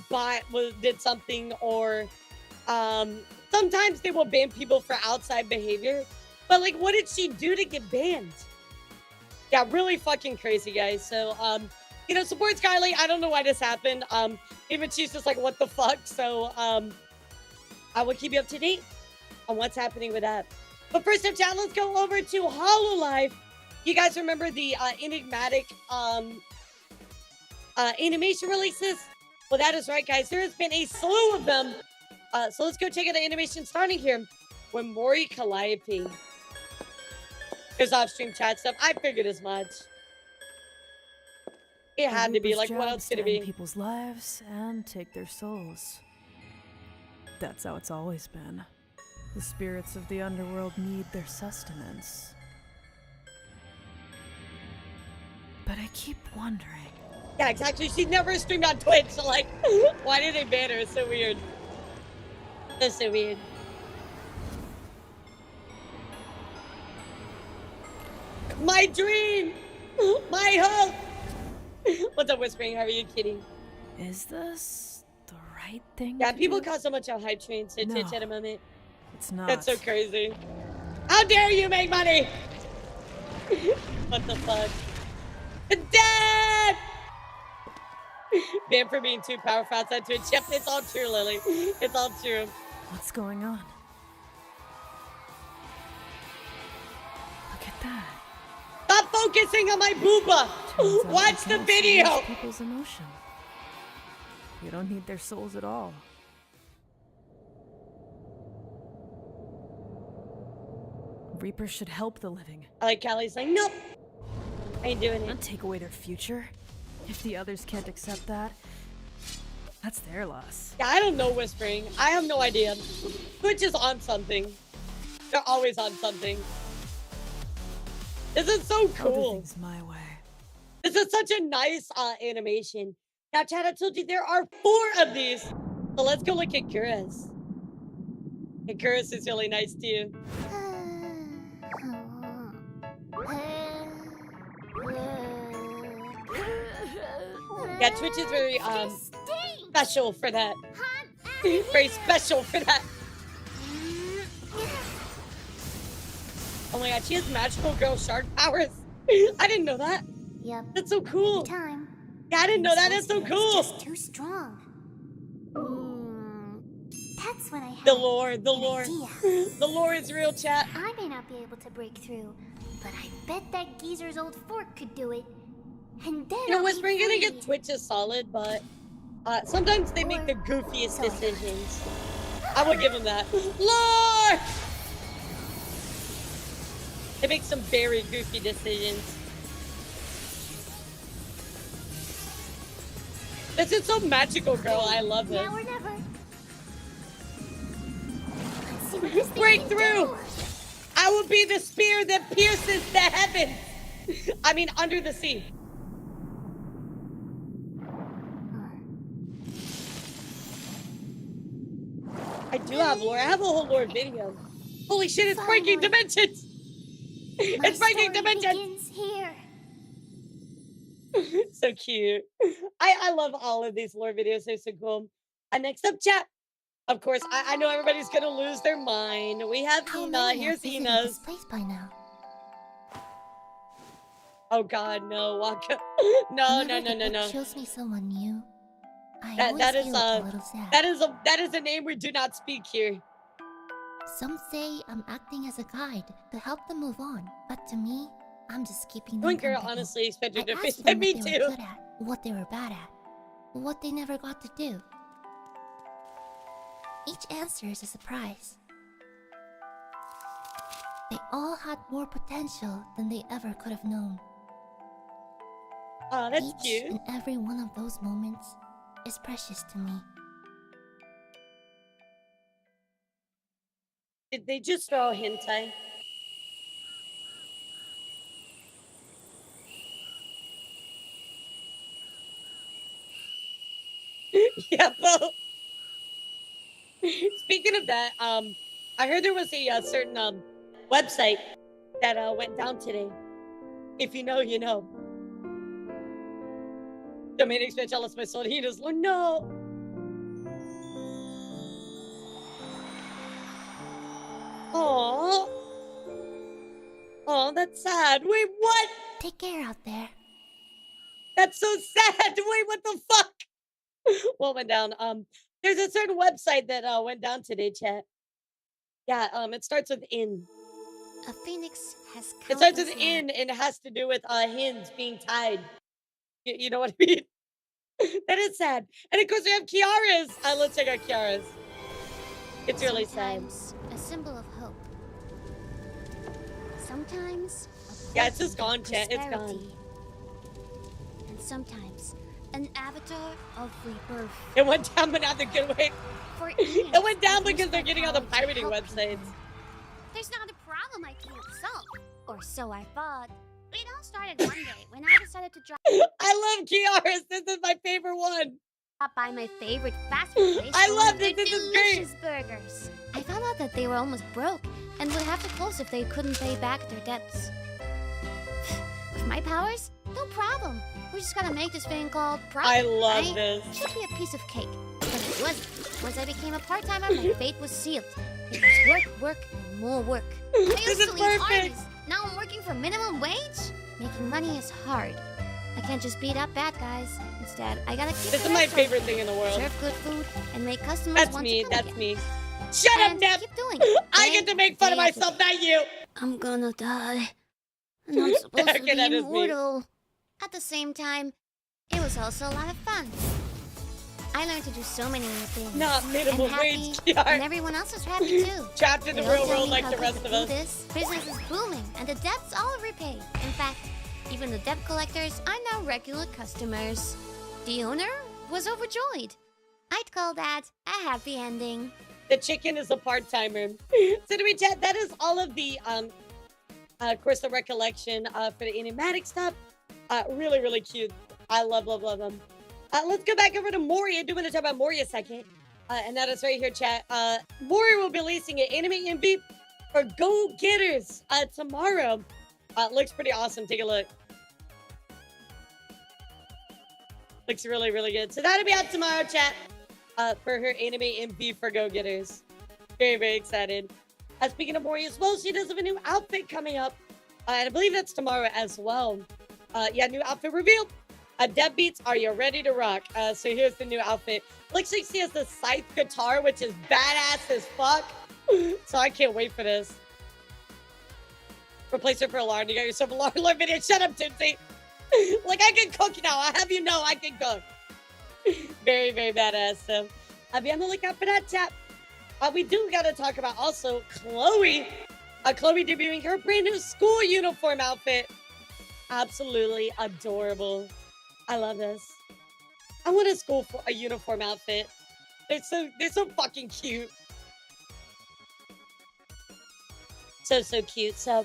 bot did something, or sometimes they will ban people for outside behavior. But like, what did she do to get banned? Yeah, really fucking crazy, guys. So you know, support Skyly. I don't know why this happened. Even she's just like, what the fuck? So I will keep you up to date on what's happening with that. But first up, chat, let's go over to HoloLive. You guys remember the enigmatic animation releases? Well, that is right, guys. There has been a slew of them. So let's go check out the animation starting here with Mori Calliope. Here's off-stream chat stuff. I figured as much. It had to be. Like, what else could it be? People's lives and take their souls. That's how it's always been. The spirits of the underworld need their sustenance. But I keep wondering. Yeah, exactly. She's never streamed on Twitch, so like, why did they ban her? It's so weird. That's so weird. My dream! My hope! What's up, Whispering? How are you kidding? Is this the right thing? Yeah, to people do? cause so much on hype trains to Twitch at a moment. It's not. That's so crazy. How dare you make money? What the fuck? Dad! Banned for being too powerful outside Twitch. Yep, it's all true, Lily. It's all true. What's going on? Look at that. Stop focusing on my booba. Turns out Watch we the can't see video. these people's emotion. You don't need their souls at all. Reaper should help the living, I like Callie's like, nope. I ain't doing it. not take away their future. If the others can't accept that, that's their loss. Yeah, I don't know, Whispering. I have no idea. Twitch is on something. They're always on something. This is so I'll do cool. things my way. This is such a nice animation. Now, Chad, I told you there are 4 of these. So So let's go look at Kuris. And Kuris is really nice too. Yeah, Twitch is very special for that. Very special for that. Oh my god, she has magical girl shark powers. I didn't know that. Yep. That's so cool. Time. Yeah, I didn't know that. That's so cool. It's just too strong. That's when I had The lore, the an lore. idea. The lore is real, chat. I may not be able to break through, but I bet that geezer's old fork could do it. And then You know, I'll be Whispering gonna free. get Twitch is solid, but sometimes they make the goofiest Sorry. decisions. I will give them that. Lore! They make some very goofy decisions. This is so magical, girl. I love this. Now or never. Let's see what this thing Break can through! do. I will be the spear that pierces the heavens. I mean, under the sea. I do have lore. I have a whole lore video. Holy shit, it's breaking Finally. dimensions. My It's breaking story dimensions. begins here. So cute. I love all of these lore videos. They're so cool. Next up, chat. Of course, I know everybody's gonna lose their mind. We have How Ina. many Here's have visited Ina's. this place by now? Oh God, no, Waka. No, no, Whenever no, no, the no. book shows me someone new, I That- always that is, feel a little sad. that is a name we do not speak here. Some say I'm acting as a guide to help them move on, but to me, I'm just keeping them One girl company. honestly expected I to asked face them me what they too. were good at, what they were bad at, what they never got to do. Each answer is a surprise. They all had more potential than they ever could have known. Oh, that's Each cute. and every one of those moments is precious to me. Did they just throw a hentai? Yeah, well. Speaking of that, I heard there was a certain website that went down today. If you know, you know. Domain expansion my soul. He just no. Aww. Oh, that's sad. Wait, what? Take care out there. That's so sad. Wait, what the fuck? What went down? There's a certain website that went down today, chat. Yeah, it starts with in. A phoenix has It starts countless with lives. in and it has to do with hens being tied. You know what I mean? That is sad. And of course we have Kiara's. Let's check out Kiara's. It's really sad. Sometimes a symbol of hope. Sometimes a Yeah, it's just blessing gone, chat. It's gone. prosperity. And sometimes an avatar of rebirth. It went down, but now they're getting away. For It went down because they're getting on the pirating websites. There's not a problem I can't solve. Or so I thought. It all started one day when I decided to drop I love Kiara's. This is my favorite one. by my favorite fast food place. I for love their this. This is great. delicious burgers. I found out that they were almost broke and would have to close if they couldn't pay back their debts. With my powers, no problem. We just gotta make this thing called profit. I love right? this. Should be a piece of cake, but it wasn't. Once I became a part-timer, my fate was sealed. It was work, work, and more work. I This used is to leave perfect. armies. Now I'm working for minimum wage. Making money is hard. I can't just beat up bad guys. Instead, I gotta keep This the is my restaurant favorite clean, thing in the world. serve good food, and make customers That's want me. to come That's again. me. Shut up, And Nep. keep doing it. I get to make fun of day after myself, day. not you. I'm gonna die. And I'm supposed to Okay, be that is me. immortal. At the same time, it was also a lot of fun. I learned to do so many new things. Not minimum I'm happy, wage, and Kiara. everyone else is happy too. Trapped in the They all real tell world me like how the good rest of us. food is. Business is booming, and the debts all repaid. In fact, even the debt collectors are now regular customers. The owner was overjoyed. I'd call that a happy ending. The chicken is a part-timer. So do we chat? That is all of the of course, the recollection for the enigmatic stuff. Really, really cute. I love them. Let's go back over to Moria. Do want to talk about Moria a second. And that is right here, chat. Warrior will be releasing an anime MV for Go Getters tomorrow. Looks pretty awesome. Take a look. Looks really, really good. So that'll be out tomorrow, chat, for her anime MV for Go Getters. Very, very excited. Speaking of Mori as well, she does have a new outfit coming up. And I believe that's tomorrow as well. Yeah, new outfit reveal. Deadbeats, are you ready to rock? So here's the new outfit. Looks like she has the scythe guitar, which is badass as fuck. So I can't wait for this. Replace her for Elara. You got yourself a Elara video. Shut up, Tipsy. Like, I can cook now. I have you know I can cook. Very, very badass. So be on the lookout for that, chat. We do got to talk about also Chloe. Chloe debuting her brand new school uniform outfit. Absolutely adorable. I love this. I want a uniform outfit. They're so fucking cute. So cute. So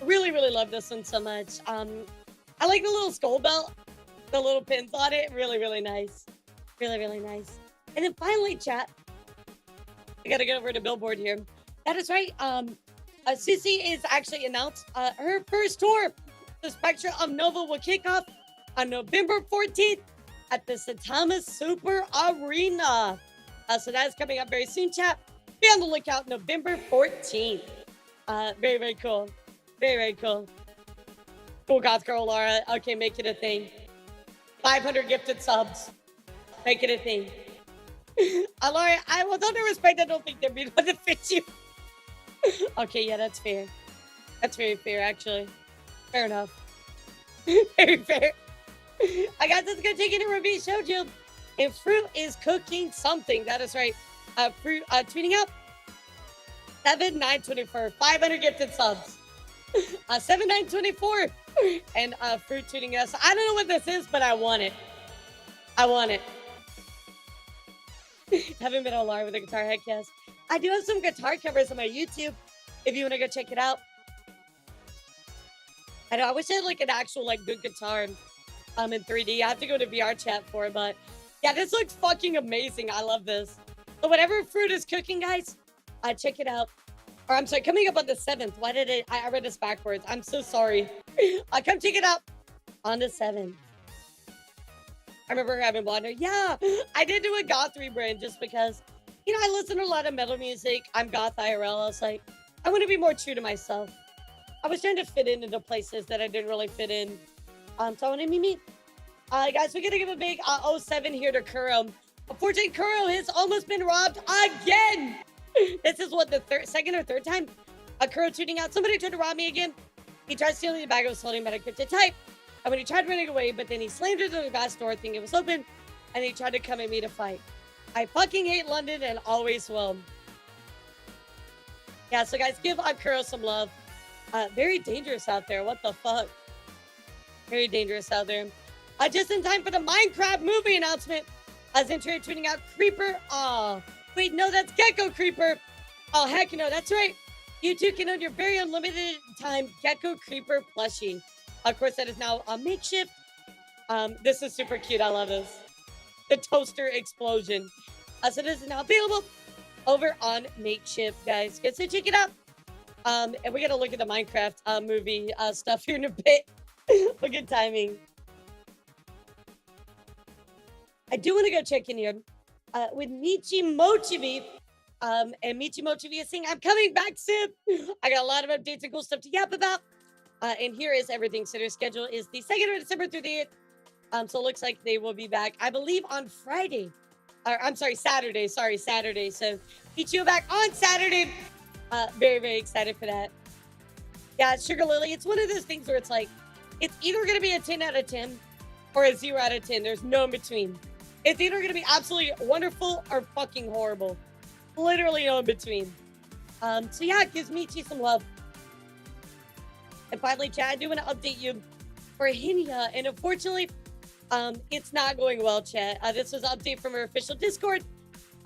really, really love this one so much. I like the little skull belt, the little pins on it. Really, really nice. Really, really nice. And then finally, chat. I gotta get over to Billboard here. That is right. Sissy is actually announced her first tour. The Spectra of Nova will kick off on November 14th at the Saitama Super Arena. So that is coming up very soon, chat. Be on the lookout November 14th. Very, very cool. Very, very cool. Cool goth girl, Laura. Okay, make it a thing. 500 gifted subs. Make it a thing. Laura, with all due respect, I don't think they'd be able to fit you. Okay, yeah, that's fair. That's very fair, actually. Fair enough. Very fair. I got this gonna take it to review shoujo. And Fruit is cooking something. That is right. Fruit tweeting out 7/9/24. 500 gifted subs. 7/9/24. And Fruit tweeting us. I don't know what this is, but I want it. I want it. Haven't been on Elara with a guitar, heck yes. I do have some guitar covers on my YouTube if you want to go check it out. I know, I wish I had like an actual like good guitar in 3D. I have to go to VR chat for it, but yeah, this looks fucking amazing. I love this. So whatever Fruit is cooking, guys, check it out. Or I'm sorry, coming up on the 7th. Why did I read this backwards. I'm so sorry. Come check it out on the 7th. I remember having Wander. Yeah, I did do a goth rebrand just because, you know, I listen to a lot of metal music. I'm goth IRL. I was like, I want to be more true to myself. I was trying to fit into places that I didn't really fit in. So I want to be me. Guys, we're going to give a big 07 here to Kuro. Unfortunately, Kuro has almost been robbed again. This is what, the second or third time? Kuro tweeting out, somebody tried to rob me again. He tried stealing the bag I was holding, but I crypted type. And when he tried running away, but then he slammed into the glass door thinking it was open, and he tried to come at me to fight. I fucking hate London and always will. Yeah, so guys, give Kuro some love. Very dangerous out there. What the fuck? Very dangerous out there. Just in time for the Minecraft movie announcement. As Interior tweeting out Creeper. Oh, wait, no, that's Gecko Creeper. Oh, heck no, that's right. You too can own your very unlimited time Gecko Creeper plushie. Of course, that is now a makeshift. This is super cute. I love this. The toaster explosion. So this is now available over on Makeshift, guys. So check it out. And we're gonna look at the Minecraft movie stuff here in a bit. Look at timing. I do want to go check in here with Michi Mochivi. And Michi Mochivi is saying, I'm coming back soon. I got a lot of updates and cool stuff to yap about. And here is everything. So their schedule is the 2nd of December through the 8th. So it looks like they will be back, I believe, on Friday. Or I'm sorry, Saturday. Sorry, Saturday. So meet you back on Saturday. Very, very excited for that. Yeah, Sugar Lily, it's one of those things where it's like, it's either going to be a 10 out of 10 or a 0 out of 10. There's no in between. It's either going to be absolutely wonderful or fucking horrible. Literally no in between. So yeah, it gives Michi some love. And finally, chat, I do want to update you for Hinya. And unfortunately, it's not going well, chat. This was an update from our official Discord.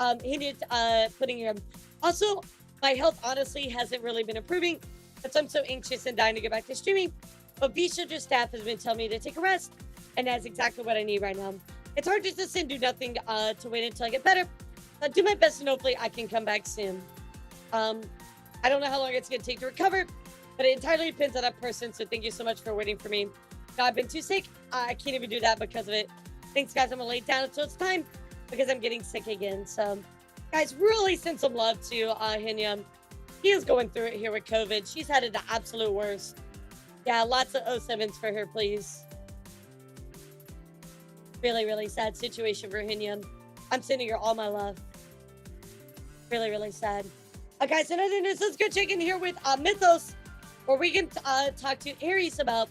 Hinya putting here. Also, my health honestly hasn't really been improving. But I'm so anxious and dying to get back to streaming. But Vtuber staff has been telling me to take a rest. And that's exactly what I need right now. It's hard just to sit and do nothing to wait until I get better. do my best and hopefully I can come back soon. I don't know how long it's going to take to recover, but it entirely depends on that person. So thank you so much for waiting for me. I've been too sick. I can't even do that because of it. Thanks, guys. I'm going to lay down until it's time because I'm getting sick again. So, guys, really send some love to Hinya. He is going through it here with COVID. She's had it the absolute worst. Yeah, lots of 07s for her, please. Really, really sad situation for Hinya. I'm sending her all my love. Really, really sad. Guys, another news. Let's go check in here with Mythos, where we can talk to Aries about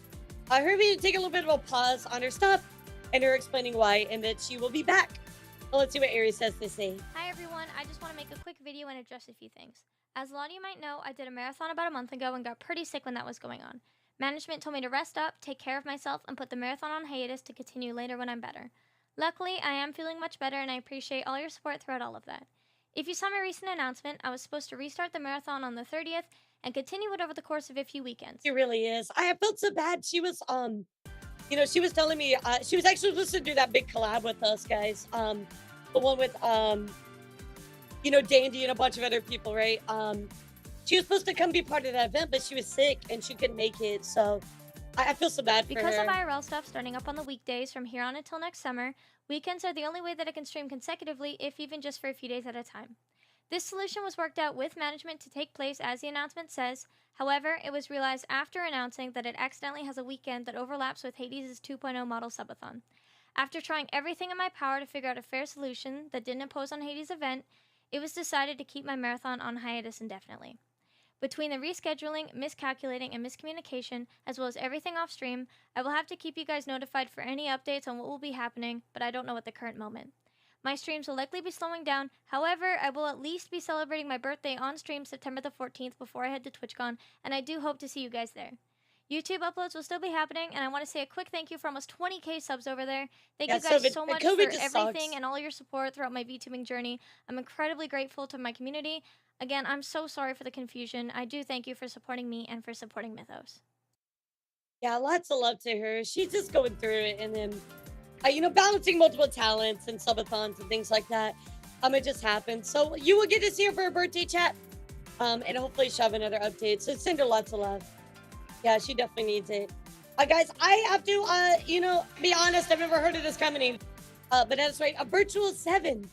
her being to take a little bit of a pause on her stuff and her explaining why and that she will be back. So let's see what Aries has to say. Hi everyone, I just want to make a quick video and address a few things. As a lot of you might know, I did a marathon about a month ago and got pretty sick when that was going on. Management told me to rest up, take care of myself, and put the marathon on hiatus to continue later when I'm better. Luckily, I am feeling much better and I appreciate all your support throughout all of that. If you saw my recent announcement, I was supposed to restart the marathon on the 30th and continue it over the course of a few weekends. She really is. I felt so bad. She was, you know, she was telling me, she was actually supposed to do that big collab with us, guys. The one with, you know, Dandy and a bunch of other people, right? She was supposed to come be part of that event, but she was sick and she couldn't make it. So I feel so bad for her. Because of IRL stuff starting up on the weekdays from here on until next summer, weekends are the only way that I can stream consecutively, if even just for a few days at a time. This solution was worked out with management to take place as the announcement says. However, it was realized after announcing that it accidentally has a weekend that overlaps with Hades' 2.0 model subathon. After trying everything in my power to figure out a fair solution that didn't impose on Hades' event, it was decided to keep my marathon on hiatus indefinitely. Between the rescheduling, miscalculating, and miscommunication, as well as everything off stream, I will have to keep you guys notified for any updates on what will be happening, but I don't know at the current moment. My streams will likely be slowing down, however, I will at least be celebrating my birthday on stream September the 14th before I head to TwitchCon, and I do hope to see you guys there. YouTube uploads will still be happening, and I want to say a quick thank you for almost 20k subs over there. Thank you guys so much for everything and all your support throughout my VTubing journey. I'm incredibly grateful to my community. Again, I'm so sorry for the confusion. I do thank you for supporting me and for supporting Mythos. Yeah, lots of love to her. She's just going through it, and then, you know, balancing multiple talents and subathons and things like that. It just happened. So you will get to see her for her birthday chat, and hopefully she'll have another update. So send her lots of love. Yeah, she definitely needs it. Guys, I have to, you know, be honest. I've never heard of this company, but that's right. A Virtual 7.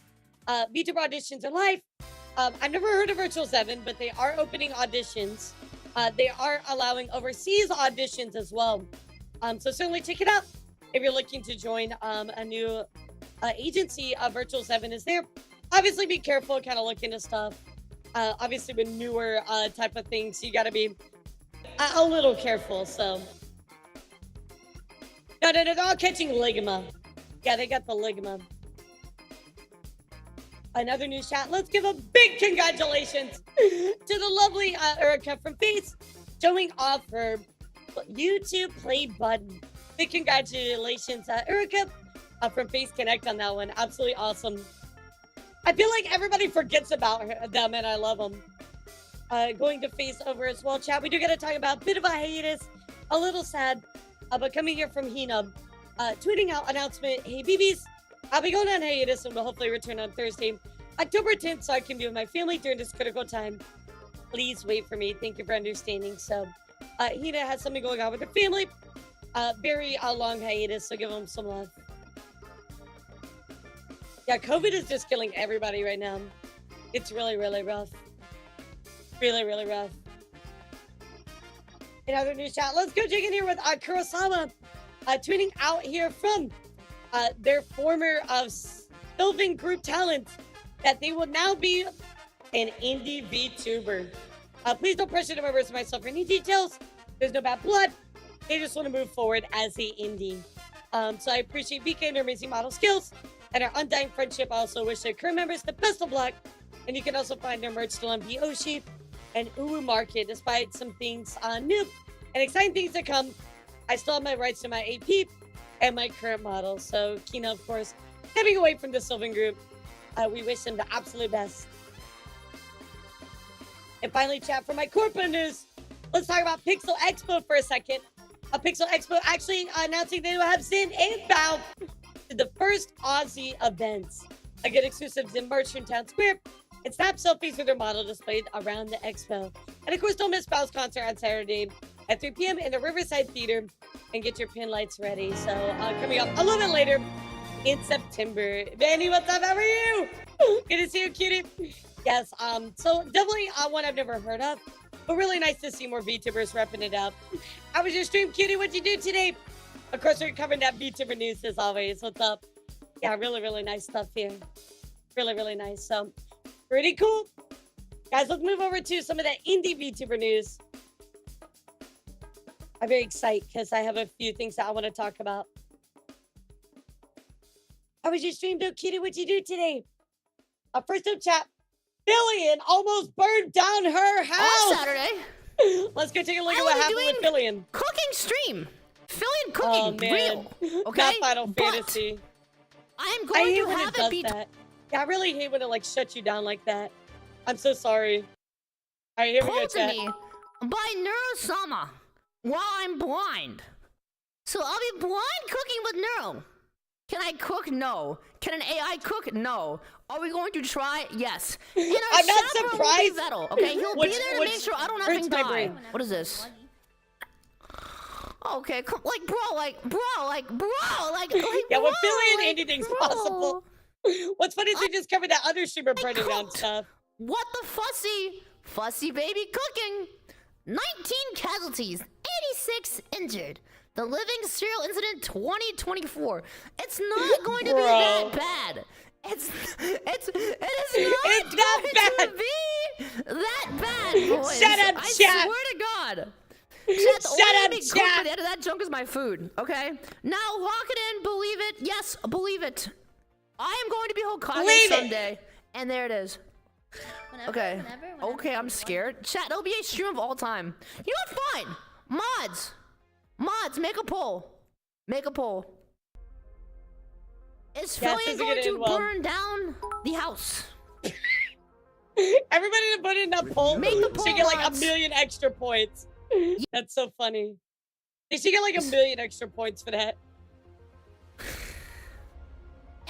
Vtuber auditions are live. I've never heard of Virtual 7, but they are opening auditions. They are allowing overseas auditions as well. So certainly check it out. If you're looking to join a new agency, Virtual 7 is there. Obviously, be careful, kind of look into stuff. Obviously, with newer type of things, you got to be a little careful. So, no, they're all catching Ligma. Yeah, they got the Ligma. Another news chat. Let's give a big congratulations to the lovely Erica from Face showing off her YouTube play button. Big congratulations, Erica from Face Connect on that one. Absolutely awesome. I feel like everybody forgets about them, and I love them. Going to Face over as well, chat. We do got to talk about a bit of a hiatus, a little sad, but coming here from Hina, tweeting out announcement. Hey, BBs, I'll be going on hiatus and will hopefully return on Thursday, October 10th, so I can be with my family during this critical time. Please wait for me. Thank you for understanding. So, Hina has something going on with her family. Very long hiatus, so give them some love. Yeah, COVID is just killing everybody right now. It's really, really rough. Really, really rough. In other news chat, let's go check in here with Kurosawa tweeting out here from their former Sylvan group talent that they will now be an indie VTuber. Please don't pressure the members of myself for any details. There's no bad blood. They just want to move forward as a indie. So I appreciate Vika and her amazing model skills and our undying friendship. I also wish their crew members the best of luck. And you can also find their merch still on Boshi and Uwu Market, despite some things new and exciting things to come. I still have my rights to my AP and my current model. So Kina, of course, stepping away from the Sylvan group. We wish them the absolute best. And finally, chat, for my corporate news, let's talk about Pixel Expo for a second. Pixel Expo actually announcing they will have Sin and Valve to the first Aussie events. I get exclusives in March in Town Square, and snap selfies with their model displayed around the expo. And of course, don't miss Bow's concert on Saturday at 3 p.m. in the Riverside Theater, and get your pin lights ready. So coming up a little bit later in September. Vanny, what's up? How are you? Good to see you, cutie. Yes, so definitely one I've never heard of, but really nice to see more VTubers repping it up. How was your stream, cutie? What'd you do today? Of course, we're covering that VTuber news as always. What's up? Yeah, really, really nice stuff here. Really, really nice. So, pretty cool. Guys, let's move over to some of that indie VTuber news. I'm very excited because I have a few things that I want to talk about. How was your stream, though, Kitty? What'd you do today? First up, chat. Fillion almost burned down her house. On Saturday. Let's go take a look at what happened with Fillion. Cooking stream. Fillion cooking. Oh, man. Real. Okay. Not Final Fantasy. I am going to have it be. That. Yeah, I really hate when it like shuts you down like that. I'm so sorry. All right, here we go, chat. Me by Neurosama while I'm blind. So I'll be blind cooking with Neuro. Can I cook? No. Can an AI cook? No. Are we going to try? Yes. And I'm not surprised. Vettel, okay, he'll be there to make sure I don't have to die. What is this? Okay, like bro, yeah, with Fillion, anything's possible. What's funny is we just covered that other streamer burning down stuff. What the fussy baby cooking? 19 casualties, 86 injured. The Living Serial Incident 2024. It's not going to be that bad. It is not going to be that bad, boys. Shut up, I chat. swear to God. Shut up, chat. The end of that junk is my food, okay? Now lock it in, believe it. Yes, believe it. I am going to be Hokage someday. And there it is. Okay. Okay, I'm scared. Chat, it'll be a stream of all time. You know what? Fine. Mods, make a poll. Make a poll. Is Fillion going to burn down the house? Everybody to put in that poll. Make the poll, she get like a million extra points. That's so funny. They should get like a million extra points for that.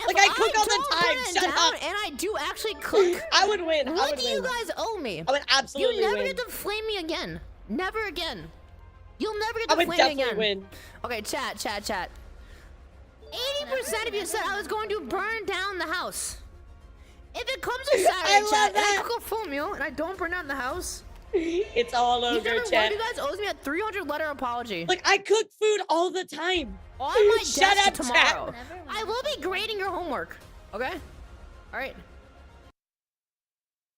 Like I cook all the time. Shut up. And I do actually cook. I would win. What do you guys owe me? I would absolutely win. You never get to flame me again. Never again. You'll never get to flame me again. I would definitely win. Okay, chat. 80% of you said I was going to burn down the house. If it comes to Saturday, chat, and I cook a full meal and I don't burn down the house, it's all over, chat. One of you guys owes me a 300-letter apology. Like I cook food all the time. On my desk tomorrow. Whenever. I will be grading your homework. Okay? All right.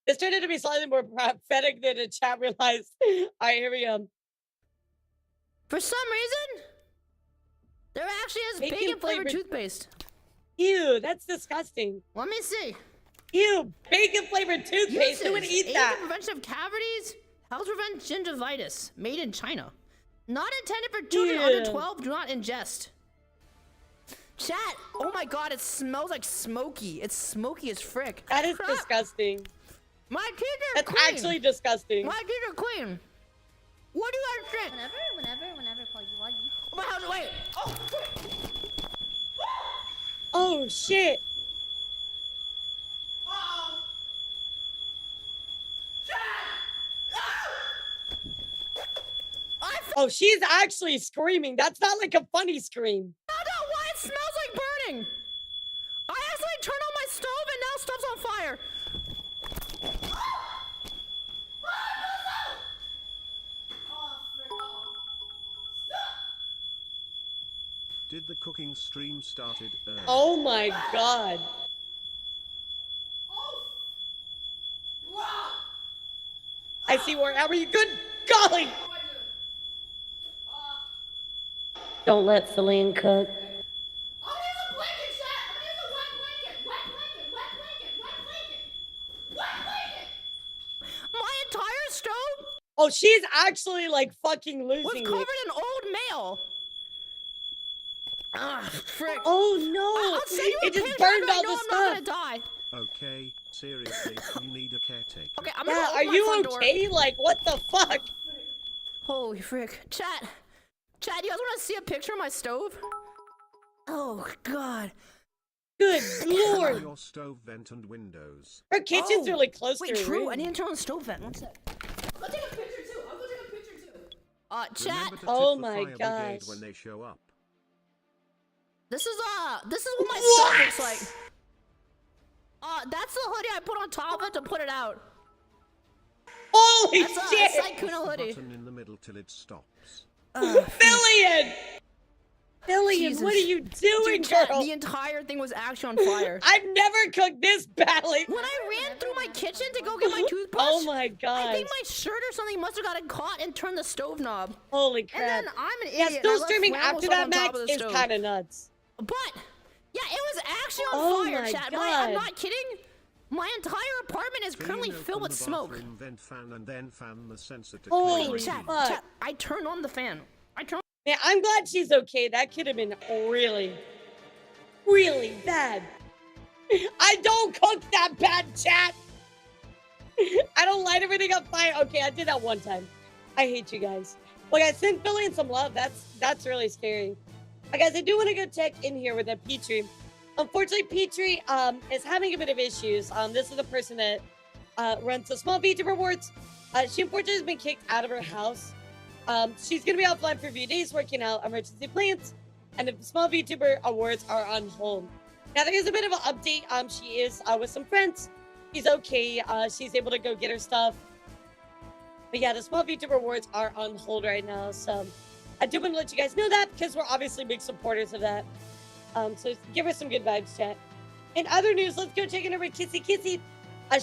This turned out to be slightly more prophetic than the chat realized. All right, here we go. For some reason, there actually is bacon-flavored toothpaste. Ew, that's disgusting. Let me see. Ew, bacon-flavored toothpaste. Who would eat that? Prevention of cavities, helps prevent gingivitis. Made in China. Not intended for children under 12. Do not ingest. Chat. Oh my god, it smells like smoky. It's smoky as frick. That is disgusting. My teeth are clean. That's actually disgusting. My teeth are clean. What do you guys think? Whenever, Paul, you want you. Oh my god, wait. Oh shit. Oh, she's actually screaming. That's not like a funny scream. I don't know why it smells like burning. I accidentally turned on my stove and now stuff's on fire. Did the cooking stream started early? Oh my god. I see wherever you good golly. Don't let Celine cook. Oh, there's a blanket, chat! There's a wet blanket! My entire stove Oh, she's actually like fucking losing was it. covered in old mail. Ah, frick. Oh no! I'll send you a it just picture burned so I all know the I'm stuff. not gonna die. Okay, seriously, you need a caretaker. Okay, I'm gonna Yeah, open are my you front okay? door. Like, what the fuck? Holy frick. Chat, you guys wanna see a picture of my stove? Oh, God. Good Turn lord. your stove vent and windows. Her kitchen's really close Wait, to her true. room. I need to turn on the stove vent. One sec. I'll take a picture too. I'll go take a picture too. Chat. Remember to Oh tip the my fire brigade gosh. when they show up. This is what my stove looks like. That's the hoodie I put on top of it to put it out. Holy That's a shit! Saikuna hoodie. Button in the middle till it stops. Billion! Billion, what are Jesus. you doing, Dude, chat, girl? the entire thing was actually on fire. I've never cooked this badly. When I ran through my kitchen to go get my toothbrush, Oh my I god. think my shirt or something must have gotten caught and turned the stove knob. Holy crap. And then I'm an Yeah, idiot. still and I left streaming flammable after stuff that, on top Max, of the is stove. kind of nuts. But yeah, it was actually on Oh fire, my chat. God. I'm not kidding. My entire apartment is currently Clean filled open with the smoke. bathroom vent fan and then fan the sensor to Holy clear chat, radiation. Chat, I turned on the fan. Man, I'm glad she's okay. That could have been really, really bad. I don't cook that bad, chat. I don't light everything on fire. Okay, I did that one time. I hate you guys. Well, guys, send Billy some love. That's really scary. Guys, I do want to go check in here with that Petrie. Unfortunately, Petrie is having a bit of issues. This is the person that runs the small VTuber awards. She unfortunately has been kicked out of her house. She's going to be offline for a few days working out emergency plans, and the small VTuber awards are on hold. Now, there is a bit of an update. She is with some friends. She's okay. She's able to go get her stuff. But yeah, the small VTuber awards are on hold right now. So I do want to let you guys know that because we're obviously big supporters of that. So give her some good vibes, chat. In other news, let's go check in over Kissy Kissy,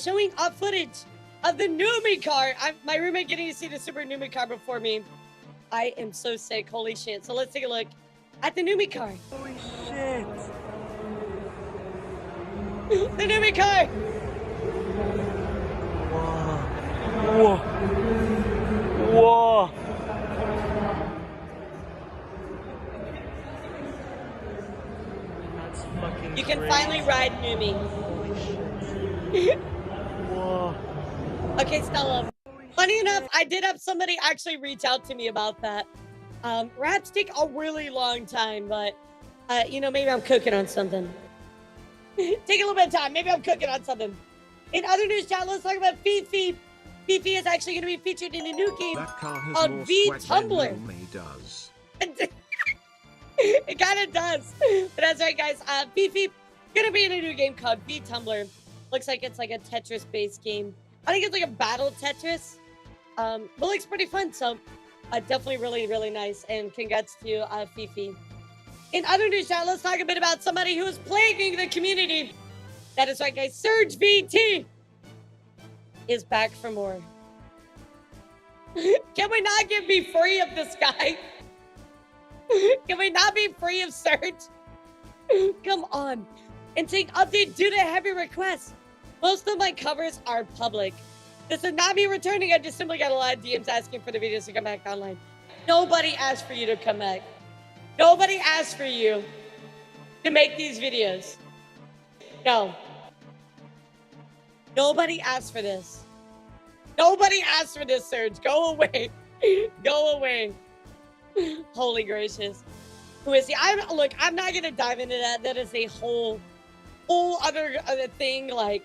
showing off footage of the Numi car. My roommate getting to see the Super Numi car before me. I am so sick. Holy shit. So let's take a look at the Numi car. Holy shit. The Numi car. Whoa. Whoa. That's fucking You can crazy. finally ride Numi. Holy shit. Whoa. Okay, Stella. Funny enough, I did have somebody actually reach out to me about that. Raps take a really long time, but maybe I'm cooking on something. Take a little bit of time. Maybe I'm cooking on something. In other news, chat, let's talk about Fifi. Fifi is actually going to be featured in a new game That car has on more swag than Vtuber. Numi does. It kind of does. But that's right, guys. Fifi going to be in a new game called Vtuber. Looks like it's like a Tetris-based game. I think it's like a battle Tetris. But looks pretty fun. So definitely really, really nice. And congrats to Fifi. In other news, chat, let's talk a bit about somebody who is plaguing the community. That is right, guys. Surge VT is back for more. Can we not be free of this guy? Can we not be free of Surge? Come on. And saying update due to heavy requests. Most of my covers are public. This is not me returning. I just simply got a lot of DMs asking for the videos to come back online. Nobody asked for you to come back. Nobody asked for you to make these videos. No. Nobody asked for this. Nobody asked for this, Surge. Go away. Go away. Holy gracious. Who is he? Look, I'm not going to dive into that. That is a whole other thing. Like,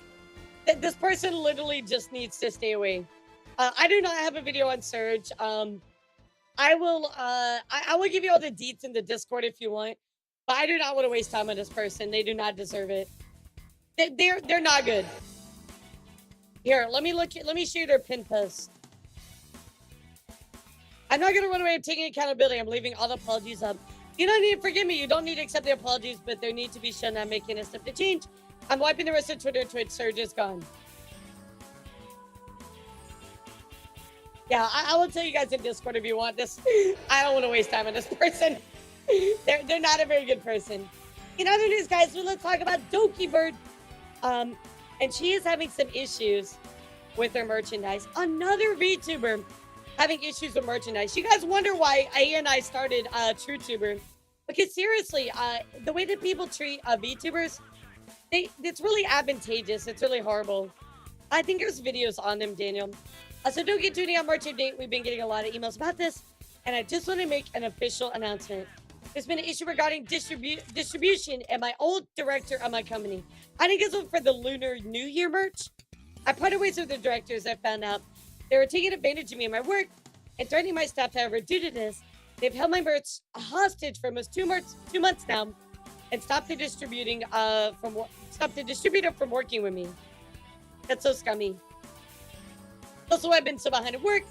this person literally just needs to stay away. I do not have a video on Surge. I will give you all the deets in the Discord if you want, but I do not want to waste time on this person. They do not deserve it. They're not good. Here, let me show you their pin post. I'm not gonna run away. I'm taking accountability. I'm leaving all the apologies up. You don't need to forgive me. You don't need to accept the apologies, but there need to be shown I'm making a step to change. I'm wiping the rest of Twitter. Twitch Surge is gone. Yeah, I will tell you guys in Discord if you want this. I don't want to waste time on this person. They're not a very good person. In other news, guys, let's talk about Doki Bird. And she is having some issues with her merchandise. Another VTuber having issues with merchandise. You guys wonder why I started TrueTuber. Because seriously, the way that people treat VTubers, it's really advantageous. It's really horrible. I think there's videos on them, Daniel. So don't get tuning on merch update. We've been getting a lot of emails about this. And I just want to make an official announcement. There's been an issue regarding distribution and my old director of my company. I didn't get them for the Lunar New Year merch. I parted ways with the directors. I found out they were taking advantage of me and my work and threatening my staff. However, due to this, they've held my merch hostage for almost 2 months now and stopped the distributor from working with me. That's so scummy. Also, I've been so behind at work.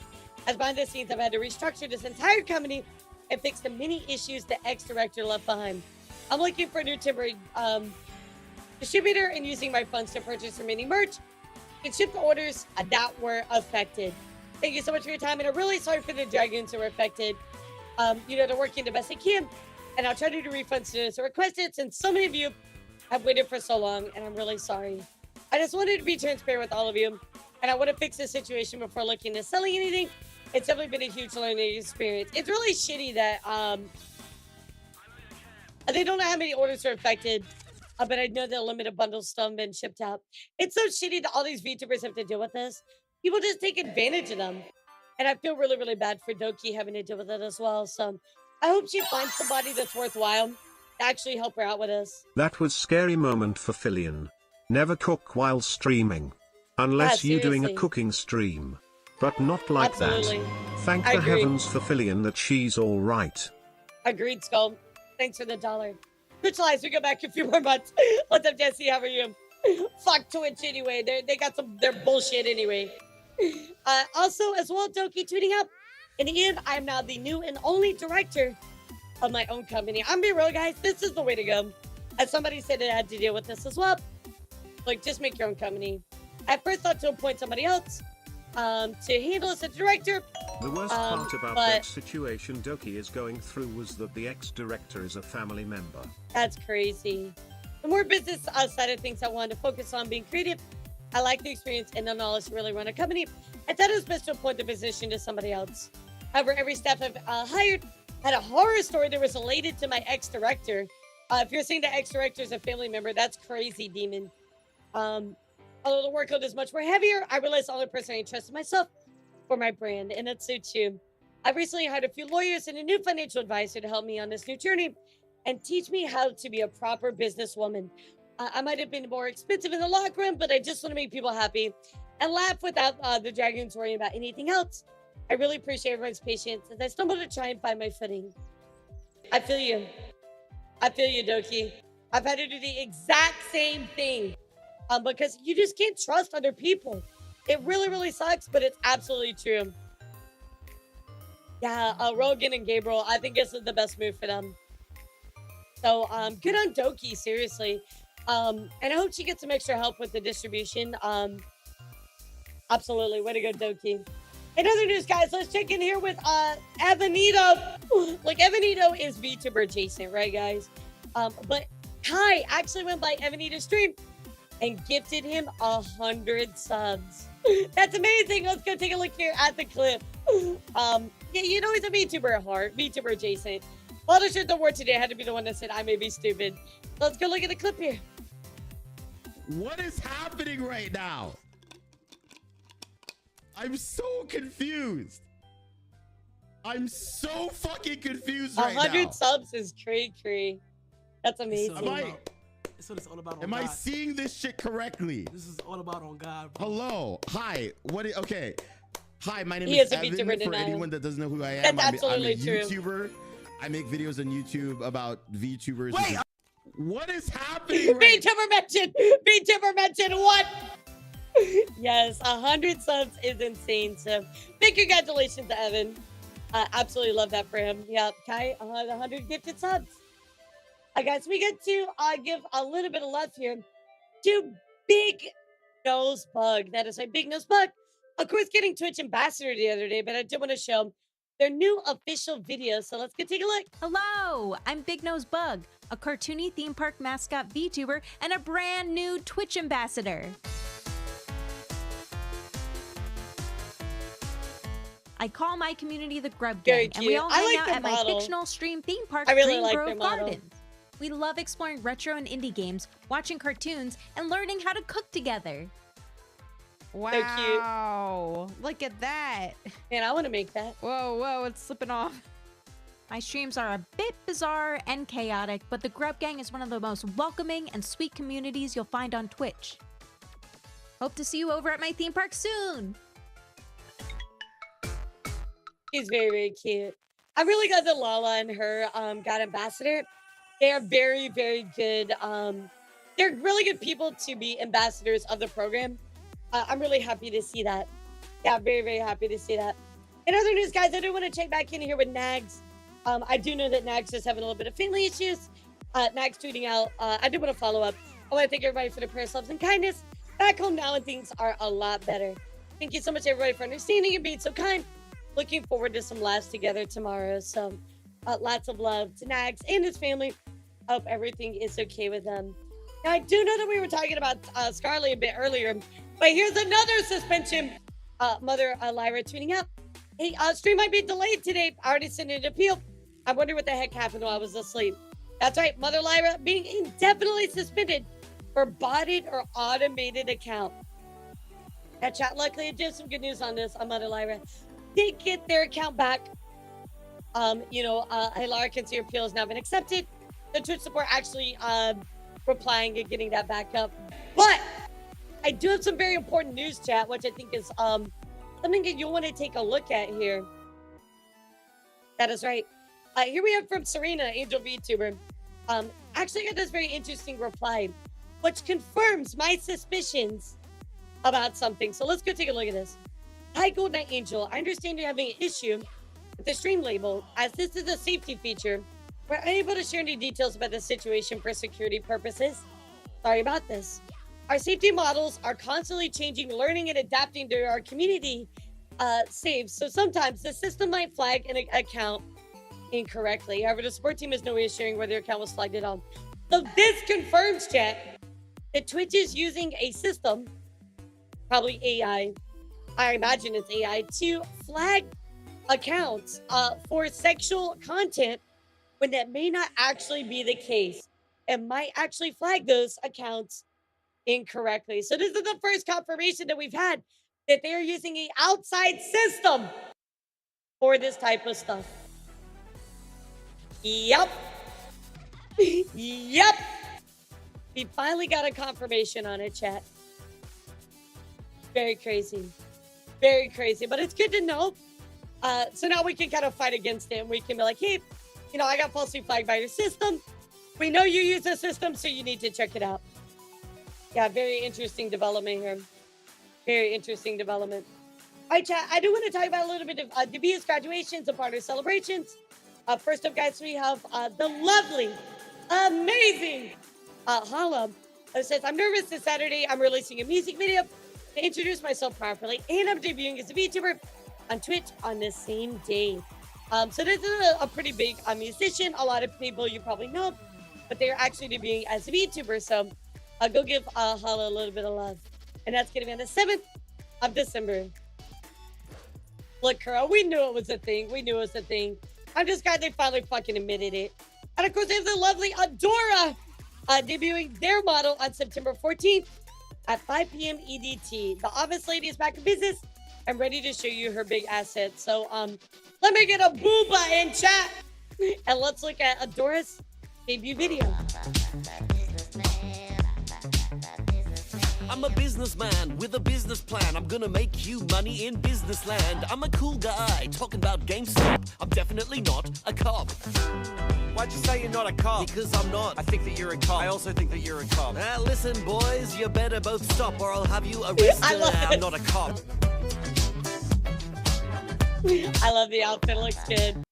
As behind the scenes, I've had to restructure this entire company and fix the many issues the ex-director left behind. I'm looking for a new temporary distributor and using my funds to purchase remaining merch and ship the orders that were affected. Thank you so much for your time, and I'm really sorry for the dragons who were affected. They're working the best they can, and I'll try to do refunds as requested since so many of you have waited for so long, and I'm really sorry. I just wanted to be transparent with all of you, and I want to fix the situation before looking at selling anything. It's definitely been a huge learning experience. It's really shitty that they don't know how many orders are affected, but I know the limited bundles still haven't been shipped out. It's so shitty that all these VTubers have to deal with this. People just take advantage of them. And I feel really, really bad for Doki having to deal with it as well. So I hope she finds somebody that's worthwhile to actually help her out with this. That was scary moment for Fillion. Never cook while streaming. Unless you're doing a cooking stream. But not like Absolutely. that. Thank the heavens for Fillion that she's alright. Agreed, Skull. Thanks for the $1. Twitch Lives, we go back a few more months. What's up, Jesse? How are you? Fuck Twitch anyway. They got their bullshit anyway. Also, as well, Doki tweeting up. In the end, I am now the new and only director of my own company. I'm being real, guys. This is the way to go. As somebody said, I had to deal with this as well. Like, just make your own company. At first, thought to appoint somebody else to handle as a director. The worst part about that situation Doki is going through was that the ex-director is a family member. That's crazy. The more business side of things I wanted to focus on being creative. I like the experience and the knowledge to really run a company. I thought it was best to appoint the position to somebody else. However, every staff I've hired had a horror story that was related to my ex-director. If you're saying the ex-director is a family member, that's crazy, Demon. Although the workload is much more heavier, I realized the only person I trusted myself for my brand, and that's so true. I've recently hired a few lawyers and a new financial advisor to help me on this new journey and teach me how to be a proper businesswoman. I might have been more expensive in the locker room, but I just want to make people happy and laugh without the dragons worrying about anything else. I really appreciate everyone's patience as I stumble to try and find my footing. I feel you. I feel you, Doki. I've had to do the exact same thing because you just can't trust other people. It really, really sucks, but it's absolutely true. Yeah, Rogan and Gabriel, I think this is the best move for them. So good on Doki, seriously. And I hope she gets some extra help with the distribution. Absolutely, way to go, Doki. In other news, guys, let's check in here with Evanito. Like, Evanito is VTuber adjacent, right, guys? But Kai actually went by Evanito's stream and gifted him 100 subs. That's amazing. Let's go take a look here at the clip. Yeah, you know he's a VTuber at heart, VTuber adjacent. Well, the word today had to be the one that said I may be stupid. Let's go look at the clip here. What is happening right now? I'm so confused. I'm so fucking confused right now. 100 subs is cray. That's amazing. That's what it's all about. Am I seeing this shit correctly? This is all about on God, bro. Hello. Hi. Okay. Hi, my name He is is a Evan. VTuber For denial. anyone that doesn't know who I am, That's I'm a absolutely true. YouTuber. I make videos on YouTube about VTubers. Wait, what is happening right VTuber mentioned what? Yes, 100 subs is insane. So big congratulations to Evan. Absolutely love that for him. Yeah, Kai, 100 gifted subs. Guys, we get to give a little bit of love here to Big Nose Bug. That is my Big Nose Bug. Of course, getting Twitch Ambassador the other day, but I did want to show their new official video. So let's go take a look. Hello, I'm Big Nose Bug, a cartoony theme park mascot VTuber and a brand new Twitch Ambassador. I call my community the Grub Very Gang, and we cute. all I hang like out the at my model. fictional stream theme park, I really Green like Grove their model. Gardens. We love exploring retro and indie games, watching cartoons, and learning how to cook together. Wow. Look at that. Man, I want to make that. Whoa, it's slipping off. My streams are a bit bizarre and chaotic, but the Grub Gang is one of the most welcoming and sweet communities you'll find on Twitch. Hope to see you over at my theme park soon. She's very, very cute. I'm really glad that Lala and her got ambassador. They are very, very good. They're really good people to be ambassadors of the program. I'm really happy to see that. Yeah, very, very happy to see that. In other news, guys, I do want to check back in here with Nags. I do know that Nags is having a little bit of family issues. Nags tweeting out. I do want to follow up. I want to thank everybody for the prayers, loves, and kindness. Back home now and things are a lot better. Thank you so much, everybody, for understanding and being so kind. Looking forward to some laughs together tomorrow. So lots of love to Nags and his family. Hope everything is okay with them. Now, I do know that we were talking about Scarlet a bit earlier, but here's another suspension. Mother Lyra tweeting out, hey, stream might be delayed today. I already sent an appeal. I wonder what the heck happened while I was asleep. That's right, Mother Lyra being indefinitely suspended for botted or automated account. Now, chat, luckily, I did some good news on this. Mother Lyra did get their account back. Elara can see her appeal has now been accepted. The Twitch support actually replying and getting that back up. But I do have some very important news, chat, which I think is something that you'll want to take a look at here. That is right. Here we have from Serena, Angel VTuber. Actually got this very interesting reply, which confirms my suspicions about something. So let's go take a look at this. Hi, Gold Knight Angel. I understand you're having an issue with the stream label, as this is a safety feature. We're unable to share any details about the situation for security purposes. Sorry about this. Our safety models are constantly changing, learning, and adapting to our community saves. So sometimes the system might flag an account incorrectly. However, the support team has no way of sharing whether your account was flagged at all. So this confirms, chat, that Twitch is using a system, probably AI, I imagine it's AI, to flag accounts for sexual content when that may not actually be the case and might actually flag those accounts incorrectly. So this is the first confirmation that we've had that they're using an outside system for this type of stuff. Yep. Yep. We finally got a confirmation on it, chat. Very crazy. Very crazy, but it's good to know. So now we can kind of fight against it and we can be like, hey, I got falsely flagged by your system. We know you use the system, so you need to check it out. Yeah, very interesting development here. Very interesting development. All right, chat, I do want to talk about a little bit of Dabia's graduations and partner celebrations. First up, guys, we have the lovely, amazing Hala. It says, I'm nervous this Saturday. I'm releasing a music video to introduce myself properly, and I'm debuting as a VTuber on Twitch on the same day. So this is a pretty big musician. A lot of people you probably know, but they're actually debuting as a VTuber. So go give Hala a little bit of love. And that's going to be on the 7th of December. Look, Kuro, we knew it was a thing. We knew it was a thing. I'm just glad they finally fucking admitted it. And of course, they have the lovely Adora debuting their model on September 14th at 5 p.m. EDT. The office lady is back in business and ready to show you her big asset. So let me get a booba in chat and let's look at Adora's debut video. I'm a businessman with a business plan. I'm gonna make you money in business land. I'm a cool guy talking about GameStop. I'm definitely not a cop. Why'd you say you're not a cop? Because I'm not. I think that you're a cop. I also think that you're a cop. Listen, boys, you better both stop or I'll have you arrested. I'm not a cop. I love the outfit. It looks good.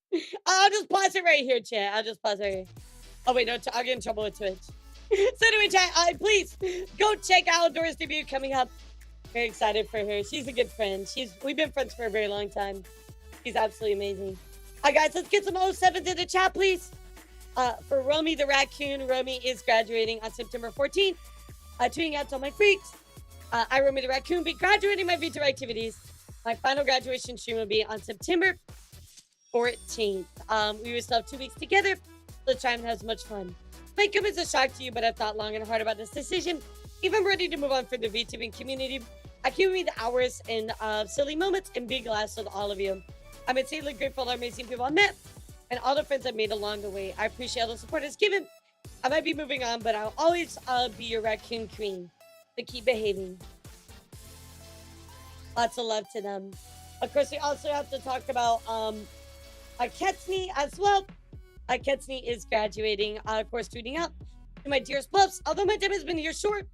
I'll just pause it right here, chat. I'll just pause it right here. Oh, wait, no, I'll get in trouble with Twitch. So anyway, chat, please go check out Adora's debut coming up. Very excited for her. She's a good friend. We've been friends for a very long time. She's absolutely amazing. All right, guys, let's get some 07s in the chat, please. For Romy the Raccoon, Romy is graduating on September 14th. Tweeting out to all my freaks. I, Romy the Raccoon, be graduating my VTuber activities. My final graduation stream will be on September 14th. We will still have 2 weeks together. Let's try and have as much fun. Might come as a shock to you, but I've thought long and hard about this decision. If I'm ready to move on for the VTubing community, I give me the hours and silly moments and big laughs with all of you. I'm insanely grateful to the amazing people I met and all the friends I've made along the way. I appreciate all the support it's given. I might be moving on, but I'll always be your raccoon queen. To keep behaving. Lots of love to them. Of course, we also have to talk about Ketsney as well. Ketsney is graduating, of course, tweeting out to my dearest pups. Although my time has been years short,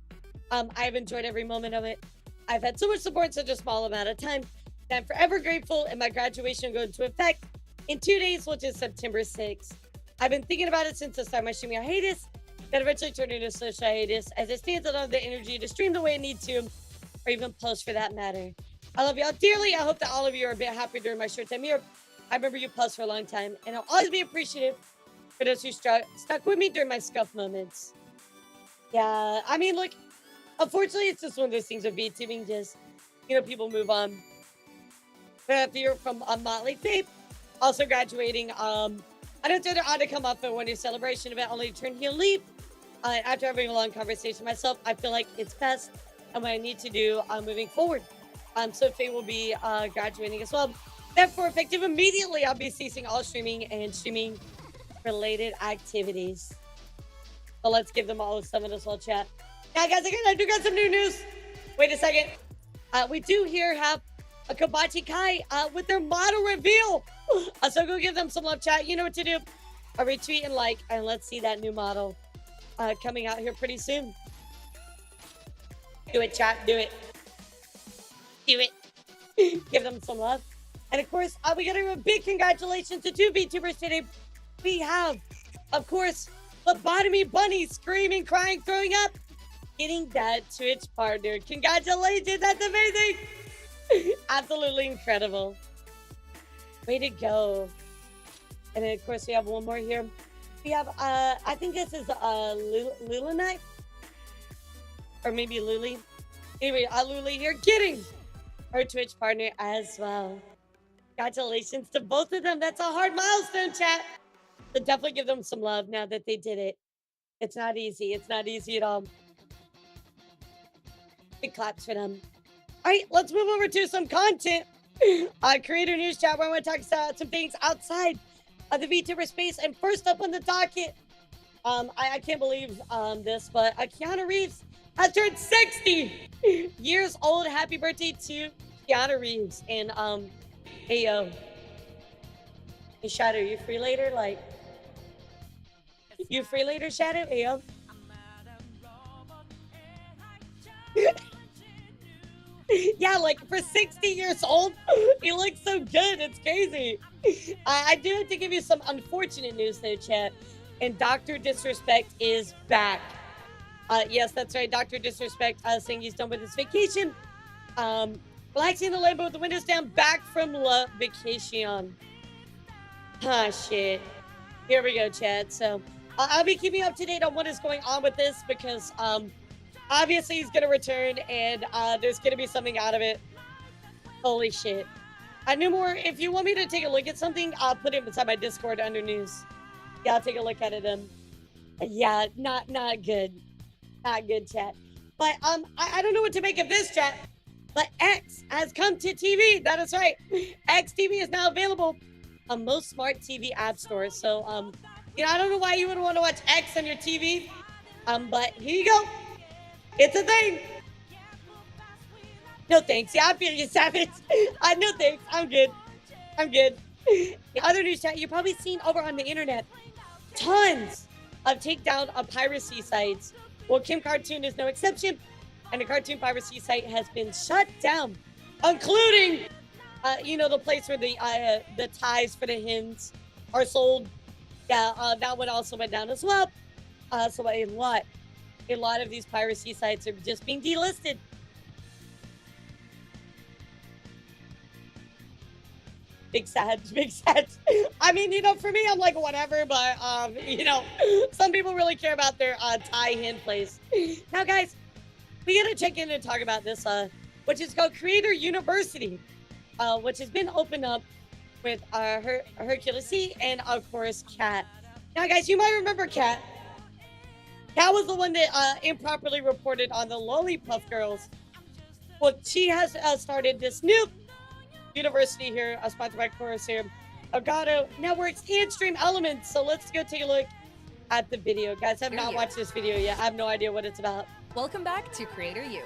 I've enjoyed every moment of it. I've had so much support in such a small amount of time. And I'm forever grateful, and my graduation will go into effect in 2 days, which is September 6th. I've been thinking about it since the start of my streaming hiatus, that eventually turned into a social hiatus, as it stands out of the energy to stream the way I need to, or even post for that matter. I love y'all dearly. I hope that all of you are a bit happy during my short time here. I remember you post for a long time, and I'll always be appreciative for those who stuck with me during my scuff moments. Yeah, I mean, look, unfortunately, it's just one of those things with VTubing, just, people move on. But after you're from Motley Faith, also graduating, I don't think they're odd to come up for one year celebration event only to turn heel leave. After having a long conversation myself, I feel like it's best and what I need to do moving forward. So Faye will be graduating as well. Therefore, effective immediately, I'll be ceasing all streaming and streaming related activities. So let's give them all some of this little chat. Yeah, guys, I do got some new news. Wait a second. We do here have a Kabachi Kai with their model reveal. So go give them some love, chat. You know what to do. A retweet and like, and let's see that new model coming out here pretty soon. Do it, chat. Do it. Do it. Give them some love. And of course, we got to give a big congratulations to 2 VTubers today. We have, of course, Lobotomy Bunny screaming, crying, throwing up, getting that Twitch partner. Congratulations. That's amazing. Absolutely incredible. Way to go. And then, of course, we have one more here. We have, I think this is Lula Knife. Or maybe Luli. Anyway, Luli here getting her Twitch partner as well. Congratulations to both of them. That's a hard milestone, chat. So definitely give them some love now that they did it. It's not easy. It's not easy at all. Big claps for them. All right, let's move over to some content. Creator News Chat, where I want to talk about some things outside of the VTuber space. And first up on the docket, I can't believe this, but Keanu Reeves has turned 60 years old. Happy birthday to Keanu Reeves. And hey, yo. Hey, Shadow, you free later? Like, you free later, Shadow? Hey, yo. Yeah, like for 60 years old, he looks so good. It's crazy. I do have to give you some unfortunate news though, chat. And Dr. Disrespect is back. Yes, that's right. Dr. Disrespect saying he's done with his vacation. Relaxing in the Lambo with the windows down, back from La Vacation. Ah, shit. Here we go, chat. So I'll be keeping you up to date on what is going on with this because obviously he's gonna return and there's gonna be something out of it. Holy shit. Numore, if you want me to take a look at something, I'll put it inside my Discord under news. Yeah, I'll take a look at it. Yeah, not good. Not good, chat. But I don't know what to make of this, chat. But X has come to TV. That is right. X TV is now available on most smart TV app stores. So I don't know why you would want to watch X on your TV. But here you go. It's a thing. No thanks. Yeah, I feel you, Savage. No thanks. I'm good. I'm good. Other news chat you've probably seen over on the internet. Tons of takedown of piracy sites. Well, Kim Cartoon is no exception. And the cartoon piracy site has been shut down. Including, the place where the ties for the hens are sold. Yeah, that one also went down as well. So a lot of these piracy sites are just being delisted. Big sad. I mean, for me, I'm like, whatever, but, some people really care about their Thai hen place. Now, guys, we gotta check in and talk about this, which is called Creator University, which has been opened up with Hercules C and, of course, Kat. Now, guys, you might remember Kat. Kat was the one that improperly reported on the Lollipop Girls. Well, she has started this new university here, sponsored by Chorus here, Elgato Networks and Stream Elements. So let's go take a look at the video. Guys, I have not watched this video yet. I have no idea what it's about. Welcome back to Creator U.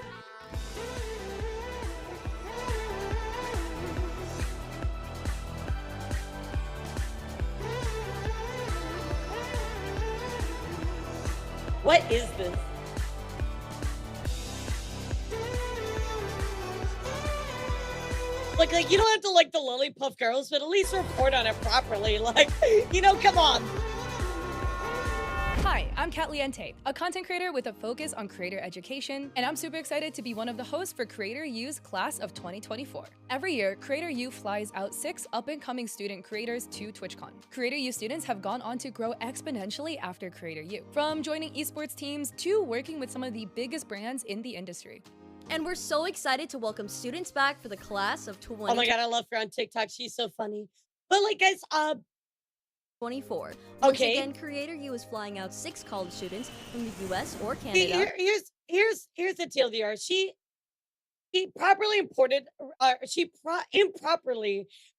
What is this? Like you don't have to like the Lollipuff Girls, but at least report on it properly. Like, you know, come on. Hi, I'm Kat Liente, a content creator with a focus on creator education, and I'm super excited to be one of the hosts for Creator U's class of 2024. Every year, Creator U flies out 6 up-and-coming student creators to TwitchCon. Creator U students have gone on to grow exponentially after Creator U, from joining esports teams to working with some of the biggest brands in the industry. And we're so excited to welcome students back for the class of 2024. Oh my god, I love her on TikTok. She's so funny. But like, guys, 24. Okay. Once again, Creator U is flying out 6 college students from the US or Canada. Here's the TLDR. She improperly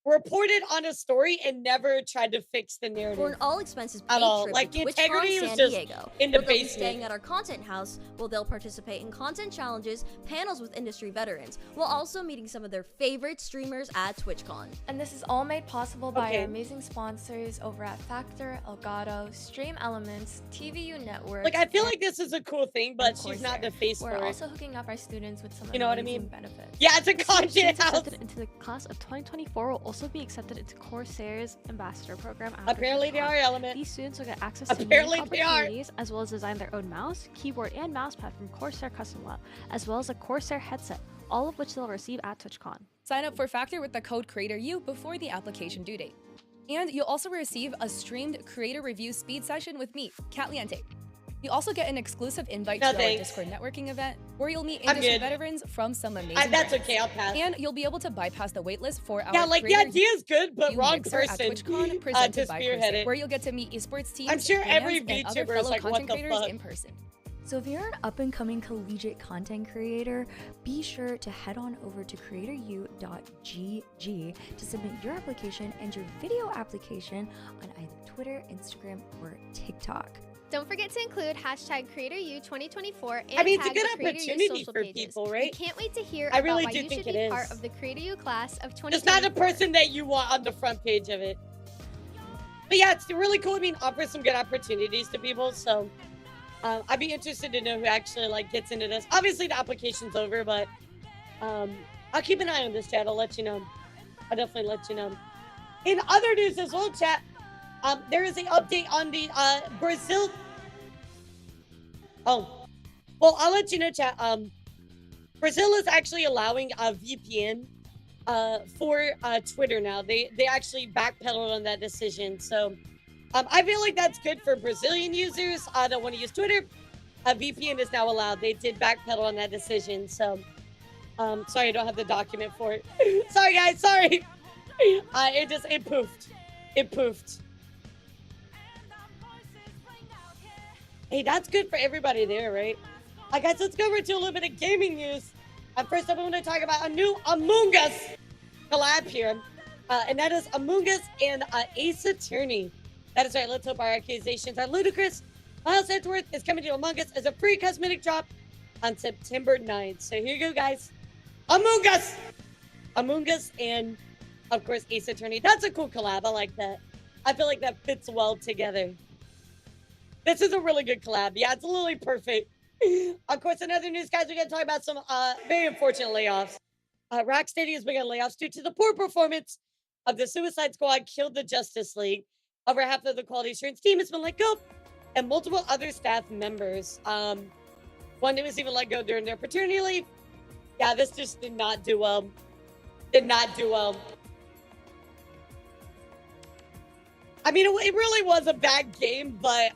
reported on a story and never tried to fix the narrative. For an all expenses paid at all. trip Like to the TwitchCon integrity was San just Diego, in the where they'll be basement. staying at our content house, where they'll participate in content challenges, panels with industry veterans, while also meeting some of their favorite streamers at TwitchCon. And this is all made possible by Okay. our amazing sponsors over at Factor, Elgato, Stream Elements, TVU Network. Like, I feel like this is a cool thing, but she's not the face We're for also it. hooking up our students with some You know what I amazing mean? benefits. Yeah, it's a The content students house. accepted into the class of 2024 will also be accepted into Corsair's ambassador program. Apparently they are, Element. These students will get access Apparently to they unique are. opportunities, as well as design their own mouse, keyboard, and mousepad from Corsair Custom Lab, as well as a Corsair headset, all of which they'll receive at TwitchCon. Sign up for Factor with the code CreatorU before the application due date. And you'll also receive a streamed creator review speed session with me, Kat Liente. You also get an exclusive invite No, to thanks. our Discord networking event, where you'll meet I'm industry good. veterans from some amazing That's brands. okay, I'll pass. And you'll be able to bypass the waitlist for our Yeah, like the Creator idea's good, but U wrong Mixer at person TwitchCon, to presented by spearhead Corsair, it. where you'll get to meet esports teams, I'm sure every brands, and other VTuber is fellow like, what content the creators fuck? in person. So if you're an up-and-coming collegiate content creator, be sure to head on over to creatoru.gg to submit your application and your video application on either Twitter, Instagram, or TikTok. Don't forget to include hashtag CreatorU2024 and I mean, it's a tag good the Creator U opportunity social for pages. people, right? We can't wait to hear I about really why do you think should it be part is. of the Creator U class of 2024. Just not the person that you want on the front page of it. But yeah, it's really cool. I mean, offers some good opportunities to people. So I'd be interested to know who actually like gets into this. Obviously, the application's over, but I'll keep an eye on this chat. I'll let you know. I'll definitely let you know. In other news as well, chat, there is an update on the Brazil. Oh, well, I'll let you know, chat. Brazil is actually allowing a VPN for Twitter now. They actually backpedaled on that decision. So I feel like that's good for Brazilian users that want to use Twitter. A VPN is now allowed. They did backpedal on that decision. So sorry, I don't have the document for it. Sorry, guys. Sorry. It poofed. It poofed. Hey, that's good for everybody there, right? Guys, let's go over to a little bit of gaming news. First up, I want to talk about a new Among Us collab here. And that is Among Us and Ace Attorney. That is right. Let's hope our accusations are ludicrous. Miles Edgeworth is coming to Among Us as a free cosmetic drop on September 9th. So here you go, guys. Among Us! Among Us and, of course, Ace Attorney. That's a cool collab. I like that. I feel like that fits well together. This is a really good collab. Yeah, it's literally perfect. Of course, in other news, guys, we're going to talk about some very unfortunate layoffs. Rocksteady has begun layoffs due to the poor performance of the Suicide Squad Killed the Justice League. Over half of the quality assurance team has been let go, and multiple other staff members. One that was even let go during their paternity leave. Yeah, this just did not do well. Did not do well. I mean, it really was a bad game, but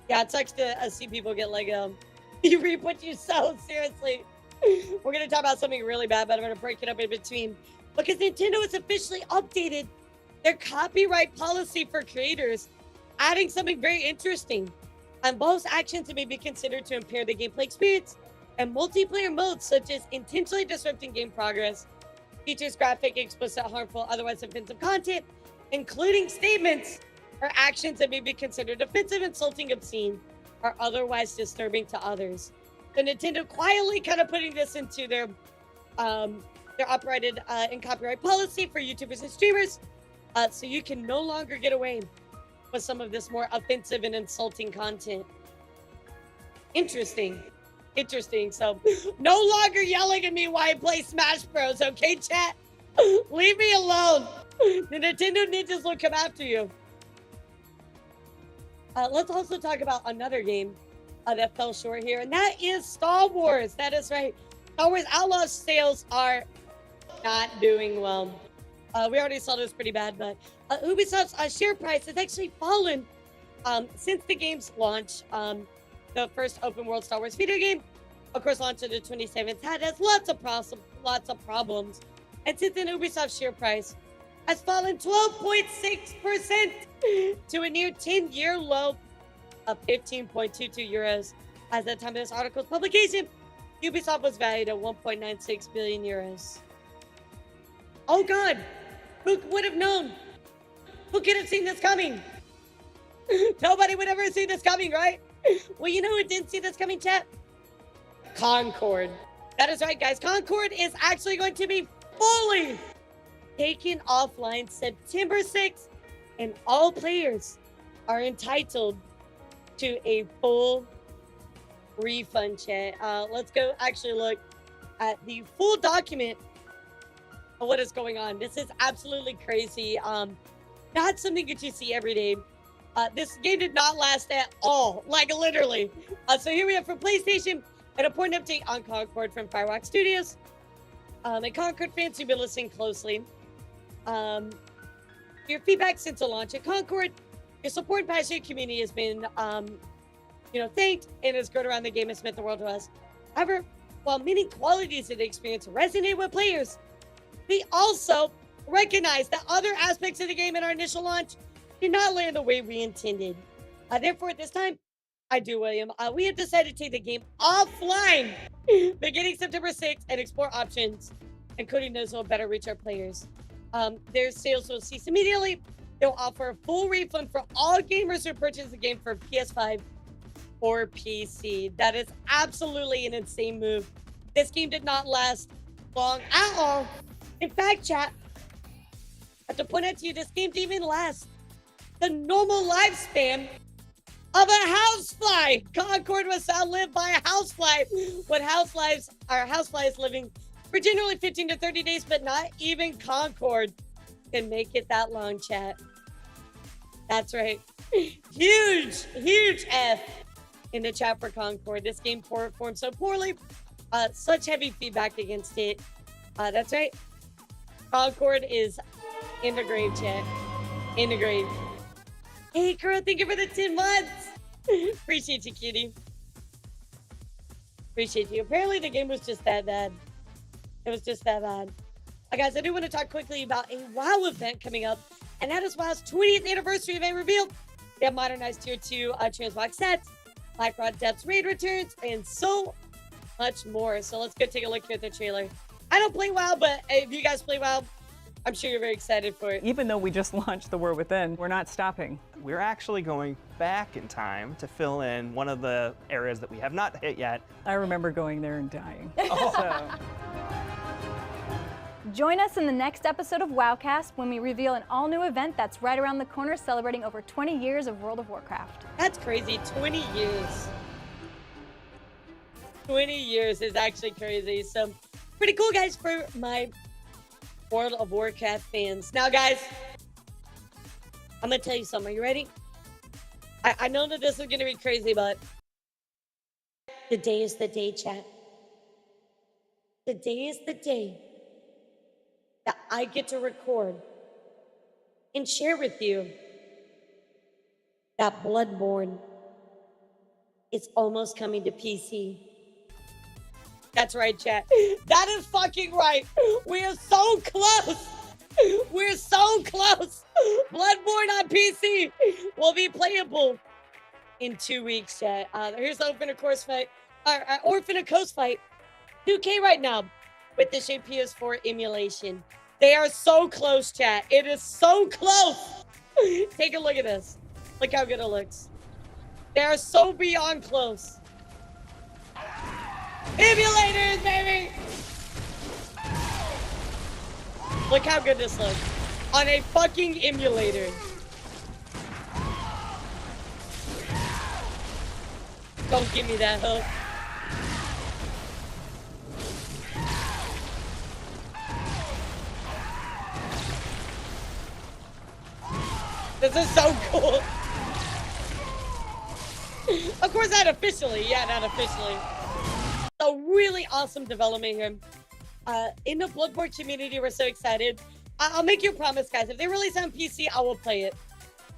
yeah, it sucks to see people get let go. You re-put yourself, seriously. We're going to talk about something really bad, but I'm going to break it up in between. Because Nintendo has officially updated their copyright policy for creators, adding something very interesting. Both actions may be considered to impair the gameplay experience, and multiplayer modes such as intentionally disrupting game progress, features graphic, explicit, harmful, otherwise offensive content, including statements or actions that may be considered offensive, insulting, obscene, or otherwise disturbing to others. So Nintendo quietly kind of putting this into their operated and copyright policy for YouTubers and streamers, so you can no longer get away with some of this more offensive and insulting content. Interesting. So no longer yelling at me while I play Smash Bros. Okay, chat? Leave me alone. The Nintendo ninjas will come after you. Let's also talk about another game that fell short here, and that is Star Wars. That is right. Star Wars Outlaws sales are not doing well. We already saw this pretty bad, but Ubisoft's share price has actually fallen since the game's launch. The first open world Star Wars video game, of course, launched on the 27th, has lots of problems. And since then, Ubisoft's share price has fallen 12.6% to a near 10-year low of 15.22 euros. As at the time of this article's publication, Ubisoft was valued at 1.96 billion euros. Oh God, who would have known? Who could have seen this coming? Nobody would ever see this coming, right? Well, you know who didn't see this coming, chat? Concord. That is right, guys. Concord is actually going to be fully taken offline September 6th, and all players are entitled to a full refund, chat. Let's go actually look at the full document of what is going on. This is absolutely crazy. Not something that you see every day. This game did not last at all, like literally. So here we have for PlayStation an important update on Concord from Firewalk Studios. And Concord fans who've been listening closely. Your feedback since the launch at Concord, your support and passionate community has been, thanked and has grown around the game and meant the world to us. However, while many qualities of the experience resonate with players, we also recognize that other aspects of the game in our initial launch did not land the way we intended. Therefore, at this time, William, we have decided to take the game offline beginning September 6th and explore options, including those who will better reach our players. Their sales will cease immediately. They'll offer a full refund for all gamers who purchase the game for PS5 or PC. That is absolutely an insane move. This game did not last long at all. In fact, chat, I have to point out to you, this game didn't even last the normal lifespan of a housefly. Concord was outlived by a housefly. When houseflies living for generally 15 to 30 days, but not even Concord can make it that long, chat. That's right. Huge F in the chat for Concord. This game performed so poorly. Such heavy feedback against it. That's right. Concord is in the grave, chat. In the grave. Hey, girl, thank you for the 10 months. Appreciate you, cutie. Appreciate you. Apparently, the game was just that bad. It was just that bad. Guys, I do want to talk quickly about a WoW event coming up, and that is WoW's 20th anniversary event revealed. They have modernized Tier 2 transmog sets, Black Depths raid returns, and so much more. So let's go take a look here at the trailer. I don't play WoW, but if you guys play WoW, I'm sure you're very excited for it. Even though we just launched The War Within, we're not stopping. We're actually going back in time to fill in one of the areas that we have not hit yet. I remember going there and dying. Join us in the next episode of WoWcast when we reveal an all-new event that's right around the corner celebrating over 20 years of World of Warcraft. That's crazy, 20 years. 20 years is actually crazy. So pretty cool, guys, for my World of Warcraft fans. Now, guys, I'm going to tell you something. Are you ready? I know that this is going to be crazy, but today is the day, chat. Today is the day that I get to record and share with you that Bloodborne is almost coming to PC. That's right, chat. That is fucking right. We are so close. We're so close. Bloodborne on PC will be playable in 2 weeks, chat. Here's the Orphan of Coast fight. Orphan of Coast fight. 2K right now. with the shape PS4 emulation. They are so close, chat. It is so close. Take a look at this. Look how good it looks. They are so beyond close. Emulators, baby! Look how good this looks. On a fucking emulator. Don't give me that hook. This is so cool. Of course, not officially. Yeah, not officially. A really awesome development here. In the Bloodborne community, we're so excited. I'll make you a promise, guys. If they release on PC, I will play it.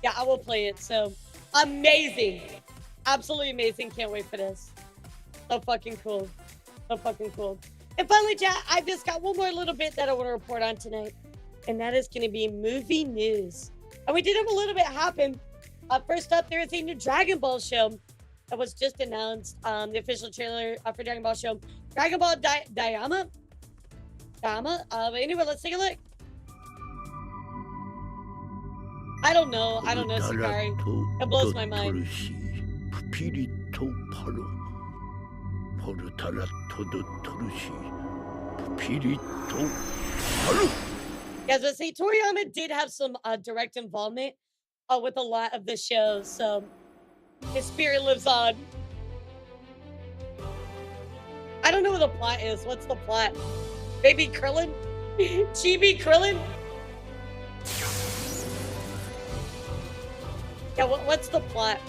Yeah, I will play it. So, amazing. Absolutely amazing. Can't wait for this. So fucking cool. So fucking cool. And finally, chat, I've just got one more little bit that I want to report on tonight. And that is going to be movie news. And we did have a little bit happen. First up, there is a new Dragon Ball show that was just announced. The official trailer for Dragon Ball show. Dragon Ball Daima? But anyway, let's take a look. I don't know, Sakari. It blows my mind. Yeah, as I say, Toriyama did have some direct involvement with a lot of the shows, so his spirit lives on. I don't know what the plot is. What's the plot? Baby Krillin? Chibi Krillin? Yeah, what's the plot?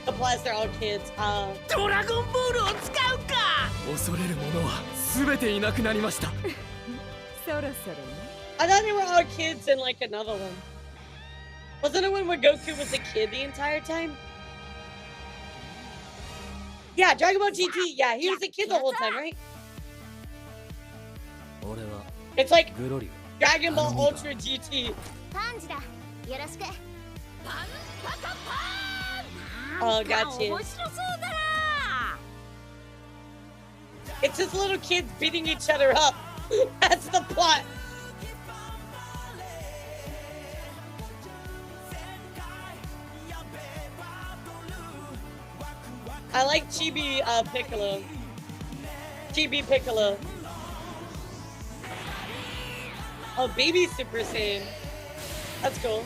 The plot is they're all kids. Dragon Ball を使うか。恐れるものは全ていなくなりました。そろそろね。I thought they were all kids in like another one. Wasn't it when Goku was a kid the entire time? Yeah, Dragon Ball GT. Yeah, he was a kid the whole time, right? It's like Dragon Ball Ultra GT. Oh, gotcha. It's just little kids beating each other up. That's the plot. I like Chibi Piccolo. Chibi Piccolo. Oh, baby Super Saiyan. That's cool.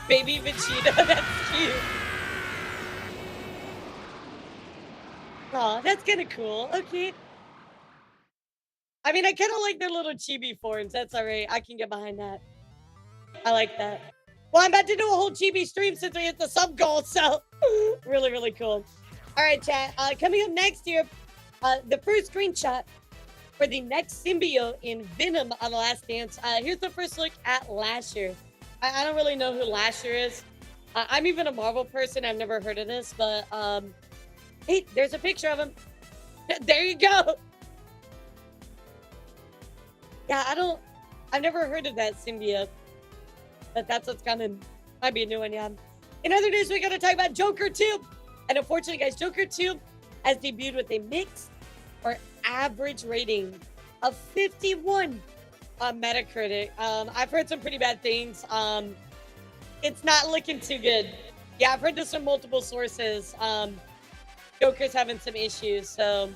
Baby Vegeta, that's cute. Oh, that's kind of cool. Okay. I mean, I kind of like their little chibi forms. That's all right. I can get behind that. I like that. Well, I'm about to do a whole chibi stream since we hit the sub goal, so really, really cool. All right, chat. Coming up next here, the first screenshot for the next symbiote in Venom on The Last Dance. Here's the first look at Lasher. I don't really know who Lasher is. I'm even a Marvel person. I've never heard of this, but hey, there's a picture of him. There you go. Yeah, I've never heard of that symbiote, but that's what's coming. Might be a new one, yeah. In other news, we got to talk about Joker 2. And unfortunately, guys, Joker 2 has debuted with a mixed or average rating of 51 on Metacritic. I've heard some pretty bad things. It's not looking too good. Yeah, I've heard this from multiple sources. Joker's having some issues, so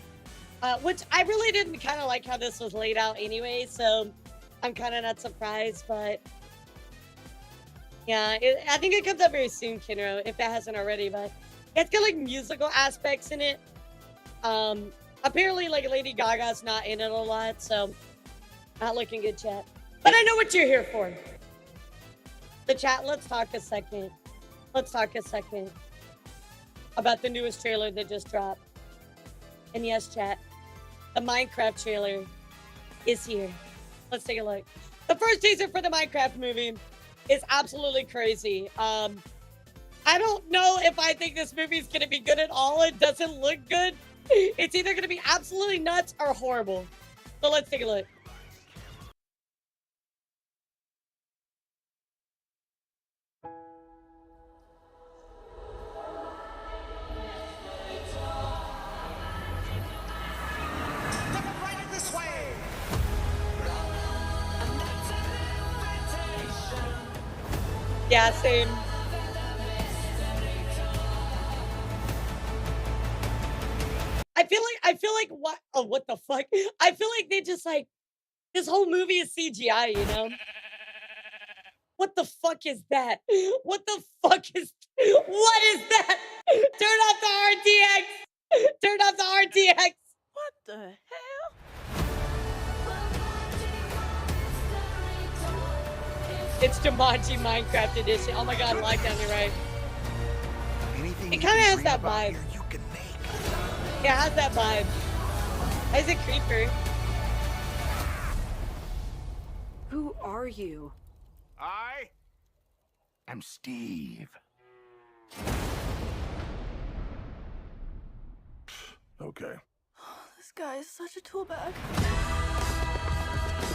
which I really didn't kind of like how this was laid out anyway, so I'm kind of not surprised, but yeah, I think it comes out very soon, Kinro, if it hasn't already, but it's got like musical aspects in it. Apparently like Lady Gaga's not in it a lot, so not looking good, chat. But I know what you're here for. The chat, let's talk a second. Let's talk a second about the newest trailer that just dropped. And yes, chat, the Minecraft trailer is here. Let's take a look. The first teaser for the Minecraft movie is absolutely crazy. I don't know if I think this movie is going to be good at all. It doesn't look good. It's either going to be absolutely nuts or horrible. So let's take a look. Yeah, same. I feel like what? Oh, what the fuck? I feel like they just like this whole movie is CGI. You know? What the fuck is that? What the fuck is? What is that? Turn off the RTX. Turn off the RTX. What the hell? It's Jumanji Minecraft edition. Oh my god, lockdown, you're right. It kind of has that vibe. Yeah, it has that vibe. Why is it creeper? Who are you? I am Steve. Okay. This guy is such a tool bag.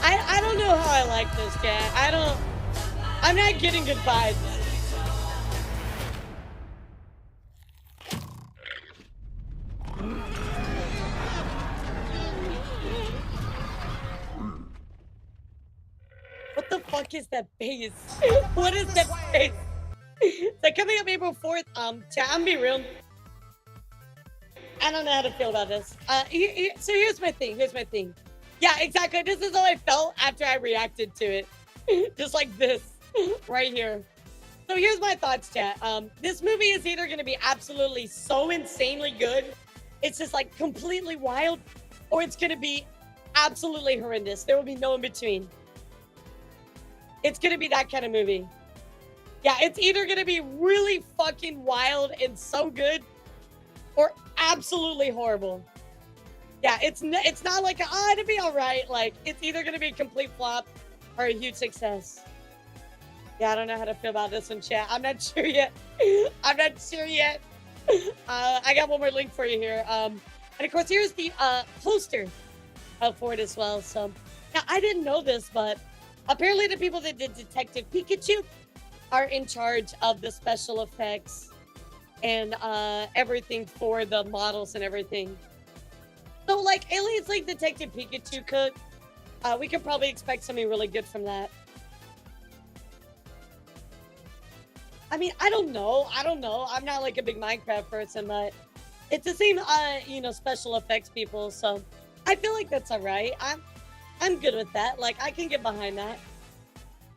I don't know how I like this cat. I'm not getting good vibes. What the fuck is that face? What is that face? It's like coming up April 4th. Chat, I'm be real. I don't know how to feel about this. So here's my thing. Yeah, exactly. This is how I felt after I reacted to it. Just like this, right here. So here's my thoughts, chat. This movie is either going to be absolutely so insanely good, it's just like completely wild, or it's going to be absolutely horrendous. There will be no in between. It's going to be that kind of movie. Yeah, it's either going to be really fucking wild and so good, or absolutely horrible. Yeah, it's not like, it'll be all right. Like, it's either going to be a complete flop or a huge success. Yeah, I don't know how to feel about this one, chat. I'm not sure yet. I got one more link for you here. And of course, here's the poster for it as well. So, now I didn't know this, but apparently the people that did Detective Pikachu are in charge of the special effects and everything for the models and everything. So, like, aliens like Detective Pikachu could, we could probably expect something really good from that. I mean, I don't know. I'm not like a big Minecraft person, but it's the same, special effects people. So I feel like that's all right. I'm good with that. Like, I can get behind that.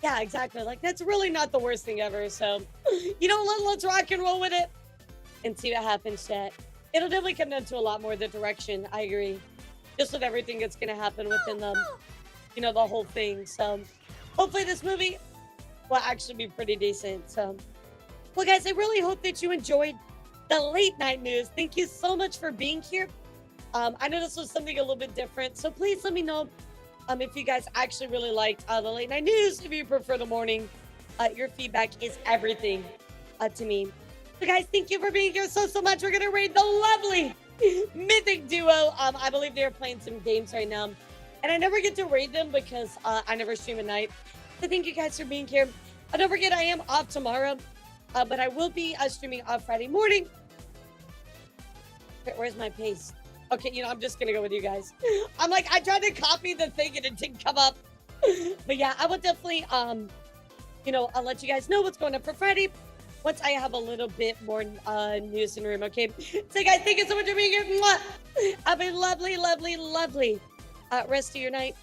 Yeah, exactly. Like, that's really not the worst thing ever. So, let's rock and roll with it and see what happens, chat. It'll definitely come down to a lot more of the direction. I agree. Just with everything that's going to happen within the whole thing. So hopefully this movie will actually be pretty decent. So, well, guys, I really hope that you enjoyed the late night news. Thank you so much for being here. I know this was something a little bit different. So please let me know if you guys actually really liked the late night news. If you prefer the morning, your feedback is everything to me. So guys, thank you for being here so much. We're gonna raid the lovely mythic duo. I believe they're playing some games right now, and I never get to raid them because I never stream at night. So thank you guys for being here. Don't forget, I am off tomorrow, but I will be streaming on Friday morning. Where's my paste? Okay, I'm just gonna go with you guys. I'm like, I tried to copy the thing and it didn't come up. But yeah, I will definitely I'll let you guys know what's going on for Friday once I have a little bit more news in the room, okay? So guys, thank you so much for being here. Mwah! Have a lovely, lovely, lovely rest of your night.